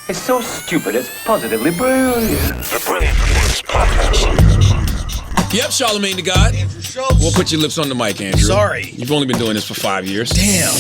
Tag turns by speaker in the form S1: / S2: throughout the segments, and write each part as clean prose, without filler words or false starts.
S1: It's so stupid, it's positively brilliant.
S2: The Brilliant Reports podcast.
S3: Yep, Charlamagne the God.
S4: Andrew Schulz.
S3: We'll put your lips on the mic, Andrew.
S4: Sorry.
S3: You've only been doing this for 5 years.
S4: Damn.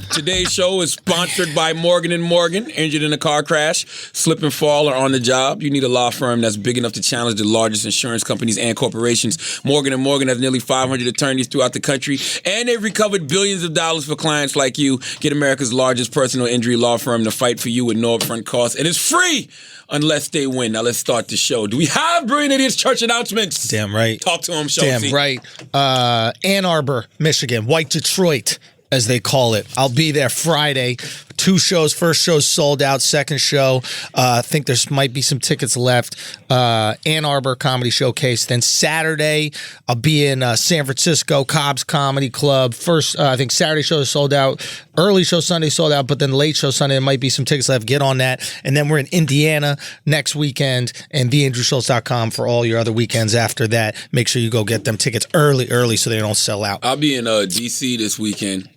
S3: Today's show is sponsored by Morgan & Morgan. Injured in a car crash, slip and fall, or on the job. You need a law firm that's big enough to challenge the largest insurance companies and corporations. Morgan & Morgan has nearly 500 attorneys throughout the country, and they've recovered billions of dollars for clients like you. Get America's largest personal injury law firm to fight for you with no upfront costs, and it's free unless they win. Now let's start the show. Do we have Brilliant Idiots church announcements?
S4: Damn right.
S3: Talk to him, Schultz.
S4: Damn right. Ann Arbor, Michigan, White Detroit, as they call it. I'll be there Friday. 2 shows. First show's sold out. Second show, I think there might be some tickets left. Ann Arbor Comedy Showcase. Then Saturday, I'll be in San Francisco, Cobb's Comedy Club. First, I think Saturday show is sold out. Early show Sunday sold out, but then late show Sunday, there might be some tickets left. Get on that. And then we're in Indiana next weekend, and theandrewschulz.com for all your other weekends after that. Make sure you go get them tickets early so they don't sell out.
S3: I'll be in D.C. this weekend.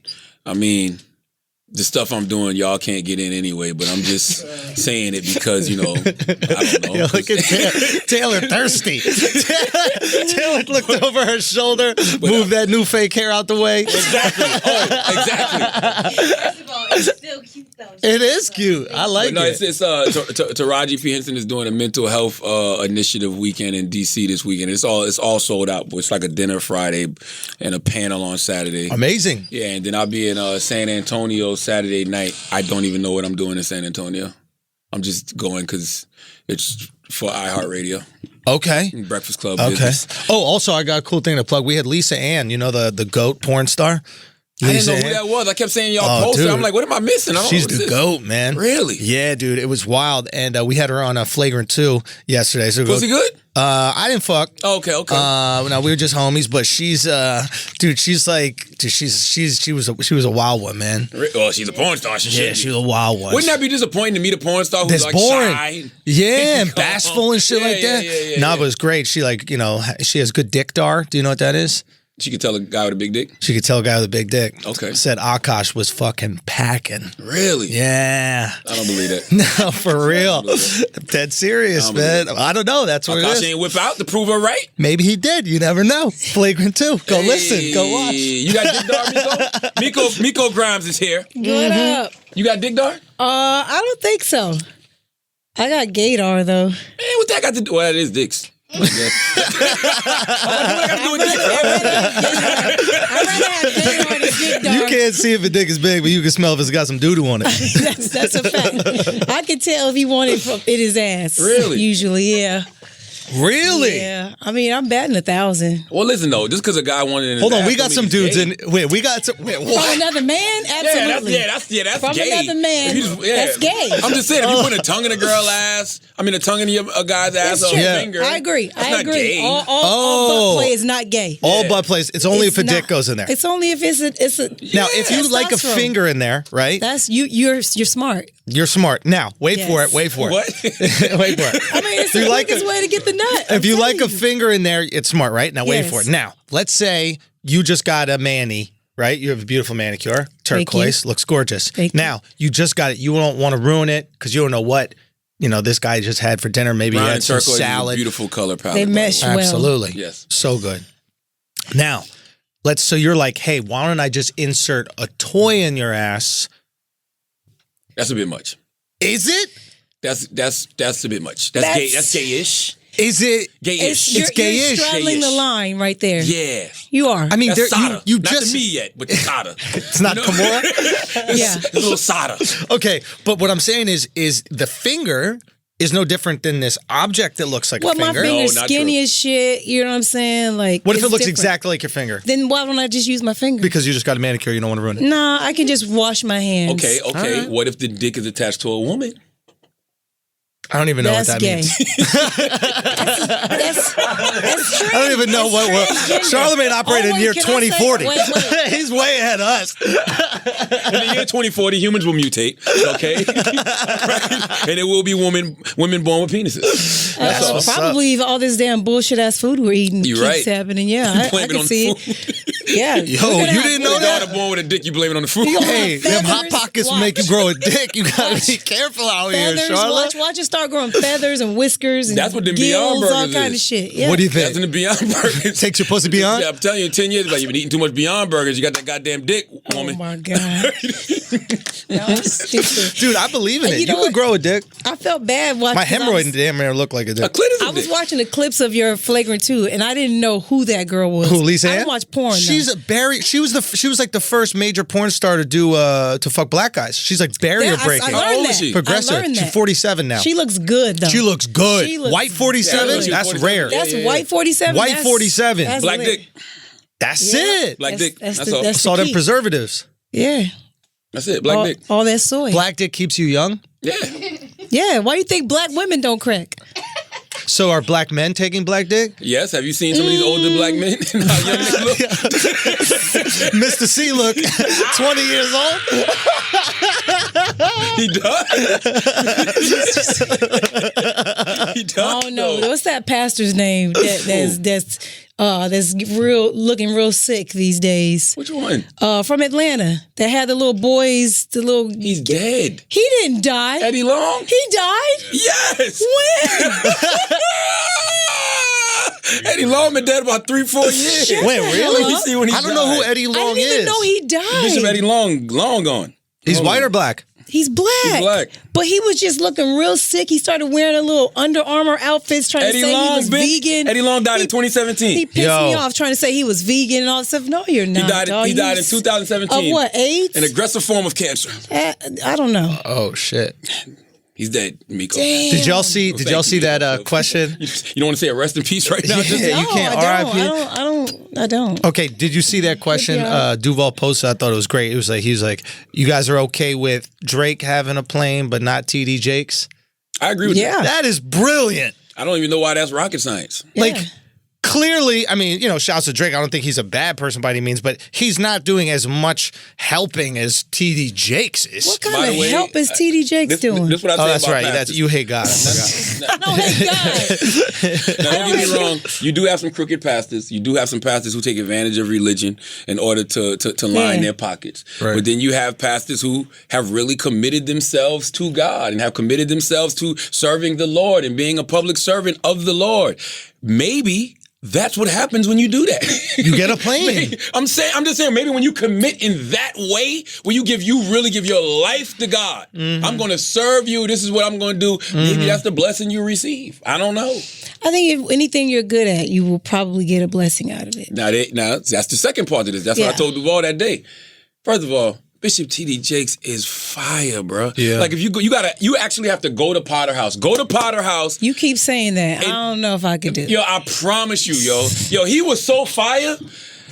S3: I mean, the stuff I'm doing, y'all can't get in anyway, but I'm just saying it because, I don't know.
S4: Yo, look at Taylor thirsty. Taylor looked over her shoulder, moved that new fake hair out the way.
S3: Exactly. Oh, exactly.
S5: First of all, it's still cute though.
S4: It is cute. I like it.
S3: It's Taraji P. Henson is doing a mental health initiative weekend in D.C. this weekend. It's all sold out. It's like a dinner Friday and a panel on Saturday.
S4: Amazing.
S3: Yeah, and then I'll be in San Antonio Saturday night. I don't even know what I'm doing in San Antonio. I'm just going because it's for iHeartRadio.
S4: Okay.
S3: Breakfast Club
S4: Okay.
S3: business.
S4: Oh, also, I got a cool thing to plug. We had Lisa Ann, the GOAT porn star.
S3: I didn't
S4: Lisa
S3: know who
S4: Ann.
S3: that was. I kept saying y'all posted.
S4: dude.
S3: I'm like, what am I missing? I don't
S4: She's
S3: know what's
S4: the
S3: this.
S4: GOAT, man.
S3: Really?
S4: Yeah, dude. It was wild. And we had her on Flagrant 2 yesterday. So
S3: Was he good?
S4: I didn't fuck.
S3: Oh, okay.
S4: No, we were just homies, but she's she's like, she was a wild one, man.
S3: Well, she's a porn star. She
S4: Yeah, she was a wild one.
S3: Wouldn't that be disappointing to meet a porn star who's
S4: That's
S3: like
S4: boring.
S3: shy?
S4: Yeah, and bashful and shit
S3: Yeah,
S4: like that.
S3: yeah,
S4: No, but it's great. She she has good dick dar. Do you know what that is?
S3: She could tell a guy with a big dick?
S4: She could tell a guy with a big dick.
S3: Okay.
S4: Said Akash was fucking packing.
S3: Really?
S4: Yeah.
S3: I don't believe that.
S4: No, for real. Dead serious, man. I don't know. That's what it
S3: Akash
S4: is.
S3: ain't whip out to prove her right?
S4: Maybe he did. You never know. Flagrant 2. Go listen. Go watch.
S3: You got dick dar, Miko? Miko Grimes is here.
S5: What up?
S3: You got dick dar?
S5: I don't think so. I got gaydar though.
S3: Man, what that got to do? Well, it is dicks. I guess. What got to do with dicks?
S5: I'd rather have gaydar than dickdar.
S4: You can't see if a dick is big, but you can smell if it's got some doo-doo on it.
S5: That's a fact. I can tell if he wanted in his ass.
S3: Really?
S5: Usually, yeah.
S4: Really?
S5: Yeah. I mean, I'm batting 1,000.
S3: Well, listen, though. Just because a guy wanted it in his
S4: Hold on,
S3: ass
S4: we
S3: don't
S4: got some
S3: mean he's
S4: dudes
S3: gay.
S4: in. Wait, we got some. Wait,
S5: From
S4: what?
S5: another man? Absolutely.
S3: That's
S5: From
S3: gay.
S5: another man,
S3: If you
S5: that's gay.
S3: I'm just saying, if you put a tongue in a girl's ass, a tongue in a guy's ass
S5: It's
S3: or
S5: true.
S3: a
S4: Yeah.
S3: finger.
S5: I agree.
S3: That's
S5: I
S3: not
S5: agree.
S3: gay.
S5: All
S4: Oh.
S5: butt play is not gay.
S4: All
S3: Yeah.
S4: butt plays. It's only
S5: It's
S4: if a dick
S5: not.
S4: goes in there.
S5: It's only if it's a
S4: Now, if you like a
S5: testosterone.
S4: finger in there, right?
S5: That's you're smart.
S4: You're smart. Now, wait
S5: Yes.
S4: for it. Wait for it.
S3: What?
S4: Wait for it.
S5: I mean, it's
S4: You
S5: the
S4: like
S5: quickest
S4: a-
S5: way to get the nut.
S4: If you like a finger in there, it's smart, right? Now, wait
S5: Yes.
S4: for it. Now, let's say you just got a mani, right? You have a beautiful manicure, turquoise, looks gorgeous.
S5: Thank you.
S4: Now, you just got it. You don't want to ruin it because you don't know what this guy just had for dinner. Maybe he
S3: Brian
S4: had some
S3: turquoise is a
S4: salad.
S3: beautiful color palette.
S5: They
S3: by the
S5: mesh
S3: way.
S5: well.
S4: Absolutely.
S3: Yes.
S4: So good. Now, so you're like, hey, why don't I just insert a toy in your ass?
S3: That's a bit much.
S4: Is it?
S3: That's a bit much. That's gay. That's gayish.
S4: Is it?
S3: Gayish.
S5: You're
S4: gayish.
S5: straddling the
S3: Gayish.
S5: line right there.
S3: Yeah.
S5: You are.
S4: I mean,
S3: That's
S4: there,
S3: Sada.
S4: you
S3: Not
S4: just
S3: to me yet, but it's Sada.
S4: It's not Kimura.
S5: Yeah.
S3: It's a little Sada.
S4: Okay, but what I'm saying is the finger is no different than this object that looks like
S5: Well,
S4: a
S5: my
S4: finger.
S5: finger's
S3: No, not
S5: skinny
S3: true.
S5: as shit. You know what I'm saying? Like,
S4: What if it
S5: it's
S4: looks
S5: different.
S4: exactly like your finger?
S5: Then why don't I just use my finger?
S4: Because you just got a manicure, you don't want to ruin it.
S5: Nah, I can just wash my hands.
S3: Okay.
S4: right.
S3: What if the dick is attached to a woman?
S4: I don't even know
S5: That's
S4: what that
S5: gay.
S4: means.
S5: That's
S4: I don't even know what
S5: transgender.
S4: Charlamagne operated
S5: Oh,
S4: in
S5: wait,
S4: year
S5: can I say-
S4: 2040.
S5: wait.
S4: He's way ahead of us.
S3: In the year 2040, humans will mutate, okay? Right? And it will be women born with penises. That's all.
S4: what's up.
S5: Probably all this damn bullshit ass food we're eating
S3: You're
S5: keeps
S3: right.
S5: happening. Yeah, I
S3: Blame it
S5: can
S3: on
S5: see
S3: food.
S5: it. Yeah.
S4: Yo, you didn't know
S3: Your daughter
S4: that?
S3: born with a dick, you blame it on the food.
S4: Hey, them hot
S5: Feathers,
S4: pockets
S5: watch.
S4: make you grow a dick. You gotta be careful out here,
S5: Feathers,
S4: Charlotte.
S5: watch it start growing feathers and whiskers and
S3: That's what them
S5: gills,
S3: Beyond
S5: all
S3: Burgers
S5: kind of
S3: is.
S5: shit. Yeah.
S4: What do you
S3: That's in
S4: think?
S3: the Beyond Burgers.
S4: Takes your pussy beyond?
S3: Yeah, I'm telling you, in 10 years, like, you've been eating too much Beyond Burgers. You got that goddamn dick,
S5: Oh
S3: woman.
S5: my God. Y'all stupid.
S4: Dude, I believe in it.
S5: You
S4: You
S5: know
S4: could
S5: what?
S4: grow a dick.
S5: I felt bad watching.
S4: My hemorrhoid damn near look like a
S3: A
S4: dick.
S3: clit is a
S5: I was
S3: dick.
S5: watching the clips of your Flagrant 2, and I didn't know who that girl was.
S4: Who, Lisa
S5: I
S4: Ann?
S5: don't watch porn.
S4: She's
S5: though.
S4: a barrier. She was like the first major porn star to do to fuck black guys. She's like barrier
S5: Yeah,
S4: breaking.
S5: I
S3: How old
S5: learned
S3: is
S5: that.
S3: she?
S4: Progressive.
S5: I learned
S4: She's
S5: that.
S4: 47 now.
S5: She looks good though.
S4: She looks good.
S5: She looks
S4: White 47?
S3: good.
S4: That's
S3: 47.
S4: rare.
S3: Yeah,
S5: That's white 47.
S4: White
S5: That's-
S4: 47.
S5: that's
S3: Black
S5: lit.
S3: dick.
S4: That's
S5: Yeah.
S4: it.
S3: Black dick.
S5: That's
S3: That's
S5: the-
S3: all.
S5: that's
S4: Saw them
S5: key.
S4: preservatives.
S5: Yeah.
S3: That's it. Black dick.
S5: All that soy.
S4: Black dick keeps you young.
S3: Yeah.
S5: Yeah. Why do you think black women don't crack?
S4: So are black men taking black dick?
S3: Yes. Have you seen some of these older black men and how young they look?
S4: Mr. C look 20 years old.
S3: He does. He does.
S5: Oh no.
S3: though.
S5: What's that pastor's name? That's looking real sick these days.
S3: Which one?
S5: From Atlanta. That had the little boys.
S3: He's dead.
S5: He didn't die.
S3: Eddie Long?
S5: He died.
S3: Yes.
S5: When?
S3: Eddie Long been dead about 3-4 years.
S4: Wait, really?
S3: Let me see when he
S4: I don't know who
S3: died.
S4: Eddie
S5: I
S4: Long
S5: didn't
S4: is.
S5: even know he died.
S3: Bishop Eddie Long gone.
S4: He's white or black?
S5: He's black.
S3: He's black.
S5: But he was just looking real sick. He started wearing a little Under Armour outfits trying
S3: Eddie
S5: to say he was
S3: Long,
S5: vegan.
S3: Eddie Long died in
S5: He
S3: 2017.
S5: pissed me off trying to say he was vegan and all that stuff. No, you're not.
S3: He died.
S5: dog.
S3: He died in
S5: was-
S3: 2017.
S5: Of what, AIDS?
S3: An aggressive form of cancer.
S5: I don't know.
S4: Oh shit.
S3: He's dead, Miko.
S5: Damn.
S4: Did y'all see that question?
S3: You don't want to say a rest in peace right now?
S4: Yeah.
S3: Just-
S4: you
S5: No,
S4: can't
S5: I
S4: RIP?
S5: don't.
S4: Okay, did you see that question?
S5: job.
S4: Duval posted. I thought it was great. It was like he was like, "You guys are okay with Drake having a plane, but not TD Jakes."
S3: I agree with
S5: Yeah.
S4: That is brilliant.
S3: that. I don't even know why that's rocket science.
S4: Like,
S5: Yeah.
S4: clearly, I mean, shouts to Drake. I don't think he's a bad person by any means, but he's not doing as much helping as TD Jakes is.
S5: What
S3: By
S5: kind
S3: the
S5: of
S3: way,
S5: help is TD Jakes doing?
S3: This what I say
S4: Oh, that's
S3: about
S4: right.
S3: pastors.
S4: You hate God. I forgot.
S5: No, thank God.
S3: Now, don't get me wrong. You do have some crooked pastors. You do have some pastors who take advantage of religion in order to line
S5: Yeah.
S3: their pockets.
S4: Right.
S3: But then you have pastors who have really committed themselves to God and have committed themselves to serving the Lord and being a public servant of the Lord. Maybe that's what happens when you do that.
S4: You get a plane.
S3: I'm just saying, maybe when you commit in that way, when you really give your life to God, I'm going to serve you. This is what I'm going to do. Maybe that's the blessing you receive. I don't know.
S5: I think if anything you're good at, you will probably get a blessing out of it.
S3: Now that's the second part of this. That's what I
S5: Yeah.
S3: told Duval that day. First of all, Bishop T.D. Jakes is fire, bro.
S4: Yeah.
S3: Like if you actually have to go to Potter House. Go to Potter House.
S5: You keep saying that. I don't know if I could do it.
S3: Yo, I promise you, yo, he was so fire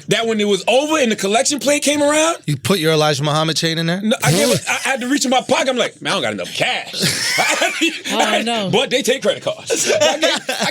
S3: that when it was over and the collection plate came around,
S4: You put your Elijah Muhammad chain in there?
S3: no, I had to reach in my pocket. I'm like, man, I don't got enough cash.
S5: Oh, no.
S3: But they take credit cards. I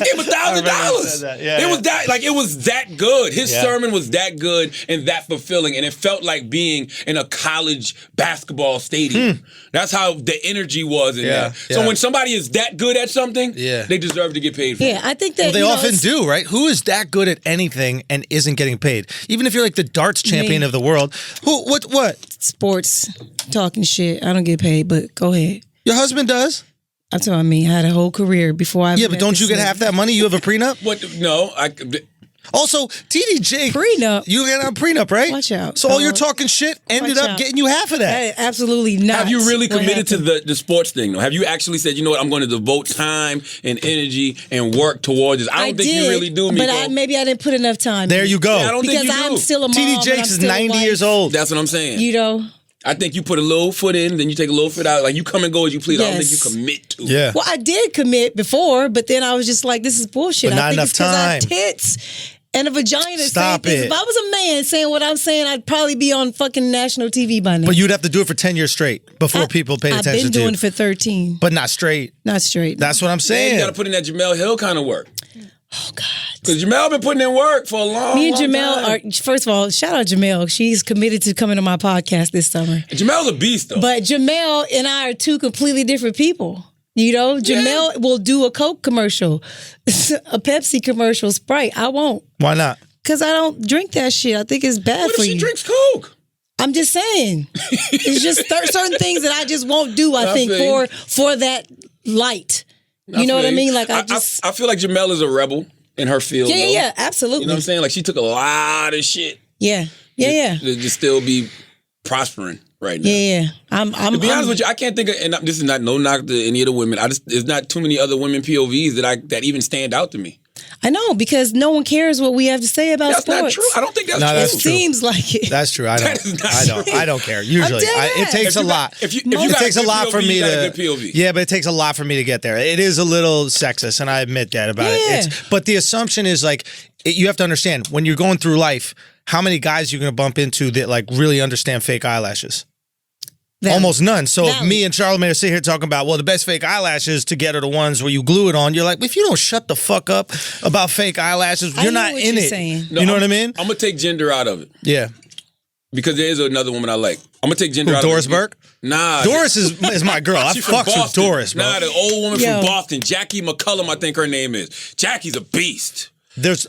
S3: gave $1,000.
S4: Yeah,
S3: It was that good. His
S4: Yeah.
S3: sermon was that good and that fulfilling, and it felt like being in a college basketball stadium. That's how the energy was in there. So
S4: yeah.
S3: when somebody is that good at something,
S4: Yeah.
S3: they deserve to get paid for it.
S5: Yeah, I think that
S4: Well, they
S5: you know,
S4: often
S5: it's-
S4: do, right? Who is that good at anything and isn't getting paid? Even if you're like the darts champion
S5: Me.
S4: of the world. What?
S5: sports talking shit. I don't get paid, but go ahead.
S4: Your husband does?
S5: I'm talking me. I had a whole career before I.
S4: Yeah, but don't you get half that money? You have a prenup?
S3: What? No,
S4: Also, TD Jakes.
S5: Prenup?
S4: You get a prenup, right?
S5: Watch out,
S4: So all your
S5: dog.
S4: talking shit ended
S5: Watch
S4: up
S5: out.
S4: getting you half of that.
S5: Absolutely not.
S3: have you really
S5: what
S3: committed to
S5: happened.
S3: the sports thing, though? Have you actually said, you know what, I'm going to devote time and energy and work towards this? I don't think you really do, Miko.
S5: But maybe I didn't put enough time.
S4: There
S5: in.
S4: you go.
S3: Yeah, I don't think
S5: Because
S3: you
S5: I'm
S3: do.
S5: still a mom.
S4: TD
S5: and
S4: Jakes
S5: I'm
S4: is
S5: still a
S4: 90
S5: wife.
S4: years old.
S3: That's what I'm saying.
S5: You know.
S3: I think you put a little foot in, then you take a little foot out. Like, you come and go as you please. I don't think you
S5: Yes.
S3: commit to it.
S4: Yeah.
S5: Well, I did commit before, but then I was just like, this is bullshit.
S4: But not
S5: I think
S4: enough
S5: it's because I have
S4: time.
S5: tits and a vagina.
S4: Stop
S5: saying things.
S4: it.
S5: If I was a man saying what I'm saying, I'd probably be on fucking national TV by now.
S4: But you'd have to do it for 10 years straight before people paid attention
S5: I've been
S4: to you.
S5: doing it for 13.
S4: But not straight.
S5: Not straight.
S4: That's what I'm
S3: Man,
S4: saying.
S3: you got to put in that Jamel Hill kind of work.
S5: Oh, God.
S3: Because Jamel been putting in work for a long,
S5: Me and
S3: long
S5: Jamel
S3: time.
S5: are, first of all, shout out Jamel. She's committed to coming to my podcast this summer.
S3: Jamel's a beast, though.
S5: But Jamel and I are two completely different people. You know, Jamel will do a Coke commercial, a Pepsi commercial, Sprite. I won't.
S4: Why not?
S5: Because I don't drink that shit. I think it's bad
S3: What
S5: for
S3: if she
S5: you.
S3: drinks Coke?
S5: I'm just saying. It's just certain things that I just won't do, I think,
S3: feel
S5: for that light. You know what I mean? Like, I
S3: feel like Jamel is a rebel in her field.
S5: Yeah, absolutely.
S3: You know what I'm saying? Like, she took a lot of shit.
S5: Yeah.
S3: To just still be prospering right now.
S5: Yeah.
S3: To be honest with you, I can't think of, and this is not no knock to any of the women. There's not too many other women POVs that even stand out to me.
S5: I know, because no one cares what we have to say about
S3: That's
S5: sports.
S3: not true. I don't think that's
S4: No,
S3: true.
S4: that's
S5: It
S4: true.
S5: seems like it.
S4: That's true. I don't care. Usually,
S5: dead
S4: it
S5: ass.
S4: takes a lot.
S3: If you
S4: It
S3: got
S4: takes a
S3: good
S4: lot for
S3: POV,
S4: me
S3: you got
S4: to.
S3: a good POV.
S4: Yeah, but it takes a lot for me to get there. It is a little sexist, and I admit that about
S5: Yeah.
S4: it. But the assumption is like you have to understand when you're going through life, how many guys you're going to bump into that like really understand fake eyelashes.
S5: Valid.
S4: Almost none. So if
S5: Valid.
S4: me and Charlamagne are sitting here talking about, well, the best fake eyelashes to get are the ones where you glue it on, you're like, if you don't shut the fuck up about fake eyelashes,
S5: I
S4: you're
S5: know
S4: not
S5: what
S4: in
S5: you're
S4: it.
S5: saying.
S4: You know what I mean?
S3: I'm going to take gender out of it.
S4: Yeah.
S3: Because there is another woman I like. I'm going to take gender out
S4: Doris
S3: of it.
S4: Burke?
S3: Nah.
S4: Doris is my girl. I
S3: She from
S4: fucks with
S3: Boston.
S4: Doris, bro.
S3: Nah, the old woman
S5: Yo.
S3: from Boston, Jackie McCullum, I think her name is. Jackie's a beast.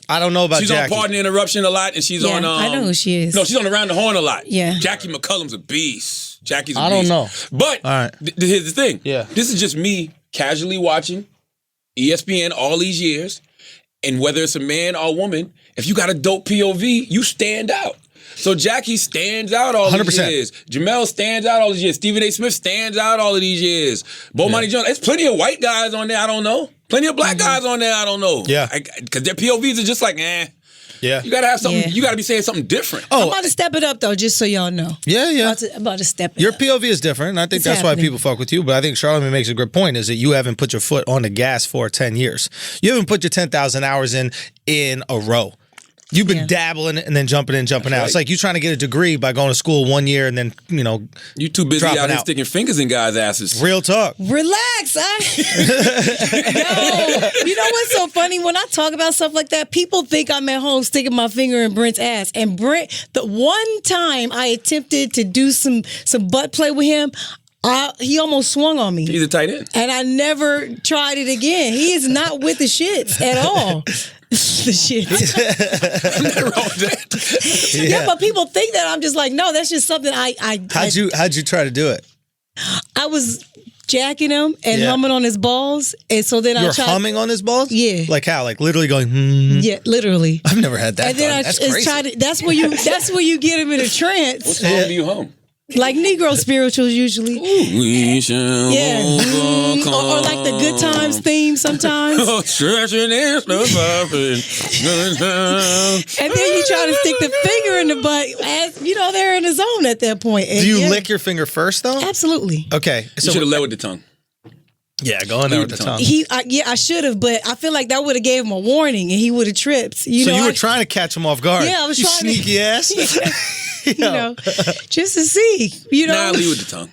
S4: I don't know about
S3: She's
S4: Jackie.
S3: on Pardon the Interruption a lot, and she's
S5: Yeah,
S3: on.
S5: I know who she is.
S3: No, she's on Around the Horn a lot.
S5: Yeah.
S3: Jackie McCullum's a beast. Jackie's a
S4: I
S3: beast.
S4: don't know.
S3: But
S4: All right.
S3: here's the thing.
S4: Yeah.
S3: This is just me casually watching ESPN all these years, and whether it's a man or a woman, if you got a dope POV, you stand out. So Jackie stands out all these
S4: 100%.
S3: years. Jamel stands out all these years. Stephen A. Smith stands out all of these years. Bomani Jones. There's plenty of white guys on there. I don't know. Plenty of black guys on there. I don't know.
S4: Yeah.
S3: Because their POVs are just like,
S4: Yeah.
S3: You gotta have something.
S5: Yeah.
S3: You gotta be saying something different.
S5: I'm about to step it up, though, just so y'all know.
S4: Yeah.
S5: I'm about to step it
S4: Your
S5: up.
S4: POV is different, and I think
S5: It's
S4: that's
S5: happening.
S4: why people fuck with you. But I think Charlamagne makes a good point: is that you haven't put your foot on the gas for 10 years. You haven't put your 10,000 hours in a row. You've been dabbling and then jumping in, jumping out.
S3: right.
S4: It's like you trying to get a degree by going to school 1 year and then
S3: You too busy
S4: dropping
S3: out here
S4: out.
S3: sticking fingers in guys' asses.
S4: real talk.
S5: Relax. No, you know what's so funny? When I talk about stuff like that, people think I'm at home sticking my finger in Brent's ass. And Brent, the one time I attempted to do some butt play with him, he almost swung on me.
S3: He's a tight end.
S5: And I never tried it again. He is not with the shits at all. The shits.
S3: Nothing wrong with that.
S5: Yeah, but people think that I'm just like, no, that's just something
S4: How'd you try to do it?
S5: I was jacking him and
S4: Yeah.
S5: humming on his balls, and so then
S4: You're
S5: I tried.
S4: humming on his balls?
S5: Yeah.
S4: Like how? Like literally going,
S5: Yeah, literally.
S4: I've never had that
S5: And then
S4: done.
S5: I
S4: That's
S5: just
S4: crazy.
S5: tried to, that's where you get him in a trance,
S3: What song do you hum?
S5: like Negro spirituals usually.
S3: We shall
S5: Yeah, or like the Good Times theme sometimes.
S3: Stretching is the
S5: And then you try to stick the finger in the butt, as you know, they're in the zone at that point. And
S4: Do you
S5: yeah,
S4: lick your finger first though?
S5: Absolutely.
S4: Okay.
S3: You should have led with the tongue.
S4: Yeah, go in there with the tongue.
S5: I should have, but I feel like that would have gave him a warning, and he would have tripped.
S4: So you were
S5: I-
S4: trying to catch him off guard.
S5: Yeah, I was
S4: you
S5: trying to-
S4: sneaky ass.
S5: you know, just to see, you know,
S3: Nah, lead with the tongue.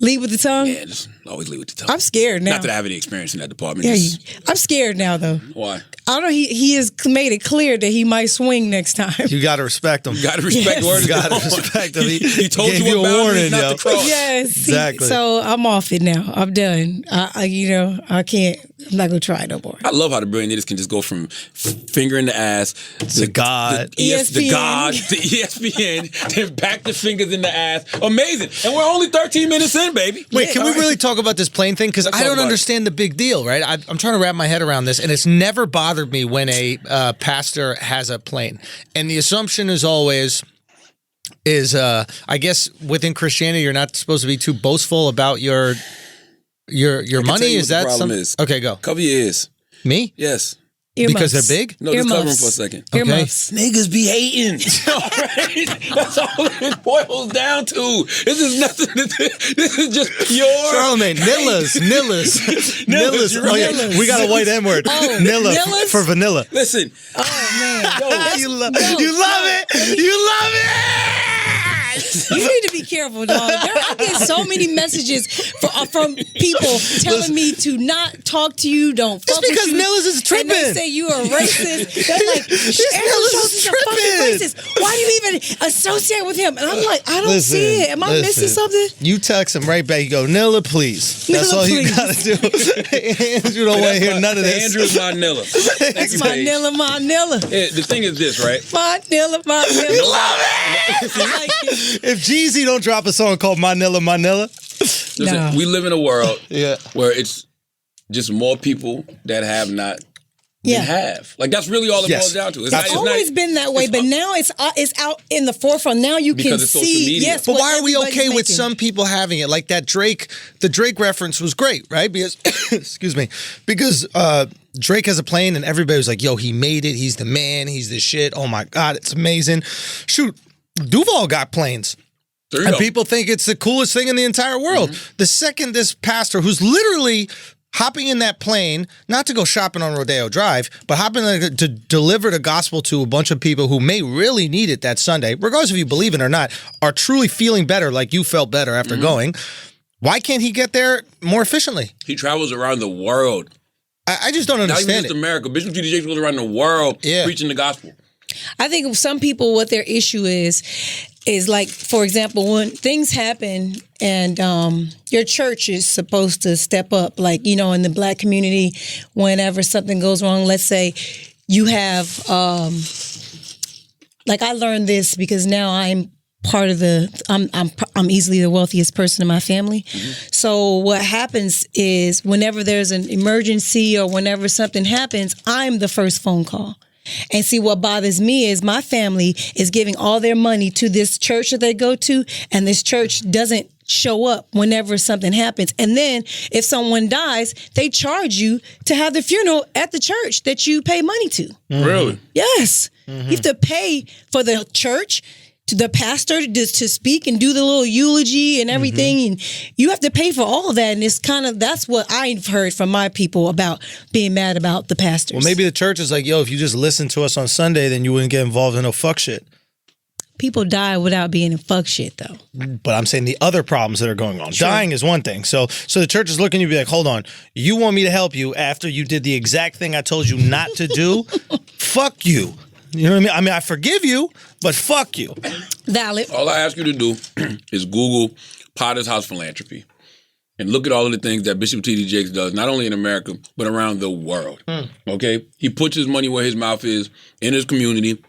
S5: lead with the tongue.
S3: Yeah, just always lead with the tongue.
S5: I'm scared now.
S3: Not that I have any experience in that department.
S5: Yeah,
S3: Just-
S5: I'm scared now though.
S3: Why?
S5: I don't know. He has made it clear that he might swing next time.
S4: You got to respect him.
S3: You gotta respect
S5: Yes.
S3: words.
S4: You gotta
S3: on.
S4: respect him.
S3: He told
S4: gave
S3: you
S4: you
S3: what
S4: a
S3: boundaries
S4: warning,
S3: not
S4: yo.
S3: to cross.
S5: Yes,
S4: Exactly.
S5: So I'm off it now. I'm done. I can't. I'm not gonna try no more.
S3: I love how the billionaires can just go from finger in the ass
S4: To God.
S3: the
S5: ESPN.
S3: God, to ESPN, then back to fingers in the ass. Amazing. And we're only 13 minutes in, baby.
S4: Wait, can we really talk about this plane thing? Because
S3: Let's
S4: I
S3: talk
S4: don't
S3: about it.
S4: understand the big deal, right? I'm trying to wrap my head around this, and it's never bothered me when a pastor has a plane. And the assumption is always I guess within Christianity, you're not supposed to be too boastful about your
S3: tell
S4: money.
S3: you
S4: Is
S3: what the
S4: that
S3: problem
S4: some?
S3: is.
S4: Okay, go.
S3: Cover your ears.
S4: Me?
S3: Yes.
S4: Because
S5: Earmuffs.
S4: they're big?
S3: No, just cover them
S5: Earmuffs.
S3: for a second.
S5: Earmuffs.
S3: Niggas be hating. All right? That's all it boils down to. This is nothing. This is just pure.
S4: Charlamagne, Nillas.
S3: Nillas, you're
S4: Oh, yeah.
S3: right.
S4: We got a white N word.
S5: Oh,
S4: Nilla
S5: Nillas?
S4: for vanilla.
S3: Listen.
S5: Oh man.
S4: You love it. You love it.
S5: You need to be careful, dog. I get so many messages from people telling me to not talk to you, don't fuck with you.
S4: It's because Nillis is tripping.
S5: And they say you are racist. They're like, Andrew Schulz is a fucking racist. Why do you even associate with him? And I'm like, I don't see it. Am I missing something?
S4: You text him right back. You go, Nilla, please. That's
S5: Nilla,
S4: all
S5: please.
S4: you gotta do. Andrew don't want to hear none of this.
S3: Andrew's my Nilla.
S5: It's my Nilla, my Nilla.
S3: The thing is this, right?
S5: My Nilla, my Nilla.
S4: You love it.
S5: I like it.
S4: If Jeezy don't drop a song called My Nilla, My Nilla.
S3: Listen,
S5: No.
S3: we live in a world
S4: Yeah.
S3: where it's just more people that have not than have. Like, that's really all it boils down to.
S5: It's always been that way, but now it's out in the forefront. Now you can
S3: Because it's social
S5: see.
S3: media.
S5: Yes,
S4: But
S5: what
S4: why are we
S5: everybody's
S4: okay with
S5: making.
S4: some people having it? Like that the Drake reference was great, right? Because, excuse me, because Drake has a plane and everybody was like, yo, he made it. He's the man. He's the shit. Oh my God, it's amazing. Shoot, Duval got planes. And people think it's the coolest thing in the entire world. Mm-hmm. The second this pastor, who's literally hopping in that plane, not to go shopping on Rodeo Drive, but hopping in to deliver the gospel to a bunch of people who may really need it that Sunday, regardless if you believe it or not, are truly feeling better like you felt better after going. Why can't he get there more efficiently?
S3: He travels around the world.
S4: I just don't
S3: Not
S4: understand
S3: even just America. Bishop T.D. Jakes goes around the world preaching the gospel.
S5: I think some people, what their issue is like, for example, when things happen and your church is supposed to step up, like, you know, in the black community, whenever something goes wrong, let's say you have, like, I learned this because now I'm part of I'm easily the wealthiest person in my family. Mm-hmm. So what happens is whenever there's an emergency or whenever something happens, I'm the first phone call. And see, what bothers me is my family is giving all their money to this church that they go to, and this church doesn't show up whenever something happens. And then if someone dies, they charge you to have the funeral at the church that you pay money to.
S3: Mm-hmm. Really?
S5: Yes. Mm-hmm. You have to pay for the church, to the pastor to speak and do the little eulogy and everything. Mm-hmm. And you have to pay for all of that. And it's kind of, that's what I've heard from my people about being mad about the pastors.
S4: Well, maybe the church is like, yo, if you just listen to us on Sunday, then you wouldn't get involved in no fuck shit.
S5: People die without being in fuck shit, though.
S4: But I'm saying the other problems that are going on. Sure. Dying is one thing. So the church is looking at you and be like, hold on, you want me to help you after you did the exact thing I told you not to do? Fuck you. You know what I mean? I mean, I forgive you, but fuck you.
S5: Valid.
S3: All I ask you to do is Google Potter's House Philanthropy and look at all of the things that Bishop T.D. Jakes does, not only in America, but around the world. Okay? He puts his money where his mouth is in his community,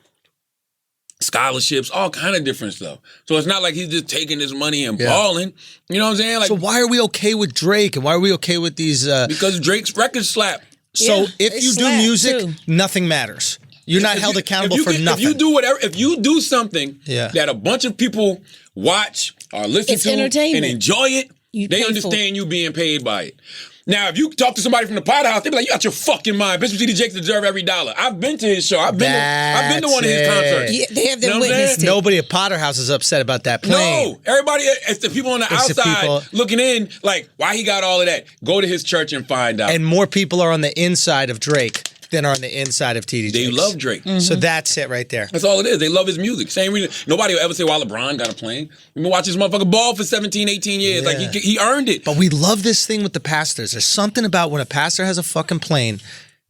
S3: scholarships, all kind of different stuff. So it's not like he's just taking his money and balling. You know what I'm saying? Like,
S4: so why are we okay with Drake and why are we okay with these?
S3: Because Drake's record slap.
S4: So if you do music, nothing matters. You're not held accountable for nothing.
S3: If you do something that a bunch of people watch or listen to and enjoy it, they understand you being paid by it. Now, if you talk to somebody from the Potter House, they be like, "You out your fucking mind." Bishop T.D. Jakes deserve every dollar. I've been to his show. I've been to one of his concerts.
S5: Yeah, they have their witness.
S4: Nobody at Potter House is upset about that plane.
S3: No, everybody, it's the people on the outside looking in, like, why he got all of that? Go to his church and find out.
S4: And more people are on the inside of Drake than are on the inside of T.D.
S3: They
S4: Jakes.
S3: love Drake. Mm-hmm.
S4: So that's it right there.
S3: That's all it is. They love his music. Same reason. Nobody will ever say, well, LeBron got a plane. You can watch this motherfucker ball for 17, 18 years. Yeah. Like, he earned it.
S4: But we love this thing with the pastors. There's something about when a pastor has a fucking plane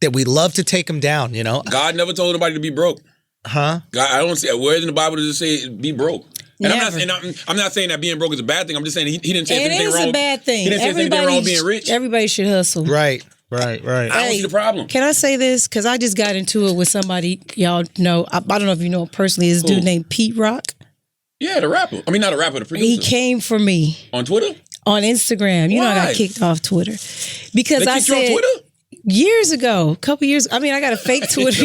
S4: that we love to take him down, you know?
S3: God never told anybody to be broke.
S4: Huh?
S3: God, I don't see where in the Bible does it say be broke? And I'm not saying that being broke is a bad thing. I'm just saying he didn't say anything wrong.
S5: It is a bad thing.
S3: He didn't say anything wrong with being rich.
S5: Everybody should hustle.
S4: Right.
S3: I don't see the problem.
S5: Can I say this? Because I just got into it with somebody y'all know. I don't know if you know him personally. This dude named Pete Rock.
S3: Yeah, the rapper. I mean, not a rapper, the producer.
S5: He came for me.
S3: On Twitter?
S5: On Instagram. You know, I got kicked off Twitter. Because I said... You on Twitter? Years ago, a couple years. I mean, I got a fake Twitter,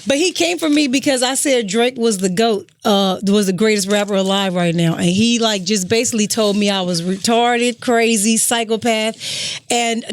S5: but he came for me because I said Drake was the GOAT, was the greatest rapper alive right now, and he just basically told me I was retarded, crazy, psychopath, and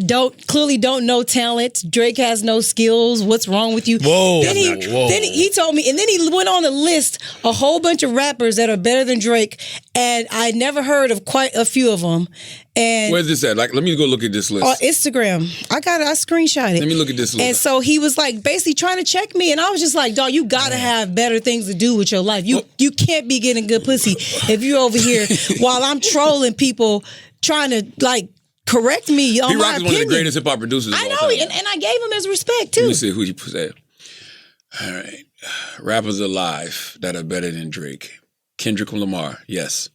S5: clearly don't know talent. Drake has no skills. What's wrong with you?
S4: Whoa!
S5: Then he told me, and then he went on to list a whole bunch of rappers that are better than Drake, and I never heard of quite a few of them. And
S3: Where's this at? Like, let me go look at this list.
S5: on Instagram, I screenshot it.
S3: Let me look at this list.
S5: And so he was like basically trying to check me, and I was just like, dog, you gotta have better things to do with your life. You can't be getting good pussy if you're over here while I'm trolling people trying to like correct me on my
S3: B-Rock is
S5: opinion.
S3: one of the greatest hip hop producers.
S5: I
S3: of
S5: know,
S3: all time.
S5: and I gave him his respect too.
S3: Let me see who you said. All right, rappers alive that are better than Drake. Kendrick Lamar, yes.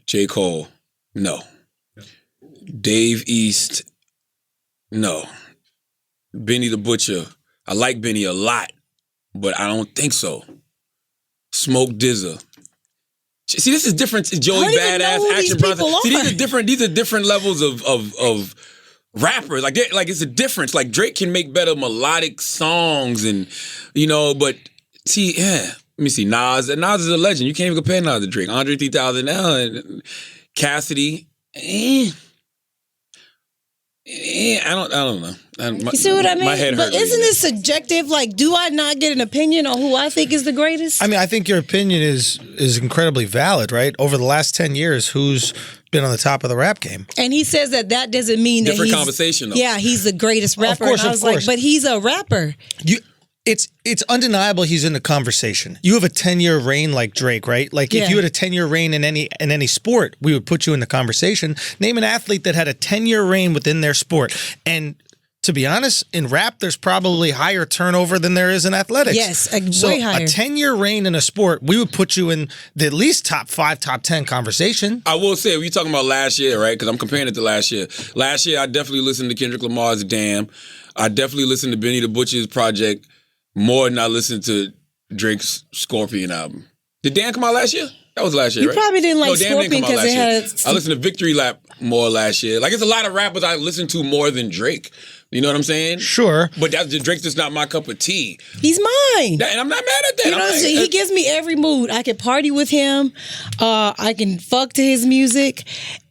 S3: J. Cole, no. Dave East, no. Benny the Butcher, I like Benny a lot, but I don't think so. Smoke DZA. See, this is different. Joey
S5: I don't even know
S3: Badass,
S5: who
S3: Action
S5: these
S3: Bronson.
S5: people
S3: See,
S5: are.
S3: these are different levels of rappers. Like it's a difference. Like Drake can make better melodic songs, and but see, yeah. Let me see. Nas is a legend. You can't even compare Nas to Drake. Andre 3000 now, and Cassidy. I don't know.
S5: You see what I mean?
S3: My head
S5: but
S3: hurt
S5: isn't
S3: reading
S5: it subjective? Like, do I not get an opinion on who I think is the greatest?
S4: I mean, I think your opinion is incredibly valid, right? Over the last 10 years, who's been on the top of the rap game?
S5: And he says that doesn't mean that
S3: Different
S5: he's
S3: conversation, though.
S5: Yeah, he's the greatest rapper.
S4: course,
S5: and I
S4: of
S5: was like,
S4: course.
S5: but he's a rapper.
S4: It's undeniable he's in the conversation. You have a 10-year reign like Drake, right? Like
S5: Yeah.
S4: if you had a 10-year reign in any sport, we would put you in the conversation. Name an athlete that had a 10-year reign within their sport. And to be honest, in rap, there's probably higher turnover than there is in athletics.
S5: Yes,
S4: so
S5: way higher.
S4: a 10-year reign in a sport, we would put you in the at least top 5, top 10 conversation.
S3: I will say, we're talking about last year, right? Because I'm comparing it to last year. Last year, I definitely listened to Kendrick Lamar's Damn. I definitely listened to Benny the Butcher's Project more than I listened to Drake's Scorpion album. Did Damn come out last year? That was last year,
S5: You
S3: right?
S5: probably didn't like
S3: No, Damn
S5: Scorpion
S3: come out
S5: because
S3: last
S5: it
S3: year.
S5: had
S3: I listened to Victory Lap more last year. Like, it's a lot of rappers I listen to more than Drake. You know what I'm saying?
S4: Sure.
S3: But Drake's just not my cup of tea.
S5: He's mine.
S3: And I'm not mad at that.
S5: You know what I'm saying? He gives me every mood. I can party with him. I can fuck to his music.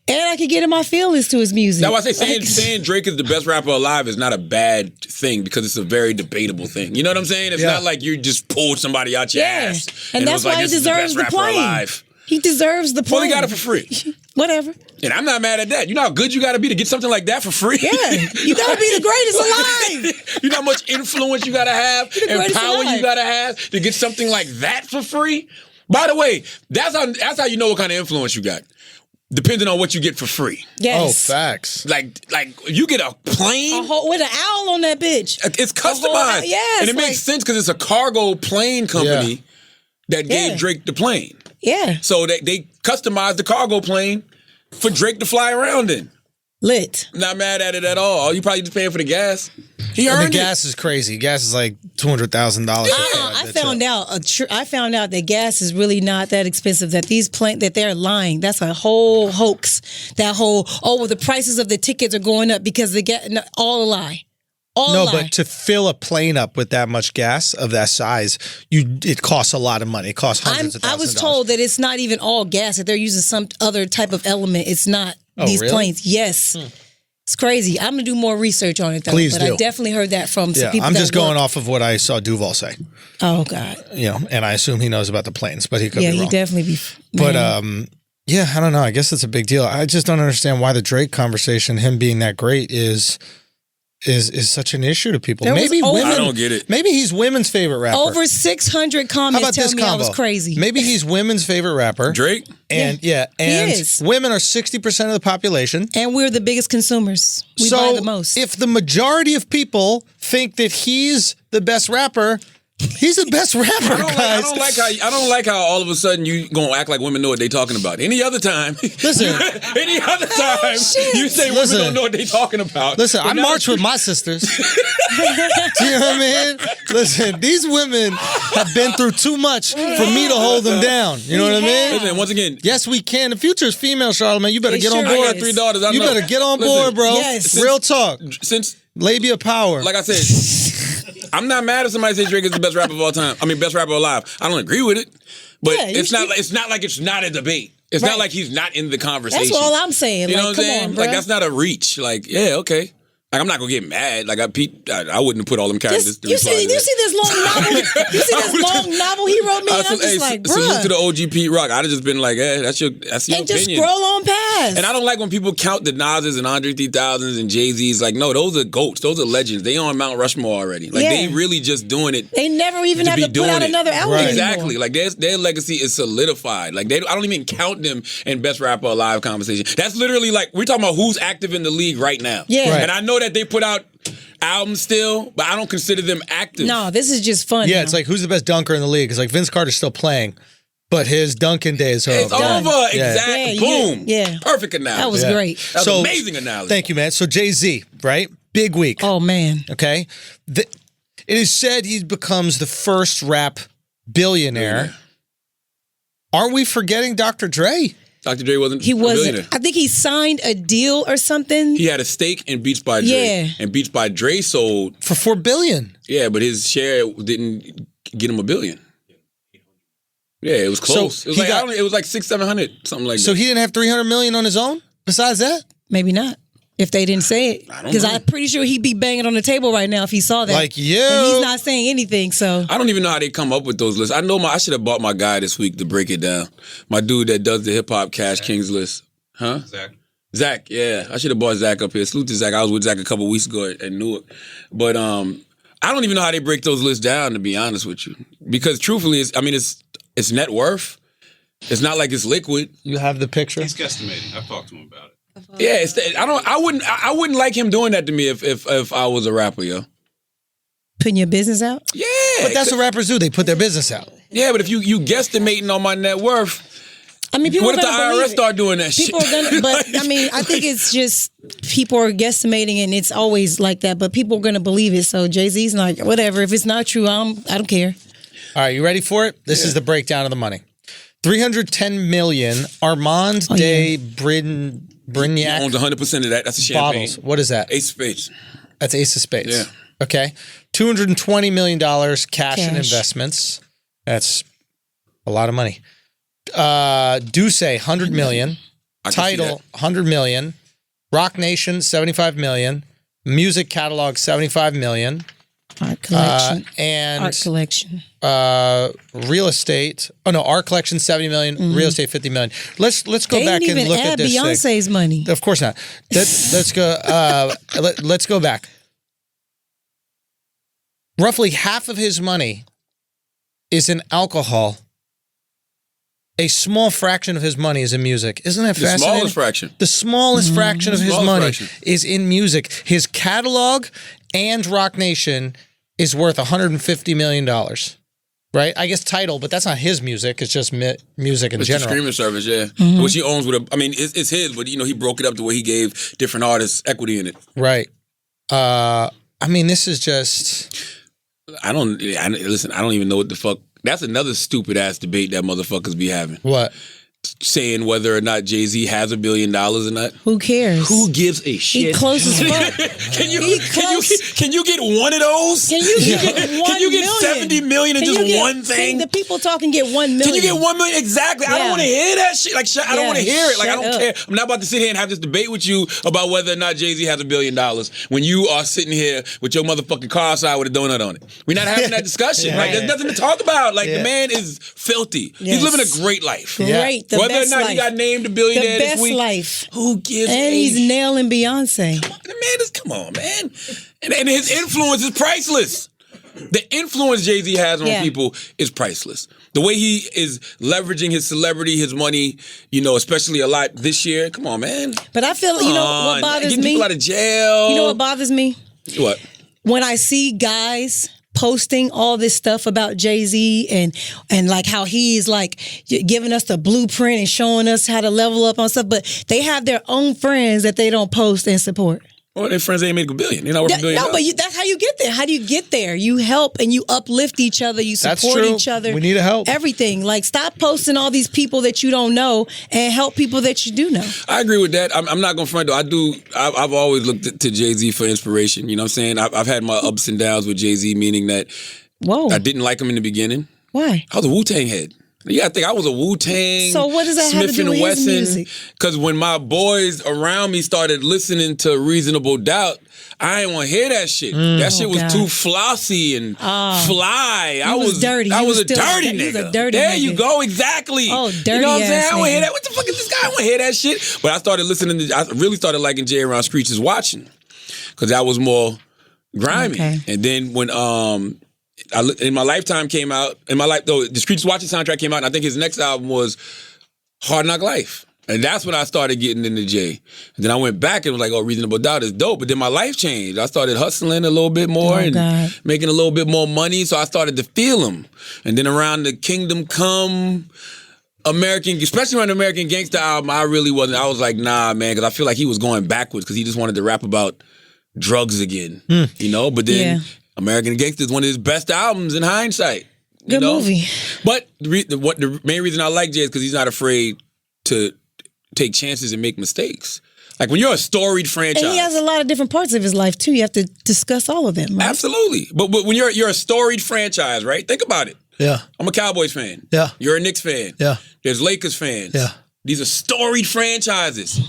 S5: And I can get in my feelings to his music.
S3: That's why I say saying Drake is the best rapper alive is not a bad thing because it's a very debatable thing. You know what I'm saying? It's not like you just pulled somebody out your ass.
S5: And
S3: it
S5: that's
S3: was like,
S5: why he
S3: this is the
S5: deserves
S3: best
S5: the
S3: rapper
S5: plane.
S3: alive.
S5: He deserves the plane.
S3: Well, he got it for free.
S5: Whatever.
S3: And I'm not mad at that. You know how good you got to be to get something like that for free?
S5: Yeah. You got to be the greatest alive.
S3: You know how much influence you got to have and
S5: greatest
S3: power
S5: alive.
S3: you got to have to get something like that for free? By the way, that's how you know what kind of influence you got. Depending on what you get for free.
S5: Yes.
S4: Oh, facts.
S3: Like you get a plane.
S5: With an owl on that bitch.
S3: It's customized.
S5: Yes,
S3: and it makes sense because it's a cargo plane company that gave
S5: Yeah.
S3: Drake the plane.
S5: Yeah.
S3: So they customized the cargo plane for Drake to fly around in.
S5: Lit.
S3: Not mad at it at all. You probably just paying for the gas. He
S4: And
S3: earned
S4: the
S3: it.
S4: gas is crazy. Gas is like $200,000.
S5: I found out that gas is really not that expensive. That these that they're lying. That's a whole hoax. That whole the prices of the tickets are going up because they get all a lie. All a
S4: No,
S5: lie.
S4: but to fill a plane up with that much gas of that size, it costs a lot of money. It costs hundreds of
S5: I
S4: thousands
S5: was told that it's not even all gas. That they're using some other type of element. It's not these
S4: really?
S5: planes. Yes. It's crazy. I'm gonna do more research on it though.
S4: Please
S5: but
S4: do.
S5: I definitely heard that from some
S4: Yeah,
S5: people.
S4: I'm
S5: that
S4: just going
S5: work.
S4: off of what I saw Duval say.
S5: Oh God.
S4: And I assume he knows about the planes, but he could
S5: Yeah,
S4: be
S5: he
S4: wrong.
S5: definitely be.
S4: But
S5: man.
S4: yeah, I don't know. I guess it's a big deal. I just don't understand why the Drake conversation, him being that great, is such an issue to people.
S5: There was
S4: Maybe
S5: over-
S4: women.
S3: I don't get it.
S4: Maybe he's women's favorite rapper.
S5: Over 600
S4: How
S5: comments
S4: about
S5: tell
S4: this
S5: me I
S4: combo?
S5: was crazy.
S4: Maybe he's women's favorite rapper.
S3: Drake?
S4: And
S5: He is.
S4: women are 60% of the population.
S5: And we're the biggest consumers. We
S4: so
S5: buy the most.
S4: if the majority of people think that he's the best rapper, he's the best rapper,
S3: I
S4: guys.
S3: don't like how all of a sudden you gonna act like women know what they talking about. Any other time,
S4: Listen.
S3: any other time,
S5: shit.
S3: you say
S4: Listen.
S3: women don't know what they talking about.
S4: Listen,
S3: But
S4: I
S3: now
S4: march
S3: that
S4: with my sisters. Do you know what I mean? Listen, these women have been through too much for me to hold them down. You know what I mean?
S3: Listen, once again,
S4: Yes, we can. The future is female, Charlamagne. You better
S5: It
S4: get on
S5: sure
S4: board.
S3: I got 3 daughters. I
S4: You
S3: know.
S4: better get on
S3: Listen,
S4: board, bro.
S5: Yes.
S4: Real talk.
S3: since
S4: Labia power.
S3: like I said, I'm not mad if somebody says Drake is the best rapper of all time. I mean, best rapper alive. I don't agree with it, but
S5: Yeah,
S3: it's not like it's not a debate. It's not
S5: Right.
S3: like he's not in the conversation.
S5: That's all I'm saying.
S3: You know
S5: like,
S3: what I'm
S5: come
S3: saying?
S5: on,
S3: Like
S5: bruh.
S3: that's not a reach. Like, yeah, okay. Like, I'm not gonna get mad. Like, I wouldn't have put all them characters.
S5: You see this long novel? You see this long novel he wrote me? And I'm just like,
S3: salute to
S5: bruh.
S3: the OG Pete Rock. I'd have just been like, that's your
S5: And
S3: opinion.
S5: just scroll on past.
S3: And I don't like when people count the Nas's and Andre 3000s and Jay-Z's. Like, no, those are goats. Those are legends. They on Mount Rushmore already. Like, they really just doing it.
S5: They never even have to put out another album anymore.
S3: Exactly. Like, their legacy is solidified. Like, I don't even count them in Best Rapper Alive conversation. That's literally like, we're talking about who's active in the league right now.
S5: Yeah. Right.
S3: And I know that they put out albums still, but I don't consider them active.
S5: No, this is just fun.
S4: Yeah, it's like, who's the best dunker in the league? It's like Vince Carter's still playing, but his dunking days are
S3: It's over. Exactly.
S5: Yeah,
S3: Boom.
S5: yeah.
S3: Perfect analogy.
S5: That was great.
S3: That was amazing analogy.
S4: Thank you, man. So Jay-Z, right? Big week.
S5: Oh, man.
S4: Okay. It is said he becomes the first rap billionaire. Aren't we forgetting Dr. Dre?
S3: Dr. Dre wasn't.
S5: He
S3: a
S5: wasn't.
S3: billionaire.
S5: I think he signed a deal or something.
S3: He had a stake in Beats by Dre.
S5: Yeah.
S3: And Beats by Dre sold.
S4: For $4 billion.
S3: Yeah, but his share didn't get him $1 billion. Yeah, it was close.
S4: So
S3: it was like 600-700, something like that.
S4: So he didn't have $300 million on his own besides that?
S5: Maybe not. If they didn't say it. Because I'm pretty sure he'd be banging on the table right now if he saw that.
S4: Like, you.
S5: And he's not saying anything, so.
S3: I don't even know how they come up with those lists. I should have bought my guy this week to break it down. My dude that does the hip hop Cash Kings list. Huh? Zach, yeah. I should have bought Zach up here. Salute to Zach. I was with Zach a couple weeks ago at Newark. But I don't even know how they break those lists down, to be honest with you. Because truthfully, it's net worth. It's not like it's liquid.
S4: You have the picture?
S6: He's guesstimating. I've talked to him about it.
S3: Yeah, I wouldn't like him doing that to me if I was a rapper, yo.
S5: Putting your business out?
S3: Yeah.
S4: But that's what rappers do. They put their business out.
S3: Yeah, but if you guesstimating on my net worth,
S5: I mean, people
S3: what
S5: are
S3: if the
S5: gonna believe
S3: IRS start doing that
S5: people
S3: shit?
S5: are gonna, but I mean, I think it's just people are guesstimating, and it's always like that. But people are gonna believe it. So Jay-Z's like, whatever. If it's not true, I don't care.
S4: All right, you ready for it? This is the breakdown of the money. $310 million. Armand de Brignac
S3: owns 100% of that. That's a champagne.
S4: bottles. What is that?
S3: Ace of Spades.
S4: That's Ace of Spades.
S3: Yeah.
S4: Okay. $220 million cash and investments. That's a lot of money. Duce, $100 million. Tidal, $100 million. Rock Nation, $75 million. Music catalog, $75 million.
S5: Art collection.
S4: And
S5: art collection.
S4: Real estate. Oh no, art collection $70 million. Real estate $50 million. Let's go
S5: They
S4: back
S5: didn't
S4: and
S5: even
S4: look
S5: add
S4: at this
S5: Beyonce's
S4: thing.
S5: money.
S4: Of course not. Let's go. Let's go back. Roughly half of his money is in alcohol. A small fraction of his money is in music. Isn't that fascinating?
S3: The smallest fraction.
S4: The smallest fraction of his
S3: Smallest
S4: money
S3: fraction.
S4: is in music. His catalog and Rock Nation is worth $150 million. Right? I guess Tidal, but that's not his music. It's just music in
S3: It's
S4: general.
S3: the streaming service, yeah. Which he owns with it's his, but he broke it up to where he gave different artists equity in it.
S4: Right. I mean, this is just...
S3: Listen, I don't even know what the fuck. That's another stupid ass debate that motherfuckers be having.
S4: What?
S3: Saying whether or not Jay-Z has $1 billion or not.
S5: Who cares?
S3: Who gives a shit?
S5: He close as fuck.
S3: Can you get one of those?
S5: Can you get 1
S3: Can you get
S5: million?
S3: 70 million in
S5: Can
S3: just
S5: you get-
S3: one thing?
S5: The people talking get 1 million.
S3: Can you get 1 million? Exactly. I don't
S5: Yeah.
S3: want to hear that shit. Like, I don't want to hear it. Like, I
S5: shut
S3: don't
S5: up.
S3: care. I'm not about to sit here and have this debate with you about whether or not Jay-Z has $1 billion when you are sitting here with your motherfucking car outside with a donut on it. We're not having that discussion.
S4: Yeah.
S3: Like, there's nothing to talk about. Like,
S4: Yeah.
S3: the man is filthy.
S5: Yes.
S3: He's living a great life.
S5: Great. The
S3: Whether or
S5: best
S3: not
S5: life.
S3: he got named a billionaire
S5: the
S3: this
S5: best
S3: week,
S5: life.
S3: who gives
S5: And
S3: a
S5: he's nailing Beyonce.
S3: The man is, come on, man. And his influence is priceless. The influence Jay-Z has on people is priceless. The way he is leveraging his celebrity, his money, especially a lot this year. Come on, man.
S5: But I feel, you know what bothers
S3: Getting
S5: me?
S3: people out of jail.
S5: You know what bothers me?
S3: What?
S5: When I see guys posting all this stuff about Jay-Z and like how he's like giving us the blueprint and showing us how to level up on stuff, but they have their own friends that they don't post and support.
S3: Well, their friends ain't made $1 billion. They're not worth $1 billion.
S5: No, but that's how you get there. How do you get there? You help and you uplift each other. You
S4: That's
S5: support
S4: true.
S5: each other.
S4: We need to help.
S5: Everything. Like, stop posting all these people that you don't know and help people that you do know.
S3: I agree with that. I'm not going to front, though. I've always looked to Jay-Z for inspiration. You know what I'm saying? I've had my ups and downs with Jay-Z, meaning that I didn't like him in the beginning.
S5: Why?
S3: I was a Wu-Tang head. Yeah, I think I was a Wu-Tang.
S5: So what does that have to
S3: Smith
S5: do
S3: and
S5: with his
S3: Wesson.
S5: music?
S3: Because when my boys around me started listening to Reasonable Doubt, I didn't want to hear that shit. That shit was
S5: God.
S3: too flossy and fly. I
S5: was dirty.
S3: I
S5: He
S3: was
S5: was
S3: a
S5: still-
S3: dirty
S5: he was a
S3: nigga.
S5: dirty
S3: there
S5: nigga.
S3: you go, exactly.
S5: Oh,
S3: You
S5: dirty
S3: know what I'm saying?
S5: ass
S3: I want to hear
S5: nigga.
S3: that. What the fuck is this guy? I want to hear that shit. But I started listening to. I really started liking Jay around Screech's Watching, because that was more grimy.
S5: Okay.
S3: And then when In My Lifetime came out, the Screech's Watching soundtrack came out, and I think his next album was Hard Knock Life. And that's when I started getting into Jay. And then I went back and was like, oh, Reasonable Doubt is dope. But then my life changed. I started hustling a little bit more and making a little bit more money. So I started to feel him. And then around the Kingdom Come, especially around the American Gangster album, I really wasn't. I was like, nah, man, because I feel like he was going backwards because he just wanted to rap about drugs again. You know? But then American Gangster is one of his best albums in hindsight.
S5: Good movie.
S3: But the main reason I like Jay is because he's not afraid to take chances and make mistakes. Like when you're a storied franchise.
S5: And he has a lot of different parts of his life too. You have to discuss all of them, right?
S3: Absolutely. But when you're a storied franchise, right? Think about it.
S4: Yeah.
S3: I'm a Cowboys fan.
S4: Yeah.
S3: You're a Knicks fan.
S4: Yeah.
S3: There's Lakers fans.
S4: Yeah.
S3: These are storied franchises.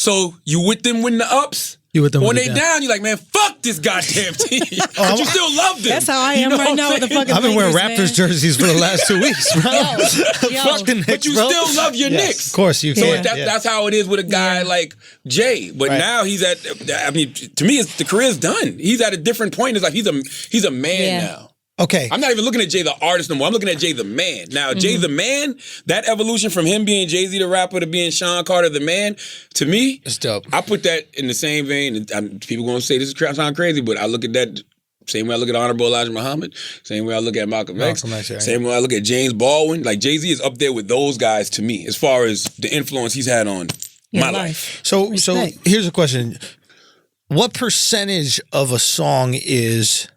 S3: So you with them when the ups.
S4: You with them
S3: when
S4: when
S3: they
S4: the
S3: down, you're like, man, fuck this goddamn team. But you still love them.
S5: That's how I
S3: You
S5: am
S3: know
S5: right
S3: what
S5: now
S3: I'm
S5: with the
S3: saying?
S5: fucking
S4: I've been wearing
S5: Lakers,
S4: Raptors
S5: man.
S4: jerseys for the last 2 weeks, bro.
S5: Yo.
S4: Fuck the Knicks,
S3: But you
S4: bro.
S3: still love your
S4: Yes,
S3: Knicks.
S4: Of course you
S3: So
S4: can.
S3: that's how it is with a guy like Jay. But
S4: Right.
S3: now he's at. I mean, to me, the career's done. He's at a different point. It's like he's a man now.
S4: Okay.
S3: I'm not even looking at Jay the artist no more. I'm looking at Jay the man. Now, Jay the man, that evolution from him being Jay-Z the rapper to being Sean Carter the man, to me,
S4: It's dope.
S3: I put that in the same vein. People going to say this sound crazy, but I look at that same way I look at Honorable Elijah Muhammad, same way I look at Malcolm X, same way I look at James Baldwin. Like Jay-Z is up there with those guys to me as far as the influence he's had on my life.
S4: So
S5: Respect.
S4: here's a question. What percentage of a song is...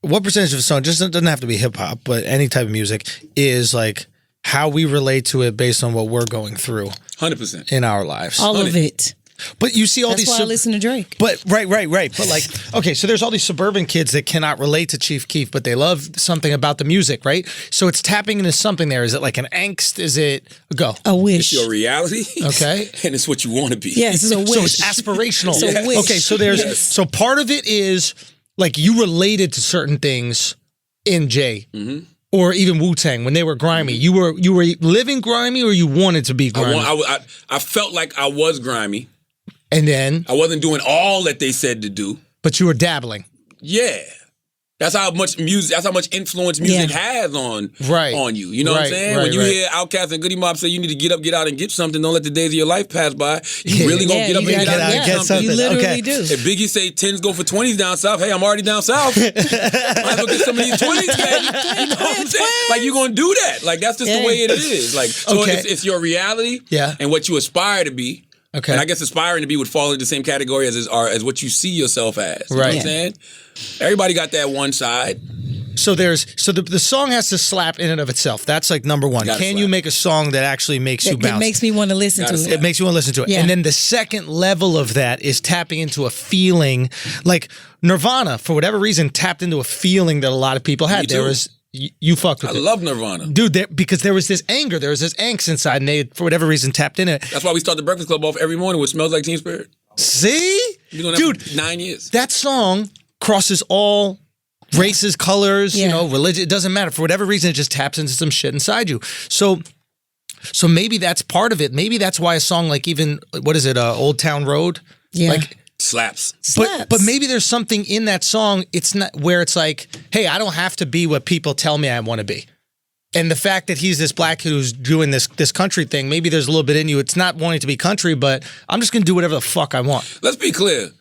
S4: What percentage of a song, just doesn't have to be hip hop, but any type of music, is like how we relate to it based on what we're going through
S3: 100%.
S4: in our lives?
S5: All of it.
S4: But you see all
S5: That's
S4: these...
S5: why I listen to Drake.
S4: But right. But like, okay, so there's all these suburban kids that cannot relate to Chief Keef, but they love something about the music, right? So it's tapping into something there. Is it like an angst? Is it go?
S5: A wish.
S3: It's your reality.
S4: Okay.
S3: And it's what you want to be.
S5: Yes, it's a wish.
S4: So it's aspirational.
S5: It's a wish.
S4: Okay, so there's
S5: Yes.
S4: so part of it is like you related to certain things in Jay. Or even Wu-Tang when they were grimy. You were living grimy, or you wanted to be grimy.
S3: I felt like I was grimy.
S4: And then,
S3: I wasn't doing all that they said to do.
S4: but you were dabbling.
S3: Yeah. That's how much influence music has on you. You know what I'm saying? When you hear Outkast and Goody Mob say you need to get up, get out, and get something, don't let the days of your life pass by. You really gonna get up and get out and get something.
S5: You literally do.
S3: If Biggie say 10s go for 20s down south, hey, I'm already down south. Might as well get some of these 20s, baby. You know what I'm saying? Like you gonna do that. Like that's just the way it is. Like so it's your reality and what you aspire to be.
S4: Okay.
S3: And I guess aspiring to be would fall into the same category as what you see yourself as. You know what I'm saying? Everybody got that one side.
S4: So the song has to slap in and of itself. That's like number one. Can you make a song that actually makes you bounce?
S5: It makes me want to listen to it.
S4: It makes you want to listen to it.
S5: Yeah.
S4: And then the second level of that is tapping into a feeling. Like Nirvana, for whatever reason, tapped into a feeling that a lot of people had.
S3: Me too.
S4: There was you fucked with it.
S3: I love Nirvana.
S4: Dude, because there was this anger, there was this angst inside, and they, for whatever reason, tapped in it.
S3: That's why we start the Breakfast Club off every morning with Smells Like Teen Spirit.
S4: See?
S3: You're doing that for 9 years.
S4: That song crosses all races, colors, religion. It doesn't matter. For whatever reason, it just taps into some shit inside you. So maybe that's part of it. Maybe that's why a song like even, what is it, Old Town Road?
S5: Yeah.
S4: Like,
S3: Slaps.
S4: But maybe there's something in that song. It's not where it's like, hey, I don't have to be what people tell me I want to be. And the fact that he's this black kid who's doing this country thing, maybe there's a little bit in you. It's not wanting to be country, but I'm just going to do whatever the fuck I want.
S3: Let's be clear.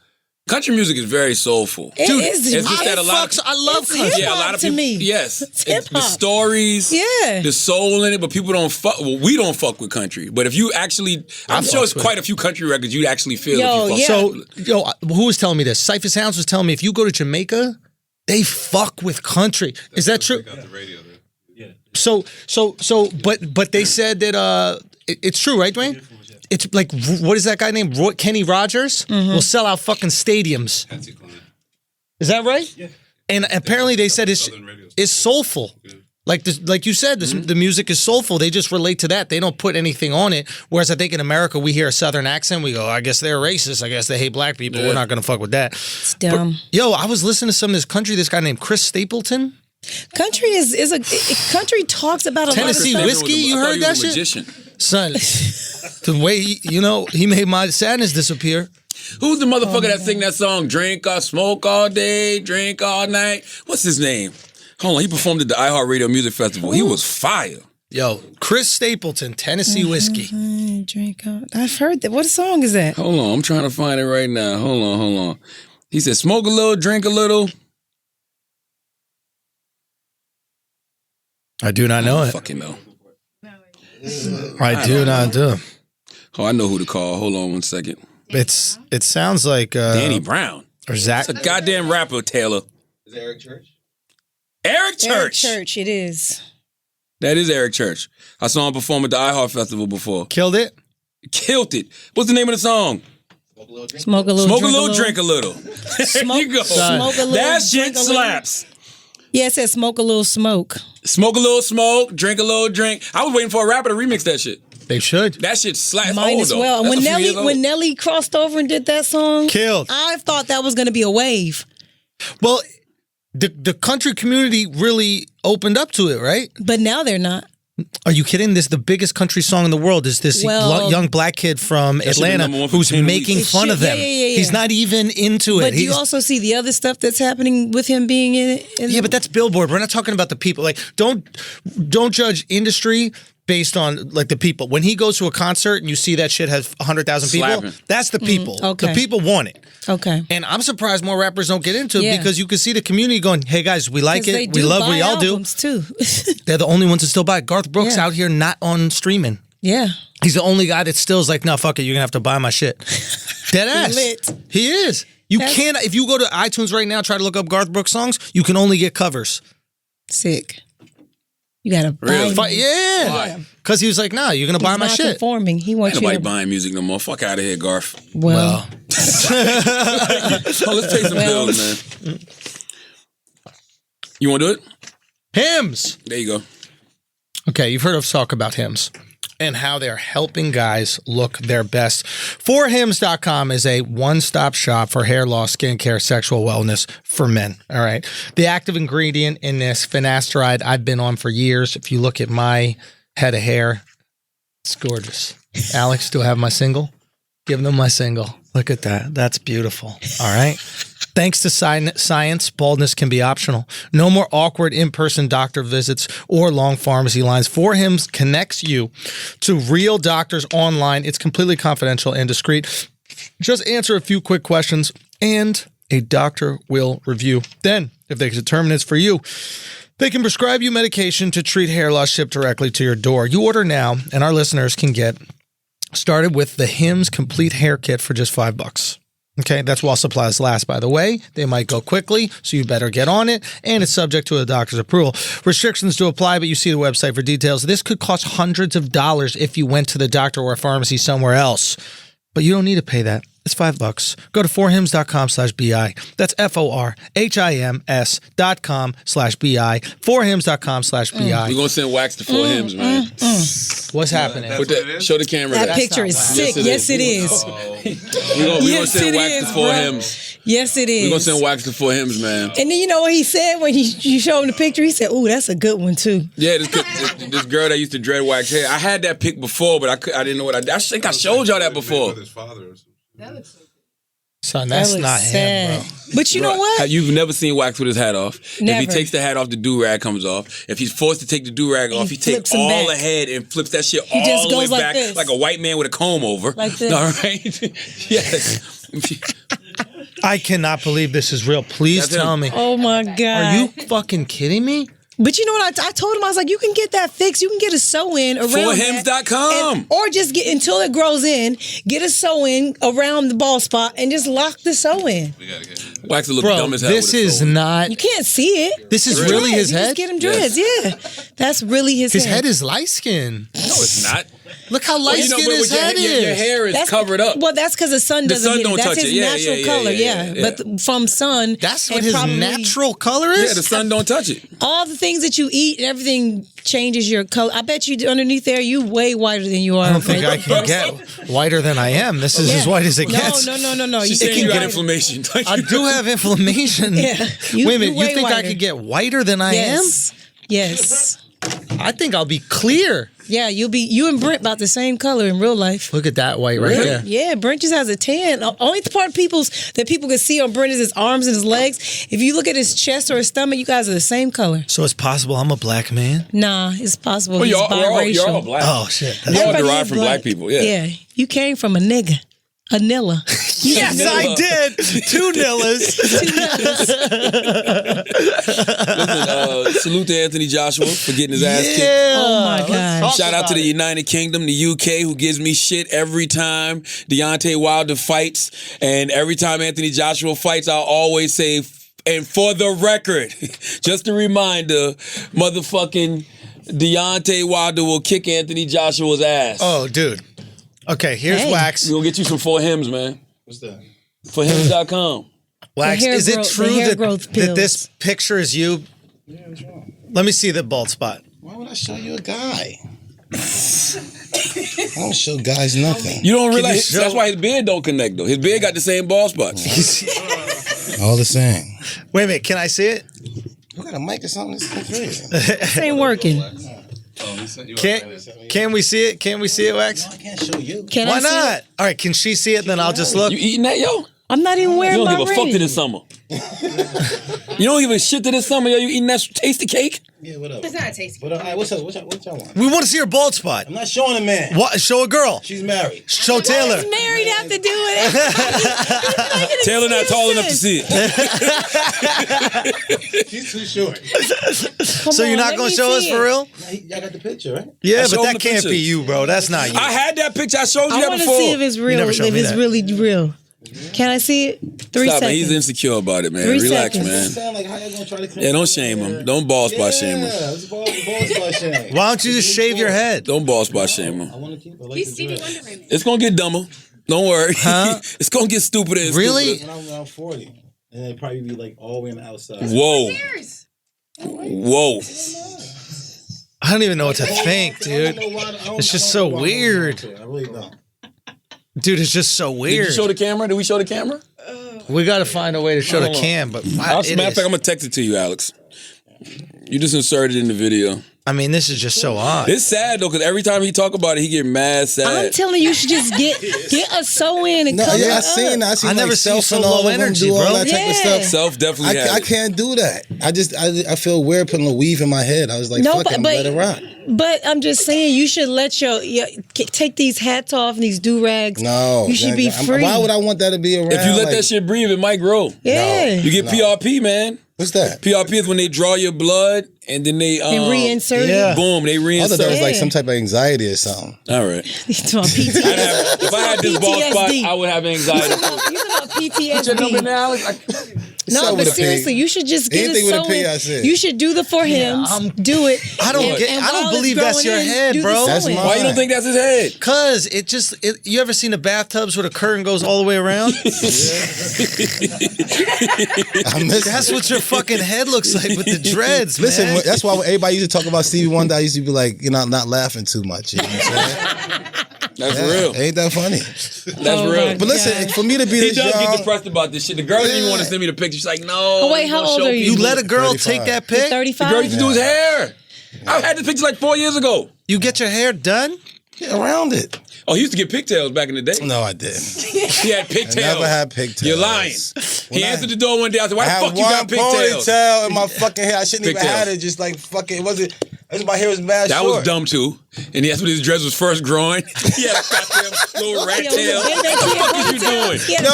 S3: Country music is very soulful.
S5: It is.
S3: It's just that a lot of
S4: I love
S5: it's
S4: country.
S3: a lot of people.
S5: me.
S3: Yes,
S5: It's
S3: the
S5: hip-hop.
S3: stories, the soul in it, but people don't fuck. Well, we don't fuck with country. But if you actually, I'm sure it's quite a few country records you'd actually feel. If you fuck
S4: So, who was telling me this? Cypher Sounds was telling me if you go to Jamaica, they fuck with country. Is that true? But they said that it's true, right, Dwayne? It's like, what is that guy named? Kenny Rogers will sell out fucking stadiums. Is that right? Yeah. And apparently they said it's soulful. Like you said, the music is soulful. They just relate to that. They don't put anything on it. Whereas I think in America, we hear a Southern accent. We go, I guess they're racist. I guess they hate black people. We're not going to fuck with that.
S5: It's dumb.
S4: But, yo, I was listening to some of this country. This guy named Chris Stapleton.
S5: Country country talks about a
S4: Tennessee
S5: lot of stuff.
S4: whiskey. You heard that shit? Son, the way he made my sadness disappear.
S3: Who's the motherfucker that sing that song? Drink or smoke all day, drink all night. What's his name? Hold on, he performed at the iHeartRadio Music Festival. Ooh. He was fire.
S4: Yo, Chris Stapleton, Tennessee whiskey.
S5: I've heard that. What song is that?
S3: Hold on, I'm trying to find it right now. Hold on. He said, smoke a little, drink a little.
S4: I do not know it.
S3: Fucking know.
S4: I do not do.
S3: Oh, I know who to call. Hold on 1 second.
S4: It sounds like
S3: Danny Brown.
S4: Or Zach.
S3: It's a goddamn rapper, Taylor.
S6: Is it Eric Church?
S3: Eric Church.
S5: Eric Church, it is.
S3: That is Eric Church. I saw him perform at the iHeart Festival before.
S4: Killed it?
S3: Killed it. What's the name of the song?
S5: Smoke a little,
S3: drink a little. There you go.
S5: Smoke a little,
S3: that shit
S5: drink a
S3: slaps.
S5: Yeah, it says smoke a little smoke.
S3: Smoke a little smoke, drink a little drink. I was waiting for a rapper to remix that shit.
S4: They should.
S3: That shit slaps.
S5: Mine as well. When Nelly crossed over and did that song,
S4: killed.
S5: I thought that was going to be a wave.
S4: Well, the country community really opened up to it, right?
S5: But now they're not.
S4: Are you kidding? This is the biggest country song in the world. Is this young black kid from Atlanta who's making fun of them?
S5: Yeah.
S4: He's not even into it.
S5: But do you also see the other stuff that's happening with him being in it?
S4: Yeah, but that's Billboard. We're not talking about the people. Like, don't judge industry based on like the people. When he goes to a concert and you see that shit has 100,000 people, that's the people.
S5: Okay.
S4: The people want it.
S5: Okay.
S4: And I'm surprised more rappers don't get into it because you can see the community going, hey guys, we like it. We love what y'all do.
S5: Too.
S4: They're the only ones that still buy it. Garth Brooks out here not on streaming.
S5: Yeah.
S4: He's the only guy that still is like, no, fuck it. You're going to have to buy my shit. Dead ass.
S5: Lit.
S4: He is. Can't, if you go to iTunes right now, try to look up Garth Brooks songs, you can only get covers.
S5: Sick. You got to buy
S3: Yeah.
S4: Because he was like, nah, you're going to buy my shit.
S5: He's not conforming. He wants
S3: Ain't
S5: you
S3: nobody
S5: to...
S3: buying music no more. Fuck out of here, Garth.
S5: Well.
S3: Let's pay some bills, man. You want to do it?
S4: Hymns.
S3: There you go.
S4: Okay, you've heard us talk about hymns and how they're helping guys look their best. 4hymns.com is a one-stop shop for hair loss, skincare, sexual wellness for men, all right? The active ingredient in this, finasteride, I've been on for years. If you look at my head of hair, it's gorgeous. Alex, do I have my single? Give them my single. Look at that. That's beautiful, all right? Thanks to science, baldness can be optional. No more awkward in-person doctor visits or long pharmacy lines. 4Hymns connects you to real doctors online. It's completely confidential and discreet. Just answer a few quick questions and a doctor will review. Then, if they determine it's for you, they can prescribe you medication to treat hair loss shipped directly to your door. You order now, and our listeners can get started with the Hims Complete Hair Kit for just $5. Okay, that's while supplies last, by the way. They might go quickly, so you better get on it, and it's subject to a doctor's approval. Restrictions do apply, but you see the website for details. This could cost hundreds of dollars if you went to the doctor or a pharmacy somewhere else, but you don't need to pay that. It's $5. Go to 4hymns.com/BI. That's FORHIMS.com/BI. 4hymns.com/BI.
S3: We're going to send wax to 4Hymns, man.
S4: What's happening?
S3: Show the camera
S5: that picture is sick. Yes, it is.
S3: We're going to send wax to 4Hymns.
S5: Yes, it is.
S3: We're going to send wax to 4Hymns, man.
S5: And then you know what he said when you showed him the picture? He said, ooh, that's a good one, too.
S3: Yeah, this girl that used to dread wax hair. I had that pic before, but I didn't know what I think I showed y'all that before.
S4: Son, that's not him, bro.
S5: But you know what?
S3: You've never seen wax with his hat off.
S5: Never.
S3: If he takes the hat off, the do-rag comes off. If he's forced to take the do-rag off, he takes all the head and flips that shit all
S5: just
S3: the way
S5: goes like
S3: back
S5: this.
S3: like a white man with a comb over.
S5: Like this.
S3: All right? Yes.
S4: I cannot believe this is real. Please
S3: That's
S4: tell
S3: him.
S4: me.
S5: Oh, my God.
S4: Are you fucking kidding me?
S5: But you know what? I told him, I was like, you can get that fixed. You can get a sew-in around
S3: 4hymns.com.
S5: or just get, until it grows in, get a sew-in around the bald spot and just lock the sew-in.
S3: Wax a little
S4: Bro,
S3: dumb as hell.
S4: this
S3: with a
S4: is
S3: soul.
S4: not...
S5: You can't see it.
S4: This is really his
S5: You
S4: head?
S5: just get him dreads, yeah. That's really his head.
S4: His head is light skin.
S3: No, it's not.
S4: Look how light skinned his head is.
S3: Your hair is covered up.
S5: Well, that's because the sun doesn't
S3: sun
S5: hit
S3: don't
S5: it. That's
S3: touch
S5: his
S3: it.
S5: natural color. Yeah. But from sun,
S4: That's what
S5: and
S4: his
S5: probably
S4: natural color is?
S3: Yeah, the sun don't touch it.
S5: all the things that you eat and everything changes your color. I bet you underneath there, you way whiter than you are.
S4: I don't think I can get whiter than I am. This is as white as it gets.
S5: No.
S3: She's saying you got inflammation.
S4: I do have inflammation.
S5: Yeah.
S4: Wait a minute, you
S5: way
S4: think I
S5: whiter.
S4: could get whiter than I
S5: Yes. Yes.
S4: am? I think I'll be clear.
S5: Yeah, you and Brent about the same color in real life.
S4: Look at that white right there.
S5: Yeah, Brent just has a tan. Only the part that people can see on Brent is his arms and his legs. If you look at his chest or his stomach, you guys are the same color.
S4: So it's possible I'm a black man?
S5: Nah, it's possible
S3: Well,
S5: he's
S3: you're
S5: biracial.
S3: all black.
S4: Oh, shit.
S3: You all
S5: Everybody
S3: derived
S5: is
S3: from black people. Yeah.
S5: Yeah, you came from a nigga. A Nilla.
S4: Yes, I did. 2 Nillas.
S3: Listen, salute to Anthony Joshua for getting his ass kicked.
S5: Oh my God.
S3: Shout out to the United Kingdom, the UK, who gives me shit every time Deontay Wilder fights. And every time Anthony Joshua fights, I'll always say, and for the record, just a reminder, motherfucking Deontay Wilder will kick Anthony Joshua's ass.
S4: Oh, dude. Okay, here's Wax.
S3: We're going to get you some 4 Hims, man.
S6: What's that?
S3: 4Hims.com.
S4: Wax,
S5: The hair
S4: is it
S5: growth-
S4: true
S5: the hair
S4: that,
S5: growth
S4: that
S5: pills.
S4: this picture is you?
S6: Yeah, what's wrong?
S4: Let me see the bald spot.
S6: Why would I show you a guy? I don't show guys nothing.
S3: You don't realize,
S4: show-
S3: that's why his beard don't connect, though. His beard got the same bald spots.
S6: All the same.
S4: Wait a minute, can I see it?
S6: You got a mic or something? This is crazy.
S5: This ain't working.
S4: Can we see it? Can we see it, Wax?
S6: I can't show you.
S5: Can
S4: Why
S5: I see
S4: not?
S5: it?
S4: All right, can she see it? Then I'll just look.
S3: You eating that, yo?
S5: I'm not even
S3: You
S5: wearing
S3: don't
S5: my
S3: give a fuck
S5: ring.
S3: to this summer. You don't give a shit to this summer, yo. You eating that tasty cake?
S6: Yeah, what up?
S7: It's not tasty.
S6: What up? All right, what's up? What y'all want?
S4: We want to see her bald spot.
S6: I'm not showing a man.
S4: What? Show a girl.
S6: She's married.
S4: Show
S5: What
S4: Taylor.
S5: does married have to do with it?
S3: Taylor not tall enough to see it.
S6: She's too short.
S4: So you're not going to show us for real?
S6: Y'all got the picture, right?
S4: Yeah,
S3: showed
S4: but
S3: him
S4: that
S3: the
S4: can't
S3: picture.
S4: be you, bro. That's not you.
S3: I had that picture. I showed you
S5: I
S3: that
S5: want to
S3: before.
S5: see if it's real.
S4: never
S5: If
S4: showed me
S5: it's
S4: that.
S5: really real. Can I see it? 3
S3: Stop, man.
S5: seconds.
S3: He's insecure about it, man.
S5: 3
S3: Relax,
S5: seconds.
S3: man.
S6: Sound like how y'all gonna try to clean
S3: Yeah, don't
S6: up
S3: shame
S6: there?
S3: him. Don't ball spot shame him.
S6: Yeah, it's ball spot shame.
S4: Why don't you just shave your head?
S3: Don't ball spot shame him.
S6: I want to keep it like
S7: He's
S6: the
S7: Stevie
S6: dress.
S7: Wonder right now.
S3: It's gonna get dumber. Don't worry.
S4: Huh?
S3: It's gonna get stupider and
S4: Really?
S3: stupider.
S6: When I'm around 40, and it'd probably be like all the way on the outside.
S3: Whoa.
S7: Cheers.
S3: Whoa.
S4: I don't even know what to think, dude. It's just so weird.
S6: I really don't.
S4: Dude, it's just so
S3: Did you
S4: weird.
S3: show the camera? Did we show the camera?
S4: We got to find a way to show the
S3: Hold on.
S4: cam, but
S3: As a
S4: wow,
S3: matter of fact, I'm gonna text it to you, Alex. You just inserted it in the video.
S4: I mean, this is just so odd.
S3: It's sad though, because every time he talk about it, he get mad
S5: I'm
S3: sad.
S5: telling you, you should just get a sew in and
S6: No,
S5: cover
S6: yeah,
S5: it
S6: I
S5: up.
S6: seen that. I seen
S4: I never
S6: like
S4: see you
S6: self
S4: so
S6: and all
S4: low
S6: of them
S4: energy,
S6: do all
S4: bro.
S6: that type of
S5: Yeah.
S6: stuff.
S3: Self definitely has
S6: I
S3: it.
S6: can't do that. I feel weird putting a weave in my head. I was like, fuck it, I'm let it rock.
S5: But I'm just saying, you should let your take these hats off and these do rags.
S6: No,
S5: you should be free.
S6: Why would I want that to be around?
S3: If you let
S6: Like,
S3: that shit breathe, it might grow.
S5: Yeah,
S3: You get PRP, man.
S6: what's that?
S3: PRP is when they draw your blood and then they
S5: and reinsert
S4: yeah.
S5: it.
S3: boom, they
S6: I thought
S3: reinsert.
S6: that was like
S5: Yeah.
S6: some type of anxiety or something.
S3: All right.
S5: It's about PTSD.
S3: If I had this bald spot,
S5: PTSD.
S3: I would have anxiety.
S5: You talking about PTSD?
S3: now?
S5: No,
S6: Something
S5: but
S6: with a P.
S5: seriously, you should just get
S6: Anything
S5: it
S6: with a P, I
S5: sewing.
S6: said.
S5: You should do the for hims. Do it.
S4: I don't
S5: And-
S4: get-
S5: and
S4: I don't
S5: while it's
S4: believe that's
S5: growing
S4: your
S5: in,
S4: head,
S5: do the
S4: bro.
S6: That's
S5: sewing.
S6: mine.
S3: Why you don't think that's his head?
S4: Cause you ever seen the bathtubs where the curtain goes all the way around?
S6: I miss
S4: That's
S6: it.
S4: what your fucking head looks like with the dreads,
S6: Listen,
S4: man.
S6: that's why when everybody used to talk about Stevie Wonder, I used to be like, you know, not laughing too much. You know what I'm saying?
S3: That's real.
S6: Ain't that funny?
S3: That's
S5: Oh
S3: real.
S5: my
S6: But listen,
S5: God.
S6: for me to be
S3: He
S6: this
S3: does get
S6: young,
S3: depressed about this shit. The girl didn't even want to send me the picture. She's like, no.
S5: Oh, wait,
S3: you
S5: how
S3: gonna
S5: old
S3: show
S5: are you?
S4: You
S3: people.
S4: let a girl
S6: 35.
S4: take that pic?
S3: The girl
S5: 35.
S3: used to do his hair. I had this picture like 4 years ago.
S4: You get your hair done?
S6: get around it.
S3: Oh, he used to get pigtails back in the day.
S6: No, I didn't.
S3: He had pigtails.
S6: I never had pigtails.
S3: You're lying. He answered the door one day. I said, why
S6: I
S3: the
S6: had
S3: fuck you got pigtails?
S6: ponytail in my fucking hair. I shouldn't even
S3: Pigtails.
S6: have it. Just like fucking, it wasn't. My hair was mad
S3: That
S6: short.
S3: was dumb too. And that's when his dress was first growing. He had a goddamn little rat
S5: Yo,
S3: tail.
S5: get
S3: What
S5: that
S3: the
S5: kid
S3: fuck is you
S5: ponytail.
S3: doing?
S5: Yeah.
S6: No.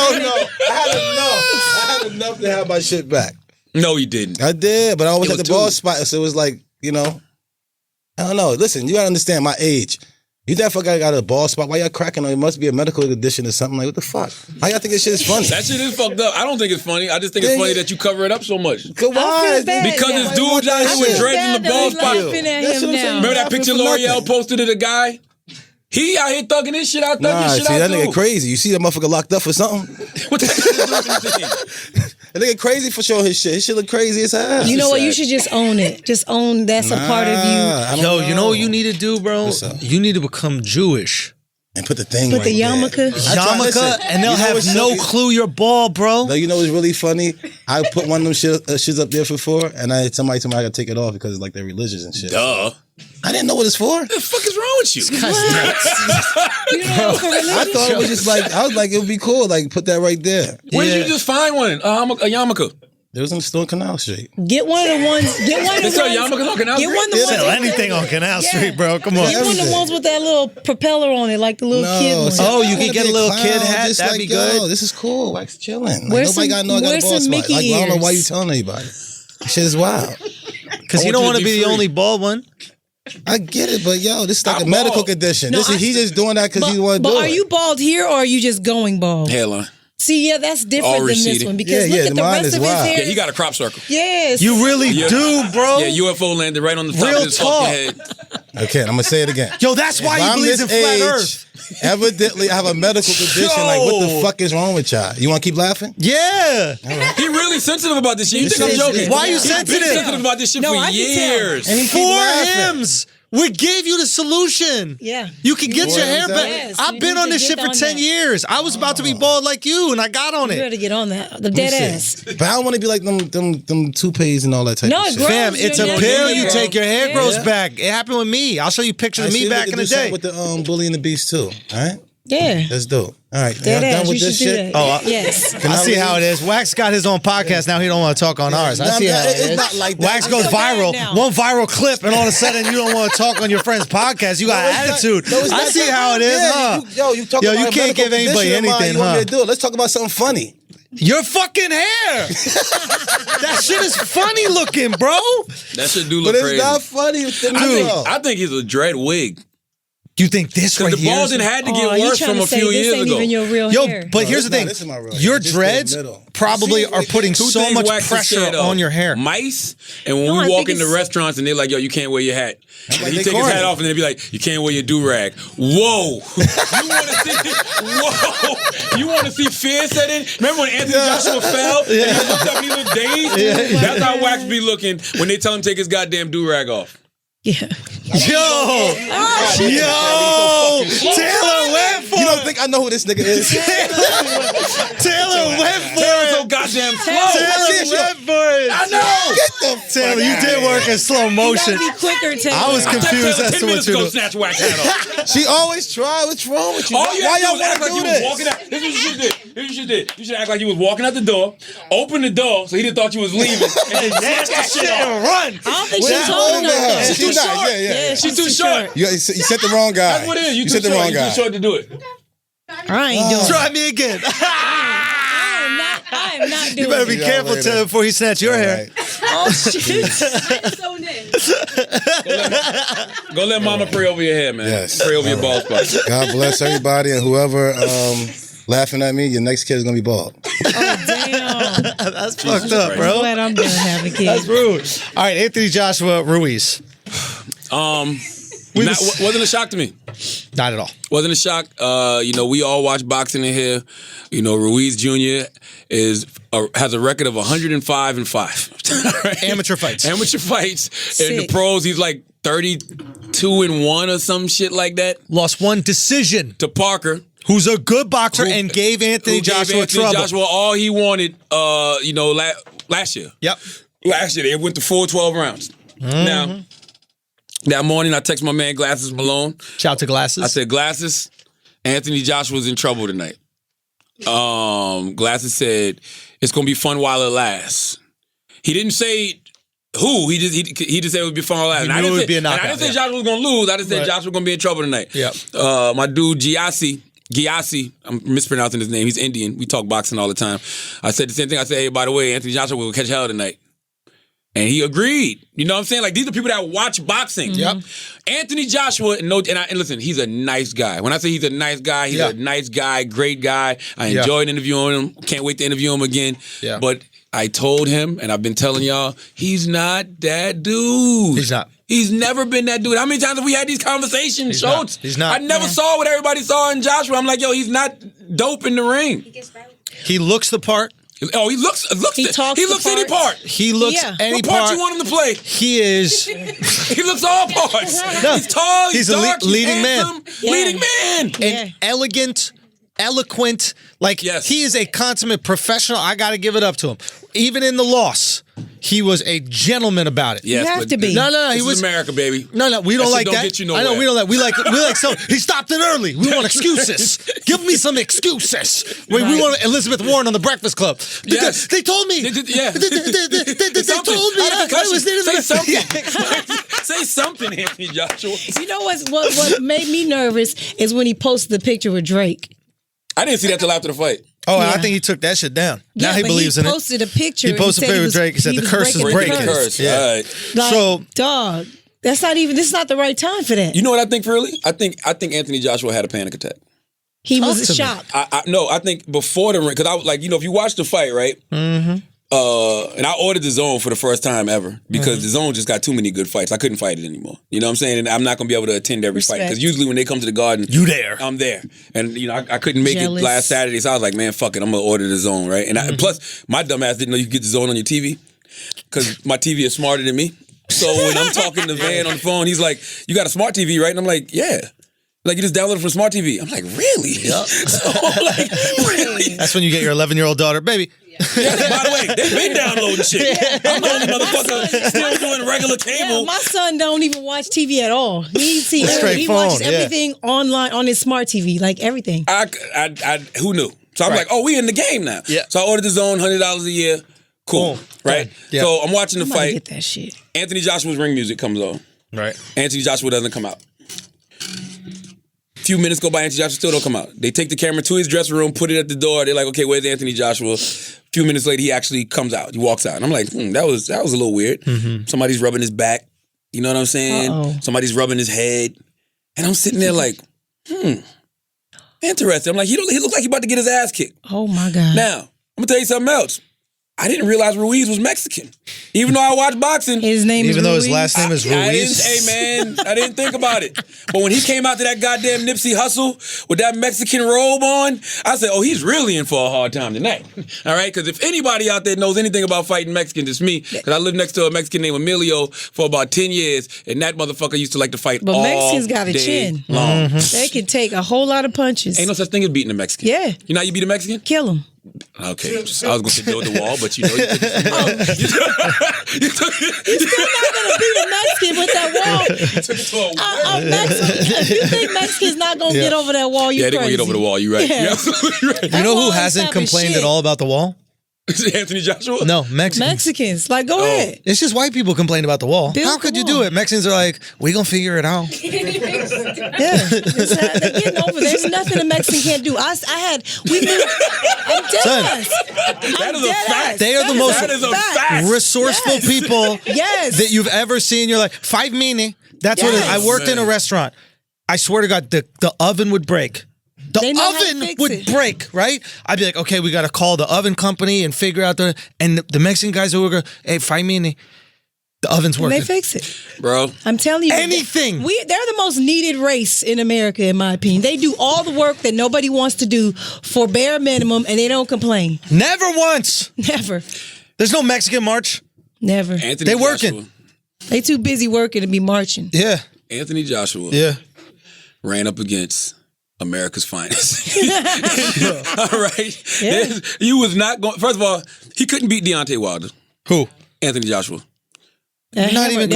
S6: I had enough to have my shit back.
S3: No, he didn't.
S6: I did, but I always
S3: It
S6: had
S3: was
S6: the bald
S3: two.
S6: spot. So it was like, you know, I don't know. Listen, you gotta understand my age. You definitely got a bald spot. Why y'all cracking on it? It must be a medical condition or something. Like, what the fuck? How y'all think this shit is funny?
S3: That shit is fucked up. I don't think it's funny. I just think it's
S6: Then
S3: funny
S6: you-
S3: that you cover it up so much.
S6: Why?
S5: I feel bad.
S3: Because
S5: Yeah.
S3: it's dudes out here with dreads in the bald spot.
S5: Laughing at
S6: That's
S5: him
S6: what I'm saying.
S5: now.
S3: Remember that
S6: Laughing
S3: picture
S6: for
S3: L'Oreal
S6: nothing.
S3: posted of the guy? He out here thugging his shit out,
S6: Nah, see, that nigga
S3: too.
S6: crazy. You see that motherfucker locked up for something?
S3: What the hell?
S6: That nigga crazy for showing his shit. His shit look crazy as hell.
S5: You know what? You should just own it. Just own that's a part of you.
S6: I don't
S4: You know what you need to do, bro?
S6: What's up?
S4: You need to become Jewish.
S6: And put the thing
S5: Put
S6: right
S5: the
S6: there.
S5: yarmulke.
S4: Yarmulke, and they'll
S6: You know
S4: have
S6: what's
S4: no
S6: so-
S4: clue you're bald, bro.
S6: Like, you know what's really funny? I put one of them shits up there for, and somebody told me I gotta take it off because it's like they're religious and shit.
S3: Duh.
S6: I didn't know what it's for.
S3: What the fuck is wrong with you?
S5: You know what for religion?
S6: I thought it was just like, I was like, it would be cool. Like, put that right there.
S3: Where did you just find one? A yarmulke.
S6: It was in the store on Canal Street.
S5: Get one of the ones. Get one of
S3: They
S5: the
S3: sell
S5: ones.
S3: yarmulkes on Canal
S5: Get one of the
S6: Street?
S5: ones.
S4: Sell
S5: that-
S4: anything on Canal Street, bro. Come on.
S5: Get one of the
S6: everything.
S5: ones with that little propeller on it, like the little kid one.
S4: Oh, you
S6: I
S4: can
S6: wanna
S4: get
S6: be
S4: a little
S6: clown,
S4: kid hat,
S6: just
S4: that'd
S6: like,
S4: be good.
S6: Yo, this is cool. Wax chilling. Like,
S5: Where's
S6: nobody
S5: some-
S6: gotta know I got a
S5: where's
S6: ball
S5: some
S6: spot.
S5: Mickey
S6: Like, I don't know why you
S5: ears?
S6: telling anybody. Shit is wild.
S4: Because you
S3: I
S4: don't
S3: want
S4: want
S3: you
S4: to
S3: to
S4: be
S3: be
S4: the
S3: free.
S4: only bald one.
S6: I get it, but yo, this is like
S3: I'm
S6: a medical
S3: bald.
S6: condition.
S5: No,
S6: He just doing that because he want to
S5: But
S6: do
S5: are
S6: it.
S5: you bald here or are you just going bald?
S3: Hairline.
S5: See, yeah, that's different
S3: All
S5: than this
S3: receding.
S5: one because
S6: Yeah,
S5: look at the
S6: mine
S5: rest
S6: is
S5: of his
S6: wild.
S5: hair.
S3: Yeah, he got a crop circle.
S5: Yes.
S4: You really
S3: Yeah.
S4: do, bro.
S3: Yeah, UFO landed right on the top
S4: Real
S3: of his
S4: talk.
S3: fucking head.
S6: Okay, I'm gonna say it again.
S4: Yo, that's why
S6: If
S4: he
S6: I'm
S4: believes
S6: this
S4: in flat
S6: age,
S4: Earth.
S6: Evidently, I have a medical condition. Like, what
S4: Yo.
S6: the fuck is wrong with y'all? You want to keep laughing?
S4: Yeah.
S3: He really sensitive about this shit. You think I'm
S6: This
S3: joking?
S6: is-
S4: Why are you
S3: He's been
S4: sensitive?
S3: sensitive about this shit
S5: No,
S3: for
S5: I can tell.
S3: years.
S6: And he keep
S4: Four
S6: laughing.
S4: hymns. We gave you the solution.
S5: Yeah.
S4: You can get
S6: Four
S4: your hair
S6: hymns,
S4: back.
S5: yes.
S4: I've
S5: You
S4: been
S5: need
S4: on
S5: to
S4: this
S5: get
S4: shit for
S5: on
S4: 10
S5: that.
S4: years. I was about to be bald like you, and I got on
S5: You
S4: it.
S5: better get on that. The dead ass.
S6: But I don't want to be like them toupees and all that type
S5: No,
S6: of
S5: it
S6: shit.
S5: grows.
S4: Fam, it's a
S5: Your
S4: pill.
S5: hair.
S4: You take your hair grows
S6: Yeah.
S4: back. It happened with me. I'll show you pictures
S6: I
S4: of
S6: see
S4: me
S6: if we
S4: back
S6: can
S4: in the
S6: do something
S4: day.
S6: with the Bully and the Beast too. All right,
S5: Yeah.
S6: let's do it. All right,
S5: Dead
S6: y'all
S5: ass.
S6: done with
S5: You
S6: this
S5: should do
S6: shit?
S5: that.
S4: Oh,
S5: yes.
S6: Can
S4: I see
S6: leave?
S4: how it is. Wax got his own podcast. Now he don't want to talk on ours. I
S6: No,
S4: see how it
S6: it's
S4: is.
S6: not like that.
S4: Wax
S6: I
S4: goes
S5: feel bad
S4: viral.
S5: now.
S4: One viral clip, and all of a sudden you don't want to talk on your friend's podcast. You got
S6: No, it's not-
S4: attitude.
S6: no, it's
S4: I
S6: not
S4: see
S6: that.
S4: how it is,
S6: Yeah,
S4: huh?
S6: you talk
S4: Yo,
S6: about
S4: you
S6: a
S4: can't
S6: medical
S4: give anybody
S6: condition of mine.
S4: anything,
S6: You want me
S4: huh?
S6: to do it? Let's talk about something funny.
S4: Your fucking hair. That shit is funny looking, bro.
S3: That shit do
S6: But
S3: look
S6: it's
S3: crazy.
S6: not funny to me.
S3: I think he's a dread wig.
S4: You think this
S3: Because
S4: right
S3: the
S4: here?
S3: balding had to get
S5: Oh, you
S3: worse
S5: trying
S3: from
S5: to
S3: a
S5: say
S3: few
S5: this
S3: years
S5: ain't
S3: ago.
S5: even your real
S4: Yo,
S5: hair.
S4: but here's the
S6: this
S4: thing.
S6: is my real hair.
S4: Your
S6: It's just in the
S4: dreads
S6: middle.
S4: probably
S6: See,
S4: are putting
S3: Two
S4: so
S3: things
S4: much
S3: Wax has
S4: pressure
S3: said,
S4: on your hair.
S3: Mice, and when
S5: No, I
S3: we walk
S5: think
S3: into
S5: it's-
S3: restaurants and they're like, yo, you can't wear your hat. And
S6: like
S3: he
S6: they
S3: take his
S6: corny.
S3: hat off and they'd be like, you can't wear your do-rag. Whoa. You want to see, whoa. You want to see fear set in? Remember when Anthony Joshua fell and he looked up and he looked dazed? That's how Wax be looking when they tell him to take his goddamn do-rag off.
S5: Yeah.
S4: Yo, Taylor went for
S6: You don't
S4: it.
S6: think I know who this nigga is?
S4: Taylor went for
S3: Taylor's so
S4: it.
S3: goddamn slow.
S4: Taylor went for it.
S3: I know.
S6: Get the
S4: Taylor, you did work in slow
S5: You
S4: motion.
S5: gotta be quicker, Taylor.
S4: I was
S3: I text
S4: confused
S3: Taylor
S4: as
S3: 10
S4: to what
S3: minutes
S4: you
S3: ago,
S4: do.
S3: snatch Wax hat off.
S6: She always try. What's wrong with you?
S3: All you
S6: Why
S3: had to do
S6: y'all
S3: was act
S6: want
S3: like
S6: to
S3: you
S6: do
S3: was
S6: this?
S3: walking out. This is what you should do. This is what you should do. You should act like you was walking out the door, open the door so he didn't thought you was leaving, and then snatch that shit off.
S4: and run.
S5: I don't think
S6: What's
S5: she's
S6: wrong
S5: tall
S6: with
S5: enough.
S6: her?
S5: though.
S3: She's too
S6: She's not.
S3: short.
S6: Yeah.
S3: She's too short.
S6: You set the wrong guy.
S3: That's what it is. You
S6: set
S3: too
S6: the wrong
S3: short. You
S6: guy.
S3: too short to do it.
S5: I ain't doing it.
S4: Try me again.
S5: I am not doing
S4: You better be
S5: it.
S6: Yeah,
S4: careful,
S6: later.
S4: Taylor, before he snatch your hair.
S6: Right.
S5: Oh, shit.
S3: Go let mama pray over your hair, man.
S6: Yes.
S3: Pray over your bald spot.
S6: God bless everybody and whoever laughing at me. Your next kid is gonna be bald.
S5: Damn.
S4: That's fucked up,
S5: I'm
S4: bro.
S5: glad I'm done having kids.
S4: That's rude. All right, Anthony Joshua Ruiz.
S3: Wasn't a shock to me.
S4: Not at all.
S3: Wasn't a shock. We all watch boxing in here. Ruiz Jr. has a record of 105-5. Right?
S4: Amateur fights.
S3: Amateur fights. In the
S5: Sick.
S3: pros, he's like 32-1 or some shit like that.
S4: Lost one decision.
S3: To Parker,
S4: Who's a good boxer
S3: Who-
S4: and gave Anthony
S3: who gave
S4: Joshua
S3: Anthony
S4: trouble.
S3: Joshua all he wanted. Last year.
S4: Yep.
S3: Last year they went to full 12 rounds. Now, that morning I text my man Glasses Malone.
S4: Shout to Glasses.
S3: I said, Glasses, Anthony Joshua's in trouble tonight. Glasses said, it's going to be fun while it lasts. He didn't say who. He just said it would be fun while it lasts.
S4: He
S3: And I
S4: knew
S3: didn't
S4: it would
S3: say-
S4: be a knockout,
S3: And I didn't say
S4: yeah.
S3: Joshua was going to lose. I just said
S4: Right.
S3: Joshua was going to be in trouble tonight.
S4: Yep.
S3: My dude, Giassi, I'm mispronouncing his name. He's Indian. We talk boxing all the time. I said the same thing. I said, hey, by the way, Anthony Joshua will catch hell tonight. And he agreed. You know what I'm saying? Like, these are people that watch boxing.
S4: Yep.
S3: Anthony Joshua, and listen, he's a nice guy. When I say he's a nice guy, he's a nice guy, great guy. I enjoyed interviewing him. Can't wait to interview him again. Yeah. But I told him, and I've been telling y'all, he's not that dude.
S4: He's not.
S3: He's never been that dude. How many times have we had these conversations, Schulz?
S4: He's not.
S3: I never saw what everybody saw in Joshua. I'm like, yo, he's not dope in the ring.
S4: He looks the part.
S3: Oh, he looks any part.
S4: He looks any
S3: what
S4: part.
S3: What part you want him to play?
S4: He is.
S3: He looks all parts.
S4: No,
S3: he's tall, he's dark,
S4: a leading
S3: handsome,
S4: man.
S3: Leading man.
S4: And elegant, eloquent. Like, he is a consummate professional. I got to give it up to him. Even in the loss, he was a gentleman about it.
S3: Yes,
S5: you have to be.
S4: No.
S3: He was America, baby.
S4: No, we don't like that.
S3: Get you nowhere.
S4: I know we don't like. We like. So he stopped it early. We want excuses. Give me some excuses. We want Elizabeth Warren on the Breakfast Club.
S3: Yes.
S4: They told me.
S3: They
S4: told me.
S3: Say something. Say something, Anthony Joshua.
S5: You know what made me nervous is when he posted the picture with Drake.
S3: I didn't see that till after the fight.
S4: Oh, I think he took that shit down. Now he believes in it.
S5: He posted a picture.
S4: He posted a picture with Drake. He said the curse is breaking.
S3: Yeah. All right.
S5: Like,
S4: so,
S5: dog, that's not even. This is not the right time for that.
S3: You know what I think, really? I think Anthony Joshua had a panic attack.
S5: He was shocked.
S3: I think before the ring, because I was like, if you watch the fight, right? Mm-hmm. And I ordered the Zone for the first time ever because the Zone just got too many good fights. I couldn't fight it anymore. You know what I'm saying? And I'm not going to be able to attend every fight because usually when they come to the Garden,
S4: you there.
S3: I'm there. And I couldn't make it last Saturday, so I was like, man, fuck it, I'm going to order the Zone, right? And plus, my dumb ass didn't know you could get the Zone on your TV because my TV is smarter than me. So when I'm talking to Van on the phone, he's like, you got a smart TV, right? And I'm like, yeah. Like, you just download it from Smart TV. I'm like, really? Yep. So, like, really?
S4: That's when you get your 11-year-old daughter, baby.
S3: Yeah, by the way, they've been downloading shit. I'm the only motherfucker still doing regular cable.
S5: Yeah, my son don't even watch TV at all. He watches everything online on his smart TV, like everything.
S3: Who knew? So I'm like, oh, we in the game now. Yeah. So I ordered the Zone, $100 a year. Cool. Right? Yeah. So I'm watching the fight.
S5: Get that shit.
S3: Anthony Joshua's ring music comes on.
S4: Right.
S3: Anthony Joshua doesn't come out. Few minutes go by, Anthony Joshua still don't come out. They take the camera to his dressing room, put it at the door. They're like, okay, where's Anthony Joshua? A few minutes later, he actually comes out. He walks out. And I'm like, that was a little weird. Mm-hmm. Somebody's rubbing his back. You know what I'm saying? Uh-oh. Somebody's rubbing his head. And I'm sitting there like, interesting. I'm like, he looks like he about to get his ass kicked.
S5: Oh, my God.
S3: Now, I'm going to tell you something else. I didn't realize Ruiz was Mexican. Even though I watch boxing.
S5: His name is Ruiz.
S4: Even though his last name is Ruiz.
S3: I didn't think about it. But when he came out to that goddamn Nipsey Hussle with that Mexican robe on, I said, oh, he's really in for a hard time tonight. All right? Because if anybody out there knows anything about fighting Mexicans, it's me. Because I lived next to a Mexican named Emilio for about 10 years, and that motherfucker used to like to fight all day long. But Mexicans got a chin.
S5: They can take a whole lot of punches.
S3: Ain't no such thing as beating a Mexican.
S5: Yeah.
S3: You know how you beat a Mexican?
S5: Kill him.
S3: Okay, I was going to say build the wall, but you know you took it.
S5: You're still not going to beat a Mexican with that wall.
S3: You took it to a wall.
S5: If you think Mexican's not going to get over that wall, you're crazy.
S3: Yeah, they're going to get over the wall. You're right.
S5: Yeah.
S3: You're absolutely right.
S4: You know who hasn't complained at all about the wall?
S3: Anthony Joshua?
S4: No, Mexicans.
S5: Like, go ahead.
S4: It's just white people complain about the wall. How could you do it? Mexicans are like, we gonna figure it out.
S5: Yeah. They're getting over. There's nothing a Mexican can't do. I'm dead ass.
S3: That is a fact.
S4: They are the most resourceful people that you've ever seen. You're like, 5 mini. That's what it is. I worked in a restaurant. I swear to God, the oven would break. The oven would break, right? I'd be like, okay, we got to call the oven company and figure out and the Mexican guys who were going, hey, 5 mini. The oven's working.
S5: And they fix it.
S3: Bro.
S5: I'm telling you.
S4: Anything.
S5: They're the most needed race in America, in my opinion. They do all the work that nobody wants to do for bare minimum, and they don't complain.
S4: Never once.
S5: Never.
S4: There's no Mexican march.
S5: Never.
S4: They working.
S5: They too busy working to be marching.
S4: Yeah.
S3: Anthony Joshua.
S4: Yeah.
S3: Ran up against America's finest. All right?
S5: Yeah.
S3: You was not going... First of all, he couldn't beat Deontay Wilder.
S4: Who?
S3: Anthony Joshua.
S5: Deontay
S3: would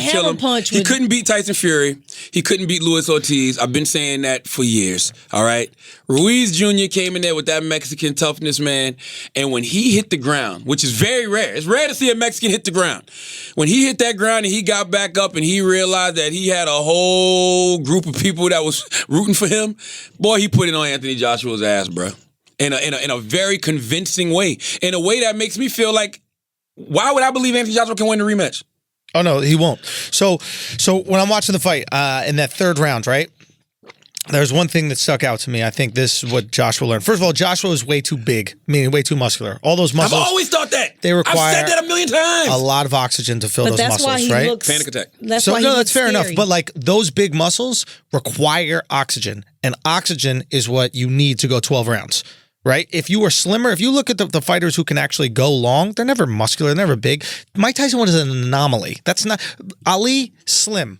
S3: kill him. He couldn't beat Tyson Fury. He couldn't beat Luis Ortiz. I've been saying that for years, all right? Ruiz Jr. came in there with that Mexican toughness, man, and when he hit the ground, which is very rare, it's rare to see a Mexican hit the ground. When he hit that ground and he got back up and he realized that he had a whole group of people that was rooting for him, boy, he put it on Anthony Joshua's ass, bro, in a very convincing way, in a way that makes me feel like Why would I believe Anthony Joshua can win the rematch?
S4: Oh no, he won't. So when I'm watching the fight in that third round, right? There's one thing that stuck out to me. I think this is what Joshua learned. First of all, Joshua is way too big, meaning way too muscular. All those muscles.
S3: I've always thought that.
S4: They require
S3: I've said that a million times.
S4: a lot of oxygen to fill
S5: But
S4: those
S5: that's
S4: muscles,
S5: why he
S4: right?
S5: looks.
S3: Panic attack.
S5: That's
S4: So
S5: why he
S4: no,
S5: looks
S4: that's fair enough.
S5: scary.
S4: But like those big muscles require oxygen, and oxygen is what you need to go 12 rounds. Right? If you are slimmer, if you look at the fighters who can actually go long, they're never muscular, they're never big. Mike Tyson one is an anomaly. That's not Ali slim.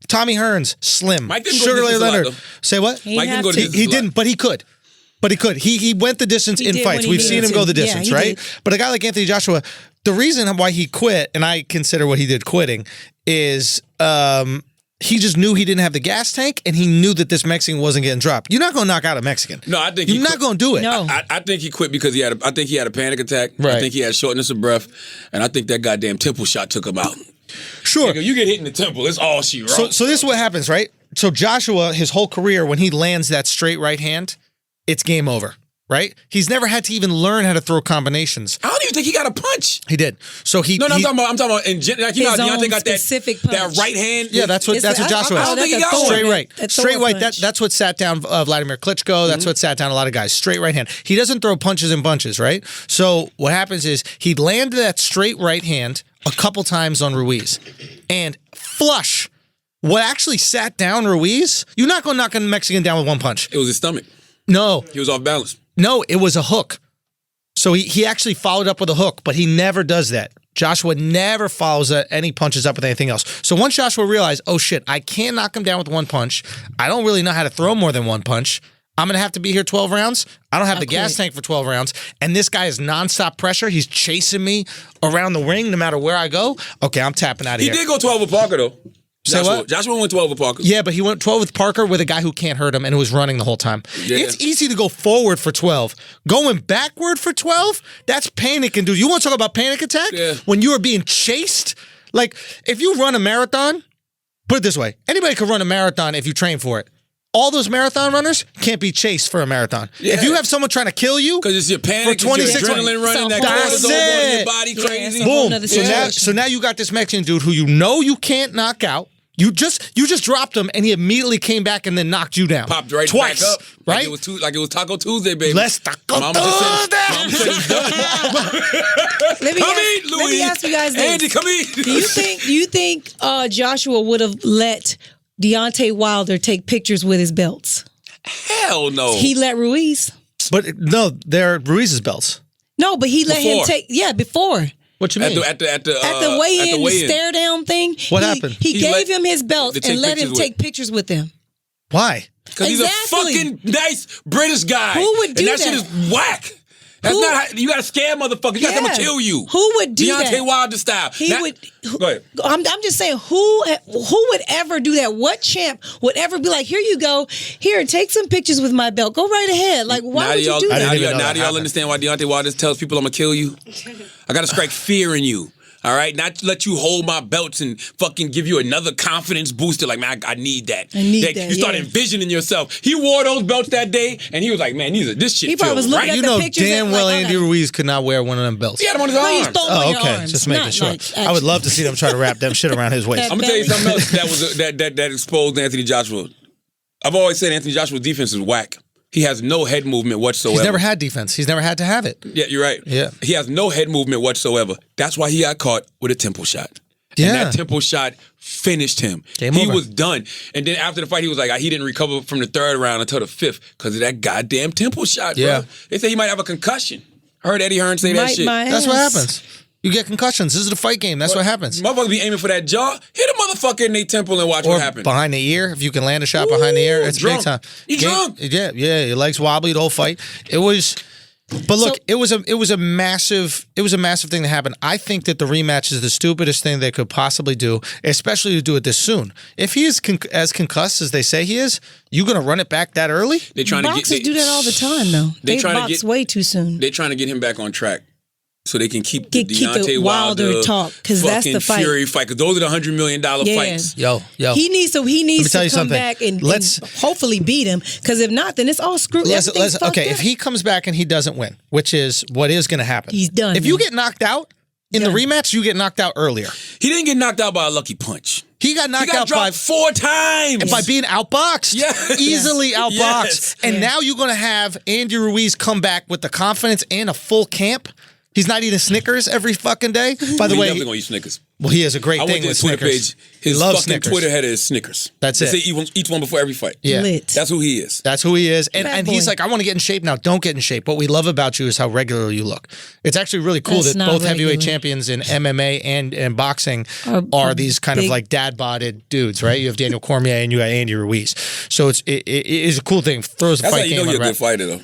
S4: Tommy Hearns slim.
S3: Mike didn't go
S4: Sugar
S3: the
S4: Ray
S3: distance a lot,
S4: Leonard.
S3: though.
S4: Say what?
S5: He
S3: Mike didn't
S5: have
S3: go
S5: to.
S3: the
S4: He
S3: distance a lot.
S4: didn't, but he could. But he could. He went the distance
S5: He
S4: in
S5: did
S4: fights.
S5: when he
S4: We've seen
S5: needed
S4: him go
S5: to.
S4: the
S5: Yeah,
S4: distance,
S5: he
S4: right?
S5: did.
S4: But a guy like Anthony Joshua, the reason why he quit, and I consider what he did quitting, is he just knew he didn't have the gas tank, and he knew that this Mexican wasn't getting dropped. You're not going to knock out a Mexican.
S3: No, I think
S4: you're
S3: he
S4: not
S3: quit.
S4: going to do it.
S5: No.
S3: I think he quit because I think he had a panic attack.
S4: Right.
S3: I think he had shortness of breath, and I think that goddamn temple shot took him out.
S4: Sure.
S3: Nigga, you get hit in the temple, it's all she wrote.
S4: So this is what happens, right? So Joshua, his whole career, when he lands that straight right hand, it's game over, right? He's never had to even learn how to throw combinations.
S3: I don't even think he got a punch.
S4: He did. So he.
S3: No,
S4: he-
S3: I'm talking about in general. Like, you know
S5: His
S3: how Deontay
S5: own
S3: got that
S5: specific
S3: that
S5: punch.
S3: right hand.
S4: Yeah, that's what
S5: It's-
S4: Joshua
S3: I don't
S4: has.
S3: think he
S5: that's
S3: got
S5: a
S3: one.
S4: Straight
S5: Thor.
S4: right.
S5: That's a
S4: Straight
S5: Thor
S4: right.
S5: punch.
S4: That's what sat down Vladimir Klitschko. That's what sat down a lot of guys. Straight right hand. He doesn't throw punches and bunches, right? So what happens is he landed that straight right hand a couple times on Ruiz. And flush. What actually sat down Ruiz, you're not going to knock a Mexican down with one punch.
S3: It was his stomach.
S4: No.
S3: He was off balance.
S4: No, it was a hook. So he actually followed up with a hook, but he never does that. Joshua never follows any punches up with anything else. So once Joshua realized, oh shit, I can't knock him down with one punch. I don't really know how to throw more than one punch. I'm going to have to be here 12 rounds. I don't have the gas tank for 12 rounds. And this guy is nonstop pressure. He's chasing me around the ring no matter where I go. Okay, I'm tapping out of
S3: He
S4: here.
S3: did go 12 with Parker, though.
S4: Say what?
S3: Joshua went 12 with Parker.
S4: Yeah, but he went 12 with Parker with a guy who can't hurt him and who was running the whole time.
S3: Yeah.
S4: It's easy to go forward for 12. Going backward for 12, that's panic induced. You want to talk about panic attack?
S3: Yeah.
S4: When you are being chased? Like, if you run a marathon, put it this way, anybody can run a marathon if you train for it. All those marathon runners can't be chased for a marathon.
S3: Yeah.
S4: If you have someone trying to kill you,
S3: Because it's your panic,
S4: For 26
S3: it's your adrenaline running, that
S4: That's
S3: cortisol going in
S4: it.
S3: your body
S5: Yeah,
S3: crazy.
S5: it's a whole
S4: boom.
S5: nother
S4: So
S5: situation.
S4: now you got this Mexican dude who you know you can't knock out. You just dropped him, and he immediately came back and then knocked you down.
S3: Popped right
S4: twice,
S3: back up.
S4: right?
S3: Like it was Taco Tuesday, baby.
S4: Let's Taco
S3: Mama just said-
S4: Tuesday.
S3: Mama said it's done.
S5: Let me
S3: Come
S5: ask,
S3: eat, Luiz.
S5: let me ask you guys this.
S3: Andy, come eat.
S5: Do you think Joshua would have let Deontay Wilder take pictures with his belts?
S3: Hell no.
S5: He let Ruiz.
S4: But no, they're Ruiz's belts.
S5: No, but he let him
S3: Before.
S5: take. Yeah, before.
S4: What you
S3: at
S4: mean?
S3: the
S5: At the weigh-in, the stare down thing.
S4: What
S5: he,
S4: happened?
S5: He
S3: He
S5: gave
S3: let-
S5: him his belt
S3: to take
S5: and let him
S3: pictures
S5: take
S3: with.
S5: pictures with him.
S4: Why?
S3: Because he's
S5: Exactly.
S3: a fucking nice British guy.
S5: Who would do
S3: and that?
S5: that?
S3: shit is whack. That's
S5: Who-
S3: not how, you got to scare motherfuckers. You got them to
S5: Yeah.
S3: kill you.
S5: Who would do
S3: Deontay
S5: that?
S3: Wilder style.
S5: He
S3: Now-
S5: would.
S3: Go ahead.
S5: I'm just saying, who would ever do that? What champ would ever be like, here you go, here, take some pictures with my belt. Go right ahead. Like, why
S3: Now
S5: would you
S3: y'all-
S5: do
S4: I
S5: that?
S4: didn't even know
S3: Now
S4: that
S3: do y'all
S4: happened.
S3: understand why Deontay Wilder tells people I'm going to kill you? I got to strike fear in you. All right? Not to let you hold my belts and fucking give you another confidence booster. Like, man, I need that.
S5: I need that,
S3: You start
S5: yeah.
S3: envisioning yourself. He wore those belts that day, and he was like, man, this shit
S5: He probably
S3: feels
S5: was looking
S3: right.
S5: at
S4: You
S5: the
S4: know
S5: pictures
S4: damn
S5: and
S4: well
S5: like,
S4: Andy Ruiz could not wear one of them belts.
S3: He had him on his
S5: No, you
S3: arms.
S5: stole them
S4: Oh,
S5: on your
S4: okay.
S5: arms.
S4: Just making
S5: Not
S4: sure.
S5: like,
S4: I would love to see them try to wrap them shit around his waist.
S5: That-
S3: I'm gonna tell you
S5: belly.
S3: something else that was that exposed Anthony Joshua. I've always said Anthony Joshua's defense is whack. He has no head movement whatsoever.
S4: He's never had defense. He's never had to have it.
S3: Yeah, you're right.
S4: Yeah.
S3: He has no head movement whatsoever. That's why he got caught with a temple shot.
S4: Yeah.
S3: And that temple shot finished him.
S4: Game
S3: he
S4: over.
S3: was done. And then after the fight, he was like, he didn't recover from the third round until the fifth because of that goddamn temple shot,
S4: Yeah.
S3: bro. They say he might have a concussion. I heard Eddie Hearn say that
S5: Might
S3: shit.
S5: my
S4: That's what
S5: ass.
S4: happens. You get concussions. This is the fight game. That's what happens.
S3: Motherfuckers be aiming for that jaw. Hit a motherfucker in their temple and watch
S4: Or
S3: what happens.
S4: behind the ear. If you can land a shot behind the ear, it's
S3: drunk.
S4: big time.
S3: You drunk.
S4: Yeah. Your legs wobbly the whole fight. It was. But look,
S5: So-
S4: it was a massive thing that happened. I think that the rematch is the stupidest thing they could possibly do, especially to do it this soon. If he is as concussed as they say he is, you gonna run it back that early?
S3: They trying to
S5: Boxers
S3: get
S5: do that all the time, though.
S3: They
S5: They
S3: trying to
S5: box
S3: get-
S5: way too soon.
S3: They're trying to get him back on track. So they can keep the
S5: Keep the
S3: Deontay
S5: Wilder talk, 'cause that's
S3: fucking
S5: the fight.
S3: Fury fight. Because those are the $100 million
S5: Yeah.
S3: fights.
S4: Yo.
S5: He needs
S4: tell
S5: to
S4: you
S5: come
S4: something.
S5: back and
S4: Let's-
S5: hopefully beat him. Because if not, then it's all screwed.
S4: Okay, if he comes back and he doesn't win, which is what is going to happen,
S5: He's done,
S4: If you
S5: man.
S4: get knocked out, In the rematch, you get knocked out earlier.
S3: He didn't get knocked out by a lucky punch.
S4: He got knocked out
S3: dropped 4 times.
S4: by being outboxed.
S3: Yes.
S4: Easily outboxed.
S3: Yes.
S4: And now you're going to have Andy Ruiz come back with the confidence and a full camp. He's not eating Snickers every fucking day. By the
S3: He's
S4: way,
S3: definitely going to eat Snickers.
S4: well, he has a great
S3: I
S4: thing
S3: went to
S4: with
S3: his Twitter
S4: Snickers.
S3: page. His
S4: he loves
S3: fucking
S4: Snickers.
S3: Twitter header is Snickers.
S4: That's
S3: They
S4: it.
S3: say eat one before every fight.
S4: Yeah.
S5: Lit.
S3: That's who he is.
S4: That's who he is. And,
S5: Bad
S4: and he's
S5: boy.
S4: like, I want to get in shape now. Don't get in shape. What we love about you is how regular you look. It's actually really cool
S5: That's
S4: that
S5: not
S4: both heavyweight
S5: regular.
S4: champions in MMA and boxing
S5: Are
S4: are these kind of
S5: big-
S4: like dad-bodied dudes, right? You have Daniel Cormier and you got Andy Ruiz. So it is a cool thing. Throws the
S3: That's how
S4: fight
S3: you know
S4: game
S3: you're
S4: on
S3: a good fighter, though.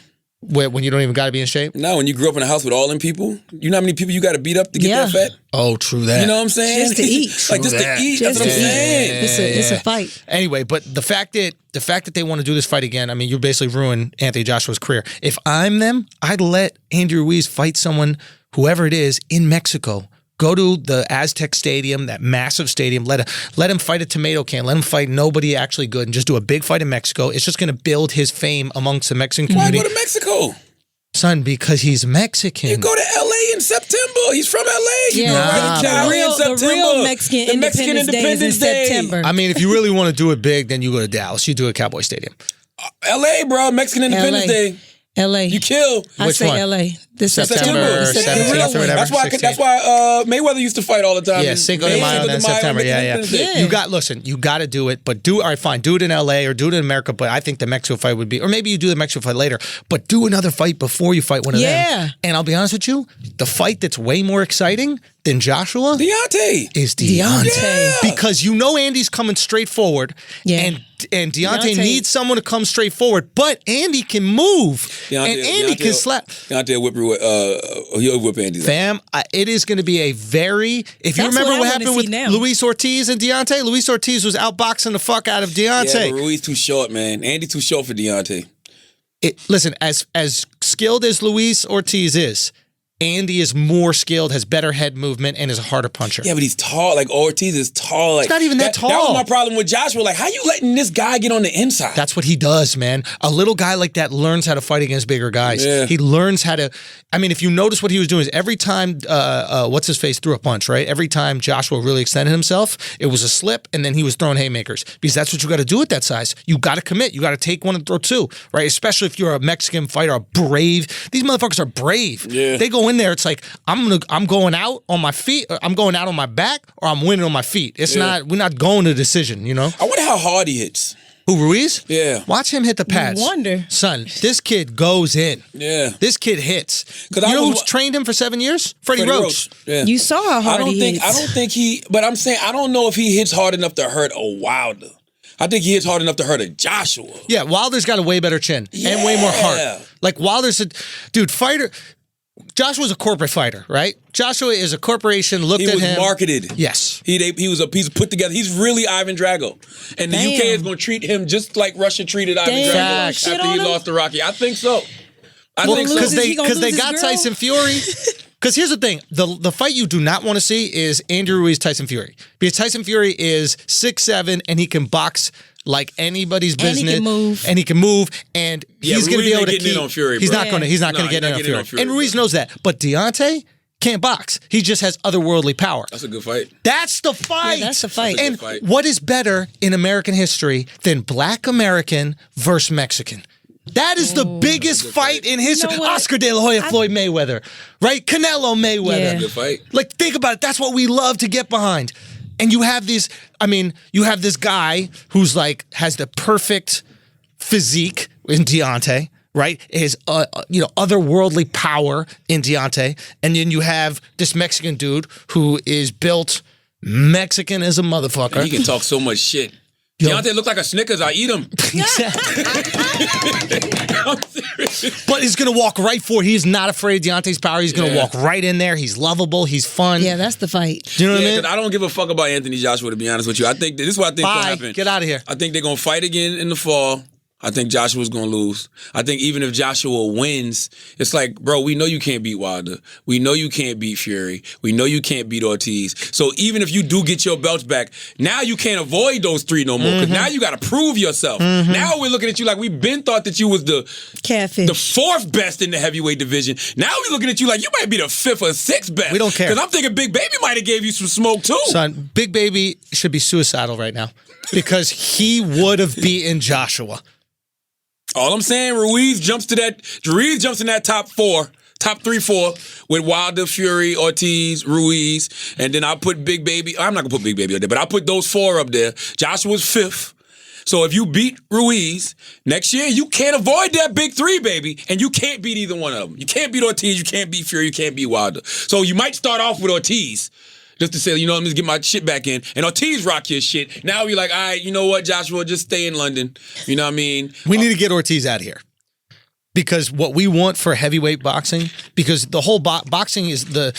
S4: when you don't even got to be in shape.
S3: Now, when you grew up in a house with all them people, you know how many people you got to beat up to get
S5: Yeah.
S3: that fat?
S4: Oh, true that.
S3: You know what I'm saying?
S5: Just to eat.
S3: Like, just
S4: True
S3: to eat. That's
S5: Just
S3: what I'm
S5: to eat.
S3: saying.
S5: It's a fight.
S4: Anyway, but the fact that they want to do this fight again, I mean, you basically ruined Anthony Joshua's career. If I'm them, I'd let Andy Ruiz fight someone, whoever it is, in Mexico. Go to the Aztec Stadium, that massive stadium. Let him fight a tomato can. Let him fight nobody actually good, and just do a big fight in Mexico. It's just going to build his fame amongst the Mexican
S3: Why
S4: community.
S3: go to Mexico?
S4: Son, because he's Mexican.
S3: You go to L.A. in September. He's from L.A. You
S5: Yeah,
S3: go right to Cali in
S5: the
S3: September.
S5: real Mexican
S3: The Mexican
S5: Independence Day is in
S3: Independence Day.
S5: September.
S4: I mean, if you really want to do it big, then you go to Dallas. You do it at Cowboy Stadium.
S3: L.A., bro. Mexican Independence
S5: LA.
S3: Day.
S5: L.A.
S3: You kill.
S5: I
S4: Which
S5: say
S4: one?
S5: L.A. This
S4: September
S5: September.
S4: 17th or whatever.
S3: That's why.
S4: 16th.
S3: That's why Mayweather used to fight all the time.
S4: Yeah, Cinco de Mayo and then September. Yeah.
S5: Yeah.
S4: You got to do it, but all right, fine, do it in LA or do it in America. But I think the Mexico fight would be, or maybe you do the Mexico fight later, but do another fight before you fight one of
S5: Yeah.
S4: them. And I'll be honest with you, the fight that's way more exciting than Joshua
S3: Deontay.
S4: is Deontay.
S5: Yeah.
S4: Because you know Andy's coming straight forward,
S5: Yeah.
S4: and Deontay
S5: Deontay-
S4: needs someone to come straight forward, but Andy can move, and Andy can slap.
S3: Deontay he'll whip Andy.
S4: Fam, it is going to be a very. If you
S5: That's
S4: remember
S5: what I
S4: what
S5: wanna
S4: happened
S5: see
S4: with
S5: now.
S4: Luis Ortiz and Deontay, Luis Ortiz was outboxing the fuck out of
S3: Yeah,
S4: Deontay.
S3: but Ruiz too short, man. Andy too short for Deontay.
S4: Listen, as skilled as Luis Ortiz is, Andy is more skilled, has better head movement, and is a harder puncher.
S3: Yeah, but he's tall. Like Ortiz is tall. Like
S4: He's not even that tall.
S3: That was my problem with Joshua. Like, how you letting this guy get on the inside?
S4: That's what he does, man. A little guy like that learns how to fight against bigger guys.
S3: Yeah.
S4: He learns how to. I mean, if you notice what he was doing is every time, what's his face threw a punch, right? Every time Joshua really extended himself, it was a slip, and then he was throwing haymakers because that's what you got to do at that size. You got to commit. You got to take one and throw two, right? Especially if you're a Mexican fighter, a brave. These motherfuckers are brave.
S3: Yeah.
S4: They go in there. It's like I'm going out on my feet. Or I'm going out on my back, or I'm winning on my feet. It's not. We're not going to decision. You know.
S3: I wonder how hard he hits.
S4: Who, Ruiz?
S3: Yeah.
S4: Watch him hit the pads.
S5: wonder.
S4: Son, this kid goes in.
S3: Yeah.
S4: This kid hits.
S3: 'Cause
S4: You
S3: I
S4: know
S3: was-
S4: who's trained him for 7 years? Freddie Roach.
S3: Yeah.
S5: You saw how hard
S3: I don't think
S5: hits.
S3: but I'm saying I don't know if he hits hard enough to hurt a Wilder. I think he hits hard enough to hurt a Joshua.
S4: Yeah, Wilder's got a way better chin and way more heart.
S3: Yeah.
S4: Like Wilder's fighter. Joshua's a corporate fighter, right? Joshua is a corporation, looked
S3: He
S4: at
S3: was
S4: him.
S3: marketed.
S4: Yes.
S3: He was put together. He's really Ivan Drago, and the UK is going to treat him just like Russia treated Ivan
S5: Damn.
S3: Drago
S4: Facts.
S5: Shit
S3: after
S5: on
S3: he
S5: him?
S3: lost to Rocky. I think so. I
S4: Well,
S3: think so.
S4: because
S5: Is he
S4: they
S5: gonna lose his
S4: got
S5: girl?
S4: Tyson Fury. Because here's the thing: the fight you do not want to see is Andrew Ruiz Tyson Fury, because Tyson Fury is 6'7" and he can box like anybody's
S5: And he
S4: business,
S5: can move.
S4: and he can move, and
S3: Yeah,
S4: he's going to
S3: Ruiz
S4: be able
S3: ain't
S4: to
S3: getting in
S4: keep.
S3: on Fury,
S4: he's
S3: bro.
S4: not going to. He's not
S3: No,
S4: going to
S3: he's
S4: get
S3: not
S4: in
S3: getting
S4: on
S3: on
S4: Fury.
S3: Fury,
S4: And Ruiz
S3: bro.
S4: knows that, but Deontay can't box. He just has otherworldly power.
S3: That's a good fight.
S4: That's the fight.
S5: Yeah, that's the fight.
S3: That's a
S4: And
S3: good fight.
S4: what is better in American history than Black American versus Mexican? That is the biggest fight in history.
S5: You know what?
S4: Oscar De La Hoya, Floyd Mayweather, right? Canelo Mayweather.
S5: Yeah.
S3: Good fight.
S4: Like, think about it. That's what we love to get behind. And you have these, you have this guy who's like, has the perfect physique in Deontay, right? His, otherworldly power in Deontay. And then you have this Mexican dude who is built Mexican as a motherfucker.
S3: He can talk so much shit.
S4: Yo.
S3: Deontay look like a Snickers. I eat him. I'm serious.
S4: But he's going to walk right for it. He's not afraid of Deontay's power. He's going to
S3: Yeah.
S4: walk right in there. He's lovable. He's fun.
S5: Yeah, that's the fight.
S4: Do you know what I
S3: Yeah,
S4: mean?
S3: 'cause I don't give a fuck about Anthony Joshua, to be honest with you. I think this is what I think will
S4: Bye.
S3: happen.
S4: Get out of here.
S3: I think they're gonna fight again in the fall. I think Joshua's going to lose. I think even if Joshua wins, it's like, bro, we know you can't beat Wilder. We know you can't beat Fury. We know you can't beat Ortiz. So even if you do get your belts back, now you can't avoid those 3 no more because now you got to prove yourself. Now we're looking at you like we've been thought that you was the
S5: catfish,
S3: the 4th best in the heavyweight division. Now we're looking at you like you might be the 5th or 6th best.
S4: We don't care.
S3: Because I'm thinking Big Baby might have gave you some smoke too.
S4: Son, Big Baby should be suicidal right now because he would have beaten Joshua.
S3: All I'm saying, Ruiz jumps in that top 3, 4 with Wilder, Fury, Ortiz, Ruiz, and then I'll put Big Baby. I'm not gonna put Big Baby up there, but I'll put those 4 up there. Joshua's 5th. So if you beat Ruiz next year, you can't avoid that big 3, baby, and you can't beat either one of them. You can't beat Ortiz, you can't beat Fury, you can't beat Wilder. So you might start off with Ortiz. Just to say, you know, let me get my shit back in. And Ortiz rock your shit. Now you're like, all right, you know what, Joshua, just stay in London. You know what I mean?
S4: We need to get Ortiz out of here. Because what we want for heavyweight boxing, because the whole boxing is the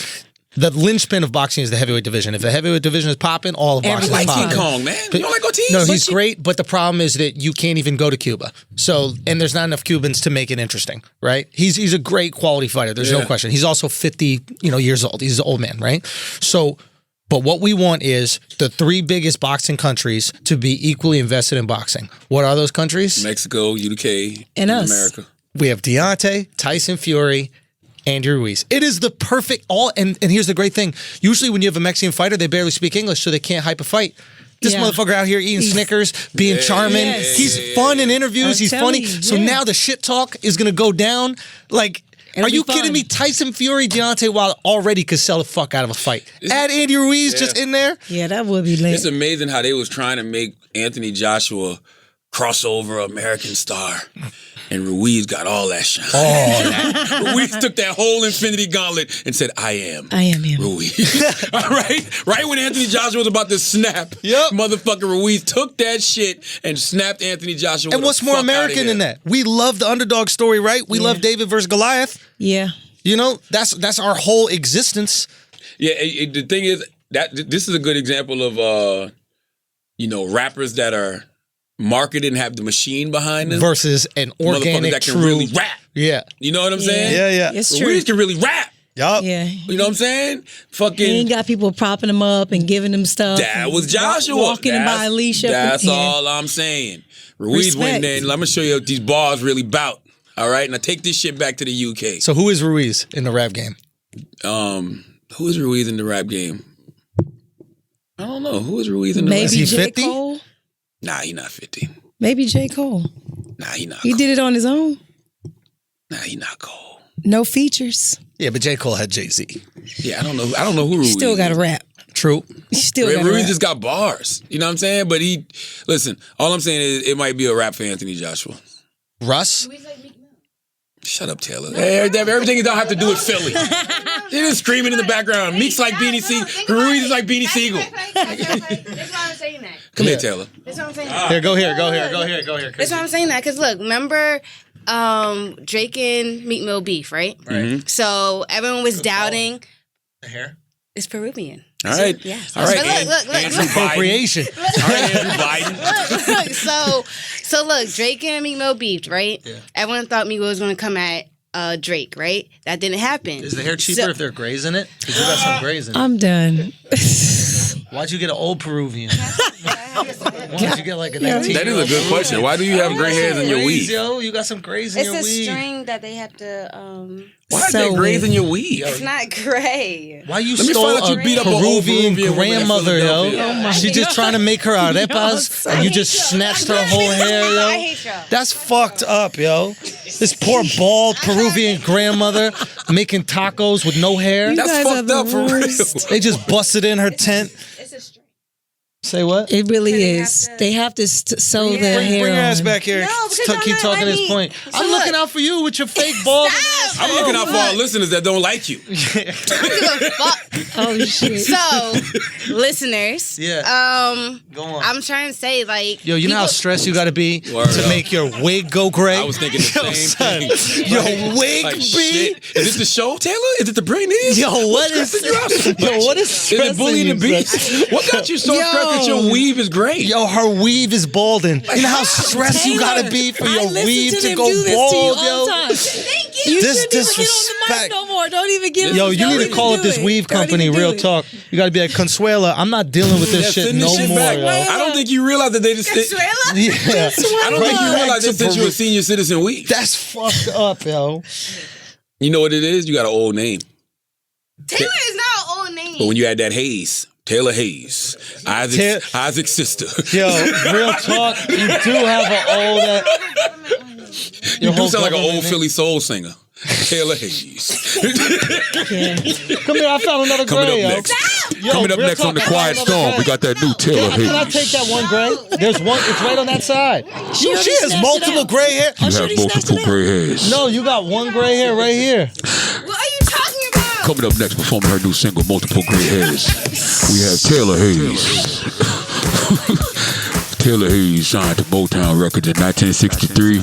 S4: linchpin of boxing is the heavyweight division. If the heavyweight division is popping, all of boxing
S3: I
S4: is
S3: like
S4: popping.
S3: King Kong, man. You don't like Ortiz?
S4: No, he's great, but the problem is that you can't even go to Cuba. So, and there's not enough Cubans to make it interesting, right? He's a great quality fighter. There's no question. He's also 50, years old. He's an old man, right? So, but what we want is the 3 biggest boxing countries to be equally invested in boxing. What are those countries?
S3: Mexico, UK,
S5: and us.
S3: America.
S4: We have Deontay, Tyson Fury, Andrew Ruiz. It is the perfect and here's the great thing. Usually when you have a Mexican fighter, they barely speak English, so they can't hype a fight. This motherfucker out here eating Snickers, being charming.
S5: Yes.
S4: He's fun in interviews. He's funny. So now the shit talk is going to go down. Like, are you kidding me? Tyson Fury, Deontay Wilder already could sell the fuck out of a fight. Add Andy Ruiz just in there.
S5: Yeah, that would be lit.
S3: It's amazing how they was trying to make Anthony Joshua crossover American star. And Ruiz got all that shine. Ruiz took that whole Infinity Gauntlet and said, I am
S5: him.
S3: Ruiz. All right? Right when Anthony Joshua was about to snap, motherfucker Ruiz took that shit and snapped Anthony Joshua.
S4: And what's more American than that? We love the underdog story, right? We love David versus Goliath.
S5: Yeah.
S4: You know, that's our whole existence.
S3: Yeah, the thing is, that this is a good example of, rappers that are marketed and have the machine behind them
S4: versus an organic,
S3: that can
S4: true,
S3: really rap.
S4: Yeah,
S3: you know what I'm saying?
S4: Yeah.
S5: It's true.
S3: Ruiz can really rap.
S4: Yup.
S5: Yeah.
S3: You know what I'm saying? Fucking.
S5: He ain't got people propping him up and giving him stuff.
S3: That was Joshua.
S5: Walking him by Alicia.
S3: That's all I'm saying. Ruiz went there and let me show you what these bars really bout. All right? Now take this shit back to the UK.
S4: So who is Ruiz in the rap game?
S3: Who is Ruiz in the rap game? I don't know. Who is Ruiz in the rap game?
S4: Is he
S5: J.
S4: 50?
S5: Cole?
S3: Nah, he not 50.
S5: Maybe J. Cole.
S3: Nah, he not
S5: He
S3: Cole.
S5: did it on his own.
S3: Nah, he not Cole.
S5: No features.
S4: Yeah, but J. Cole had Jay-Z.
S3: Yeah, I don't know who Ruiz
S5: Still got to
S3: is.
S5: rap.
S4: True.
S5: Still got to
S3: Ruiz
S5: rap.
S3: just got bars. You know what I'm saying? But listen, all I'm saying is it might be a rap for Anthony Joshua.
S4: Russ?
S3: Shut up, Taylor. Hey, everything you don't have to do with Philly. You're just screaming in the background. Meek's like Beanie Siegel. Ruiz is like Beanie Siegel.
S7: That's why I'm saying that.
S3: Come here, Taylor.
S7: That's what I'm saying.
S4: Here, go here.
S7: That's why I'm saying that. Because look, remember Drake and Meek Mill beef, right?
S3: Mm-hmm.
S7: So everyone was doubting.
S4: The hair?
S7: It's Peruvian.
S3: All right.
S7: Yes.
S3: All right.
S7: But look.
S3: Andrew
S4: Appropriation.
S3: Biden. All right, Andrew Biden.
S7: Look, so look, Drake and Meek Mill beefed, right? Yeah. Everyone thought Meek Mill was going to come at Drake, right? That didn't happen.
S4: Is the hair cheaper if there are grays in it? Because you got some grays in it.
S5: I'm done.
S4: Why'd you get an old Peruvian? Why'd you get like a 19?
S3: That is a good question. Why do you have gray hairs in your weave?
S4: Yo, you got some grays in
S7: It's
S4: your
S7: a
S4: weave.
S7: string that they have to.
S3: Why is there grays in your weave?
S7: It's not gray.
S4: Why you
S3: Let me
S4: stole
S3: find out
S4: a
S3: you beat up an old
S4: Peruvian
S3: Peruvian woman in
S4: grandmother, yo?
S3: Philadelphia.
S4: She just trying to make her arepas, and you just snatched her whole hair,
S7: I
S4: yo.
S7: hate y'all.
S4: That's fucked up, yo. This poor bald Peruvian grandmother making tacos with no hair.
S3: That's
S5: guys are
S3: fucked
S5: the
S3: up for real.
S5: worst.
S4: They just busted in her tent.
S7: It's a string.
S4: Say what?
S5: It really
S7: They
S5: is.
S7: have to-
S5: They have to sew their hair
S4: Bring your ass
S5: on.
S4: back here.
S7: No, because y'all
S4: Keep
S7: not
S4: talking
S7: letting
S4: his
S7: me-
S4: point.
S7: So
S4: I'm
S7: look.
S4: looking out for you with your fake bald.
S3: I'm looking out for our listeners that don't like you.
S5: Oh shit.
S7: So, listeners,
S4: Yeah. Go on.
S7: I'm trying to say, like,
S4: Yo, you know how
S7: people-
S4: stressed you got to be
S3: Word
S4: to
S3: up.
S4: make your wig go gray?
S3: I was thinking the
S4: Yo,
S3: same
S4: son,
S3: thing.
S4: Your wig
S3: Like,
S4: be?
S3: shit. Is this the show, Taylor? Is it the Britney?
S4: Yo, what is?
S3: stressing you out so
S4: Yo,
S3: much?
S4: what is
S3: Is it
S4: stressing
S3: Bully and the
S4: you,
S3: Beast? What got you so
S5: Yo,
S3: stressed Marcus, your weave is great.
S4: Yo, her weave is balding. You know how stressed you gotta be for your weave to go bald, yo?
S5: Thank you. You
S4: This
S5: shouldn't even get on the
S4: disrespect.
S5: mic no more. Don't even give
S4: Yo,
S5: me.
S4: you need to call up this weave company, real talk. You gotta be like, Consuela, I'm not dealing with this shit
S3: Send
S4: no
S3: this shit
S4: more,
S3: back.
S4: yo.
S3: I don't think you realize that they just.
S4: Yeah.
S3: I don't think you realize they sent you a senior citizen weave.
S4: That's fucked up, yo.
S3: You know what it is? You got an old name.
S7: Taylor is not an old name.
S3: But when you add that Hayes, Taylor Hayes, Isaac's sister.
S4: Yo, real talk, you do have an old...
S3: You do sound like an old Philly soul singer. Taylor Hayes.
S4: Come here, I found another
S3: Coming
S4: gray,
S3: up
S4: yo.
S3: next.
S4: Yo,
S3: Coming up
S4: real
S3: next on
S4: talk,
S3: The
S4: I
S3: Quiet
S4: found
S3: Storm,
S4: another
S3: we got that new Taylor
S4: Can I
S3: Hayes.
S4: take that one gray? There's one, it's right on that side. She
S5: already
S4: has
S5: snatched
S4: multiple
S5: it out.
S4: gray hair.
S3: You have multiple gray hairs.
S4: No, you got one gray hair right here.
S7: What are you talking about?
S3: Coming up next, performing her new single, Multiple Gray Hairs, we have Taylor Hayes. Taylor Hayes signed to Motown Records in 1963.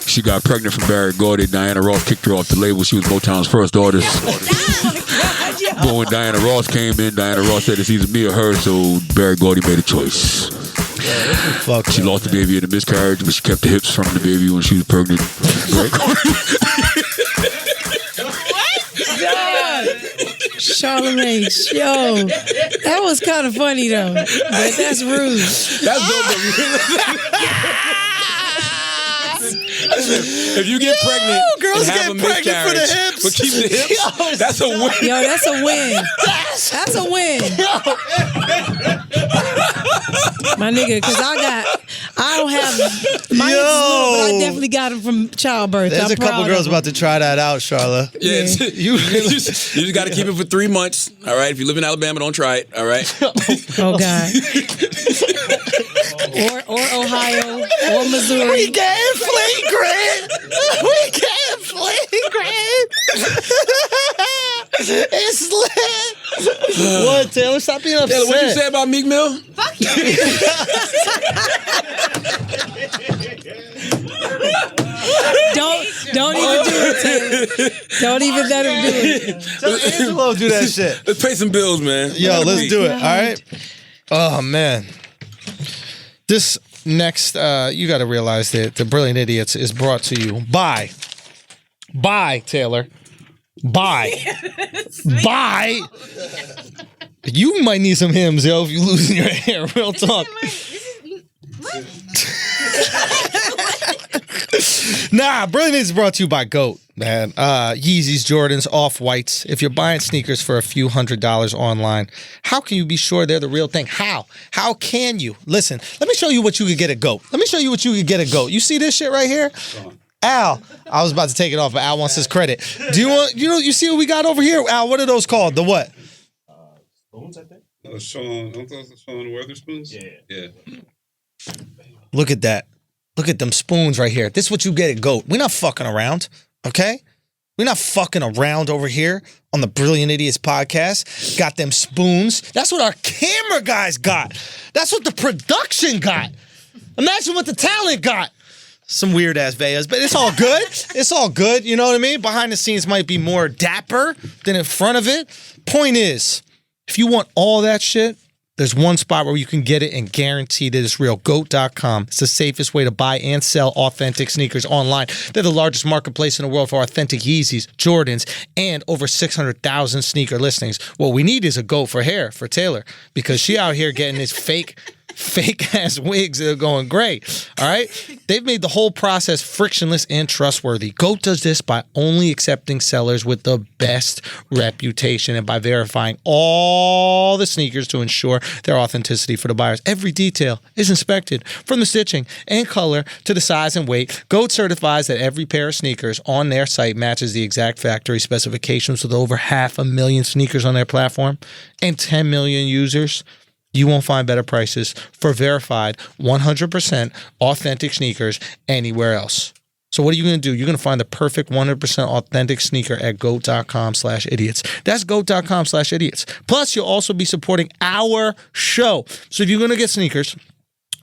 S3: She got pregnant from Barry Gordy. Diana Ross kicked her off the label. She was Motown's first artist. But when Diana Ross came in, Diana Ross said it's either me or her, so Barry Gordy made a choice.
S4: Fuck.
S3: She lost the baby in a miscarriage, but she kept the hips from the baby when she was pregnant.
S5: Charlamagne, yo, that was kind of funny though, but that's rude.
S3: That's dope. If you get pregnant,
S4: girls
S3: and have
S4: get
S3: a
S4: pregnant for the
S3: miscarriage,
S4: hips.
S3: but keep the hips, that's a win.
S5: Yo, that's a win. That's a win. My nigga, because I don't have, mine is little, but I definitely got them from childbirth.
S4: There's
S5: I'm
S4: a couple
S5: proud
S4: girls
S5: of 'em.
S4: about to try that out, Charla.
S3: Yeah, you just got to keep it for 3 months. All right, if you live in Alabama, don't try it. All right.
S5: Oh God. or Ohio or Missouri.
S4: We getting flagrant. We getting flagrant. It's lit. What, Taylor? Stop being upset.
S3: Taylor, what you say about Meek Mill?
S7: Fuck you.
S5: Don't even do it, Taylor. Don't even let him do it.
S4: Tell Angelo do that shit.
S3: Let's pay some bills, man.
S4: Yo, let's do it. All right. Oh man, this next, you got to realize that the Brilliant Idiots is brought to you by Taylor, by. You might need some hymns, yo, if you losing your hair. Real talk. Nah, Brilliant is brought to you by GOAT, man. Yeezys, Jordans, Off-Whites. If you're buying sneakers for a few $100s online, how can you be sure they're the real thing? How? How can you? Listen, let me show you what you could get at GOAT. You see this shit right here? Al, I was about to take it off, but Al wants his credit. Do you want, you see what we got over here? Al, what are those called? The what?
S8: Spoons, I think. Sean Weatherspoons? Yeah.
S4: Look at that. Look at them spoons right here. This is what you get at GOAT. We're not fucking around, okay? We're not fucking around over here on the Brilliant Idiots podcast. Got them spoons. That's what our camera guys got. That's what the production got. Imagine what the talent got. Some weird ass Veas, but it's all good. It's all good. You know what I mean? Behind the scenes might be more dapper than in front of it. Point is, if you want all that shit, there's one spot where you can get it and guarantee that it's real. GOAT.com. It's the safest way to buy and sell authentic sneakers online. They're the largest marketplace in the world for authentic Yeezys, Jordans, and over 600,000 sneaker listings. What we need is a GOAT for hair for Taylor, because she out here getting this fake ass wigs that are going great. All right? They've made the whole process frictionless and trustworthy. GOAT does this by only accepting sellers with the best reputation and by verifying all the sneakers to ensure their authenticity for the buyers. Every detail is inspected, from the stitching and color to the size and weight. GOAT certifies that every pair of sneakers on their site matches the exact factory specifications, with over 500,000 sneakers on their platform and 10 million users. You won't find better prices for verified 100% authentic sneakers anywhere else. So what are you going to do? You're going to find the perfect 100% authentic sneaker at GOAT.com/idiots. That's GOAT.com/idiots. Plus, you'll also be supporting our show. So if you're going to get sneakers,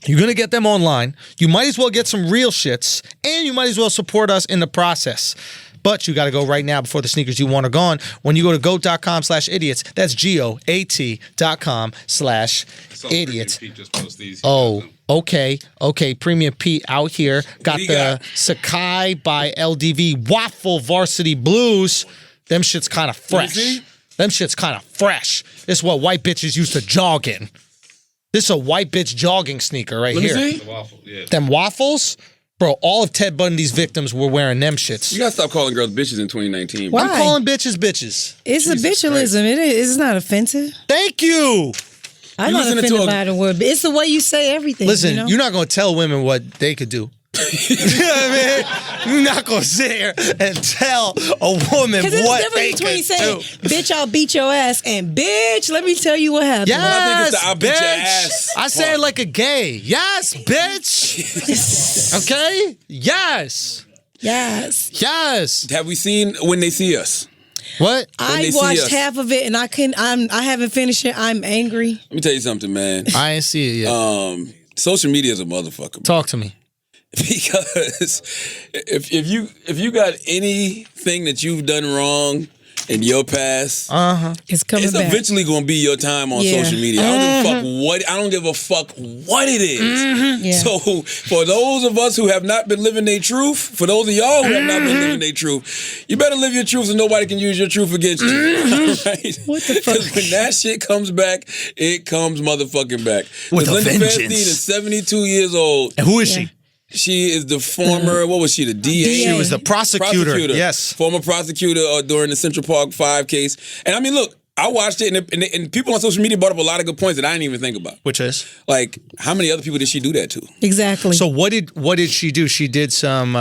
S4: you're going to get them online. You might as well get some real shits, and you might as well support us in the process. But you got to go right now before the sneakers you want are gone. When you go to goat.com/idiots, that's GOAT.com/idiots.
S8: Pete just post these.
S4: Oh, okay. Premium Pete out here. Got
S3: do you
S4: the
S3: got?
S4: Sakai by LDV Waffle Varsity Blues. Them shit's kind of fresh.
S3: see?
S4: Them shit's kind of fresh. This is what white bitches used to jog in. This is a white bitch jogging sneaker right
S3: Let me
S4: here.
S3: see.
S8: The waffle, yeah.
S4: Them waffles? Bro, all of Ted Bundy's victims were wearing them shits.
S3: You gotta stop calling girls bitches in 2019.
S5: Why?
S4: I'm calling bitches bitches.
S5: It's a bitchalism. It is. It's not offensive.
S4: Thank you.
S5: I'm
S3: You
S5: not
S3: listening
S5: offended
S3: to a-
S5: by the word, but it's the way you say everything.
S4: Listen,
S5: you know?
S4: you're not going to tell women what they could do. You know what I mean? You're not going to sit here and tell a woman
S5: Because there's a
S4: what
S5: difference
S4: they
S5: between
S4: could
S5: saying,
S4: do.
S5: bitch, I'll beat your ass, and bitch, let me tell you what happened.
S4: Yes,
S3: I think it's the I'll beat your
S4: bitch.
S3: ass
S4: I say
S3: part.
S4: it like a gay. Yes, bitch. Okay? Yes.
S5: Yes.
S4: Yes.
S3: Have we seen When They See Us?
S4: What?
S5: I
S3: they see
S5: watched
S3: us.
S5: half of it, and I haven't finished it. I'm angry.
S3: Let me tell you something, man.
S4: I ain't see it yet.
S3: Social media is a motherfucker.
S4: Talk to me.
S3: Because if you got anything that you've done wrong in your past,
S5: It's coming
S3: it's
S5: back.
S3: eventually gonna be your time on
S5: Yeah.
S3: social media. I don't give a fuck what it is.
S5: Yeah.
S3: So for those of us who have not been living their truth, for those of y'all who have not been living their truth, you better live your truth so nobody can use your truth against you. Right?
S5: What the fuck?
S3: 'Cause when that shit comes back, it comes motherfucking back.
S4: With
S3: 'Cause
S4: a
S3: Linda
S4: vengeance.
S3: Fairstein is 72 years old.
S4: And who is she?
S3: She is the former, what was she, the DA?
S4: She was the prosecutor. Yes.
S3: Former prosecutor during the Central Park 5 case. And I mean, look, I watched it, and people on social media brought up a lot of good points that I didn't even think about.
S4: Which is?
S3: Like, how many other people did she do that to?
S5: Exactly.
S4: So what did she do? She did some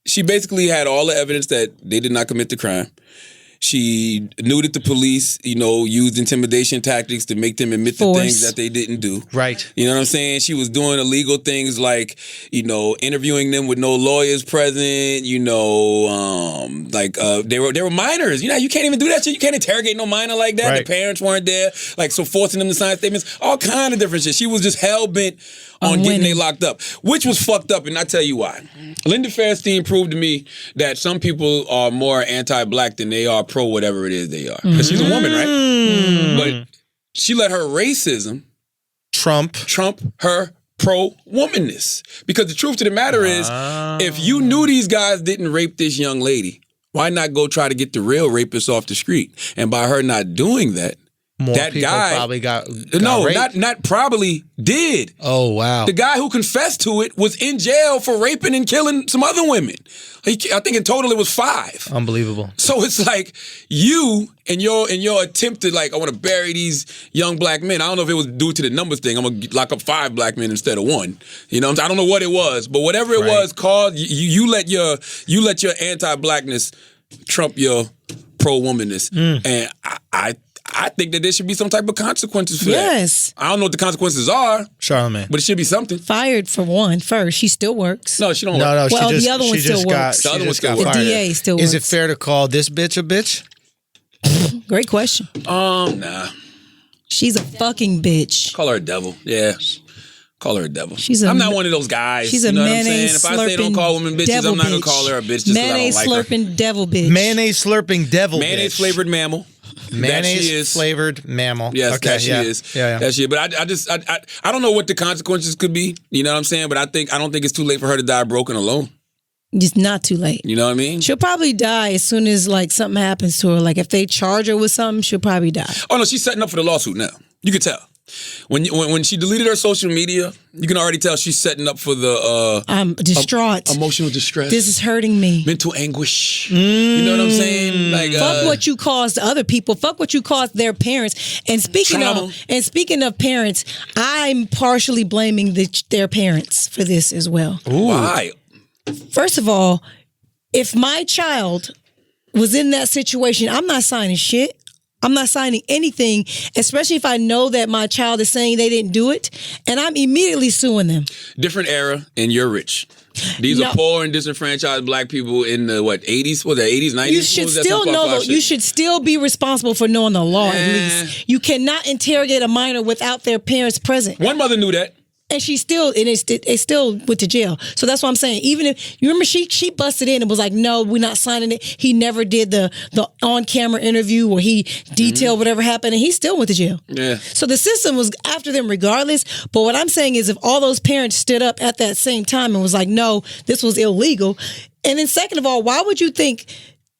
S3: She basically had all the evidence that they did not commit the crime. She knew that the police, used intimidation tactics to make them admit the
S5: Force.
S3: things that they didn't do.
S4: right.
S3: You know what I'm saying? She was doing illegal things like, interviewing them with no lawyers present. They were minors. You can't even do that shit. You can't interrogate no minor like that.
S4: Right.
S3: The parents weren't there. So forcing them to sign statements, all kind of different shit. She was just hell bent on getting they locked up, which was fucked up, and I tell you why. Linda Fairstein proved to me that some people are more anti-black than they are pro whatever it is they are. Because she's a woman, right? But she let her racism
S4: Trump
S3: her pro-womanness. Because the truth of the matter is, if you knew these guys didn't rape this young lady, why not go try to get the real rapist off the street? And by her not doing that,
S4: more
S3: that
S4: people
S3: guy
S4: probably got
S3: no,
S4: raped.
S3: not probably did.
S4: Oh wow.
S3: The guy who confessed to it was in jail for raping and killing some other women. I think in total it was 5.
S4: Unbelievable.
S3: So it's like you and your attempt to I want to bury these young black men. I don't know if it was due to the numbers thing. I'm gonna lock up 5 black men instead of 1. I don't know what it was, but whatever it was caused, you let your anti-blackness trump your pro-womanness, and I think that there should be some type of consequences for that.
S5: Yes.
S3: I don't know what the consequences are,
S4: Charlamagne.
S3: but it should be something.
S5: Fired for one first. She still works.
S3: No, she don't.
S4: No,
S3: work.
S4: no.
S5: Well,
S4: she just,
S5: the other one
S4: she
S5: still
S4: just
S5: works.
S3: The
S4: Got,
S3: other
S4: she
S3: one
S4: just
S3: still
S4: got
S3: works.
S5: The
S4: fired.
S5: DA still
S4: Is it
S5: works.
S4: fair to call this bitch a bitch?
S5: Great question.
S3: Nah.
S5: She's a fucking bitch.
S3: Call her a devil. Yeah. Call her a devil. I'm not one of those guys.
S5: She's
S3: you
S5: a
S3: know what I'm saying?
S5: mayonnaise
S3: If I say don't
S5: slurping
S3: call women bitches,
S5: devil
S3: I'm not gonna
S5: bitch.
S3: call her a bitch just because I don't
S5: Mayonnaise
S3: like her.
S5: slurping devil bitch.
S4: Mayonnaise slurping devil.
S3: Mayonnaise
S4: bitch.
S3: flavored mammal.
S4: Mayonnaise
S3: That she is.
S4: flavored mammal.
S3: Yes,
S4: okay,
S3: that she
S4: yeah.
S3: is.
S4: Yeah.
S3: That she is. But I don't know what the consequences could be. You know what I'm saying? But I don't think it's too late for her to die broken alone.
S5: It's not too late.
S3: You know what I mean?
S5: She'll probably die as soon as something happens to her. Like if they charge her with something, she'll probably die.
S3: Oh no, she's setting up for the lawsuit now. You can tell. When she deleted her social media, you can already tell she's setting up for the
S5: I'm distraught.
S3: emotional distress.
S5: This is hurting me.
S3: mental anguish. You know what I'm saying? Like
S5: Fuck what you caused to other people. Fuck what you caused their parents. And speaking of parents, I'm partially blaming their parents for this as well.
S3: Why?
S5: First of all, if my child was in that situation, I'm not signing shit. I'm not signing anything, especially if I know that my child is saying they didn't do it, and I'm immediately suing them.
S3: Different era, and you're rich. These are poor and disenfranchised black people in the 80s? What, the 80s, 90s?
S5: You should still know. You should still be responsible for knowing the law. At least you cannot interrogate a minor without their parents present.
S3: One mother knew that.
S5: And she still, and it still went to jail. So that's what I'm saying. Even if you remember, she busted in and was like, "No, we're not signing it." He never did the on camera interview where he detailed whatever happened, and he still went to jail.
S3: Yeah.
S5: So the system was after them regardless. But what I'm saying is, if all those parents stood up at that same time and was like, "No, this was illegal," and then second of all, why would you think?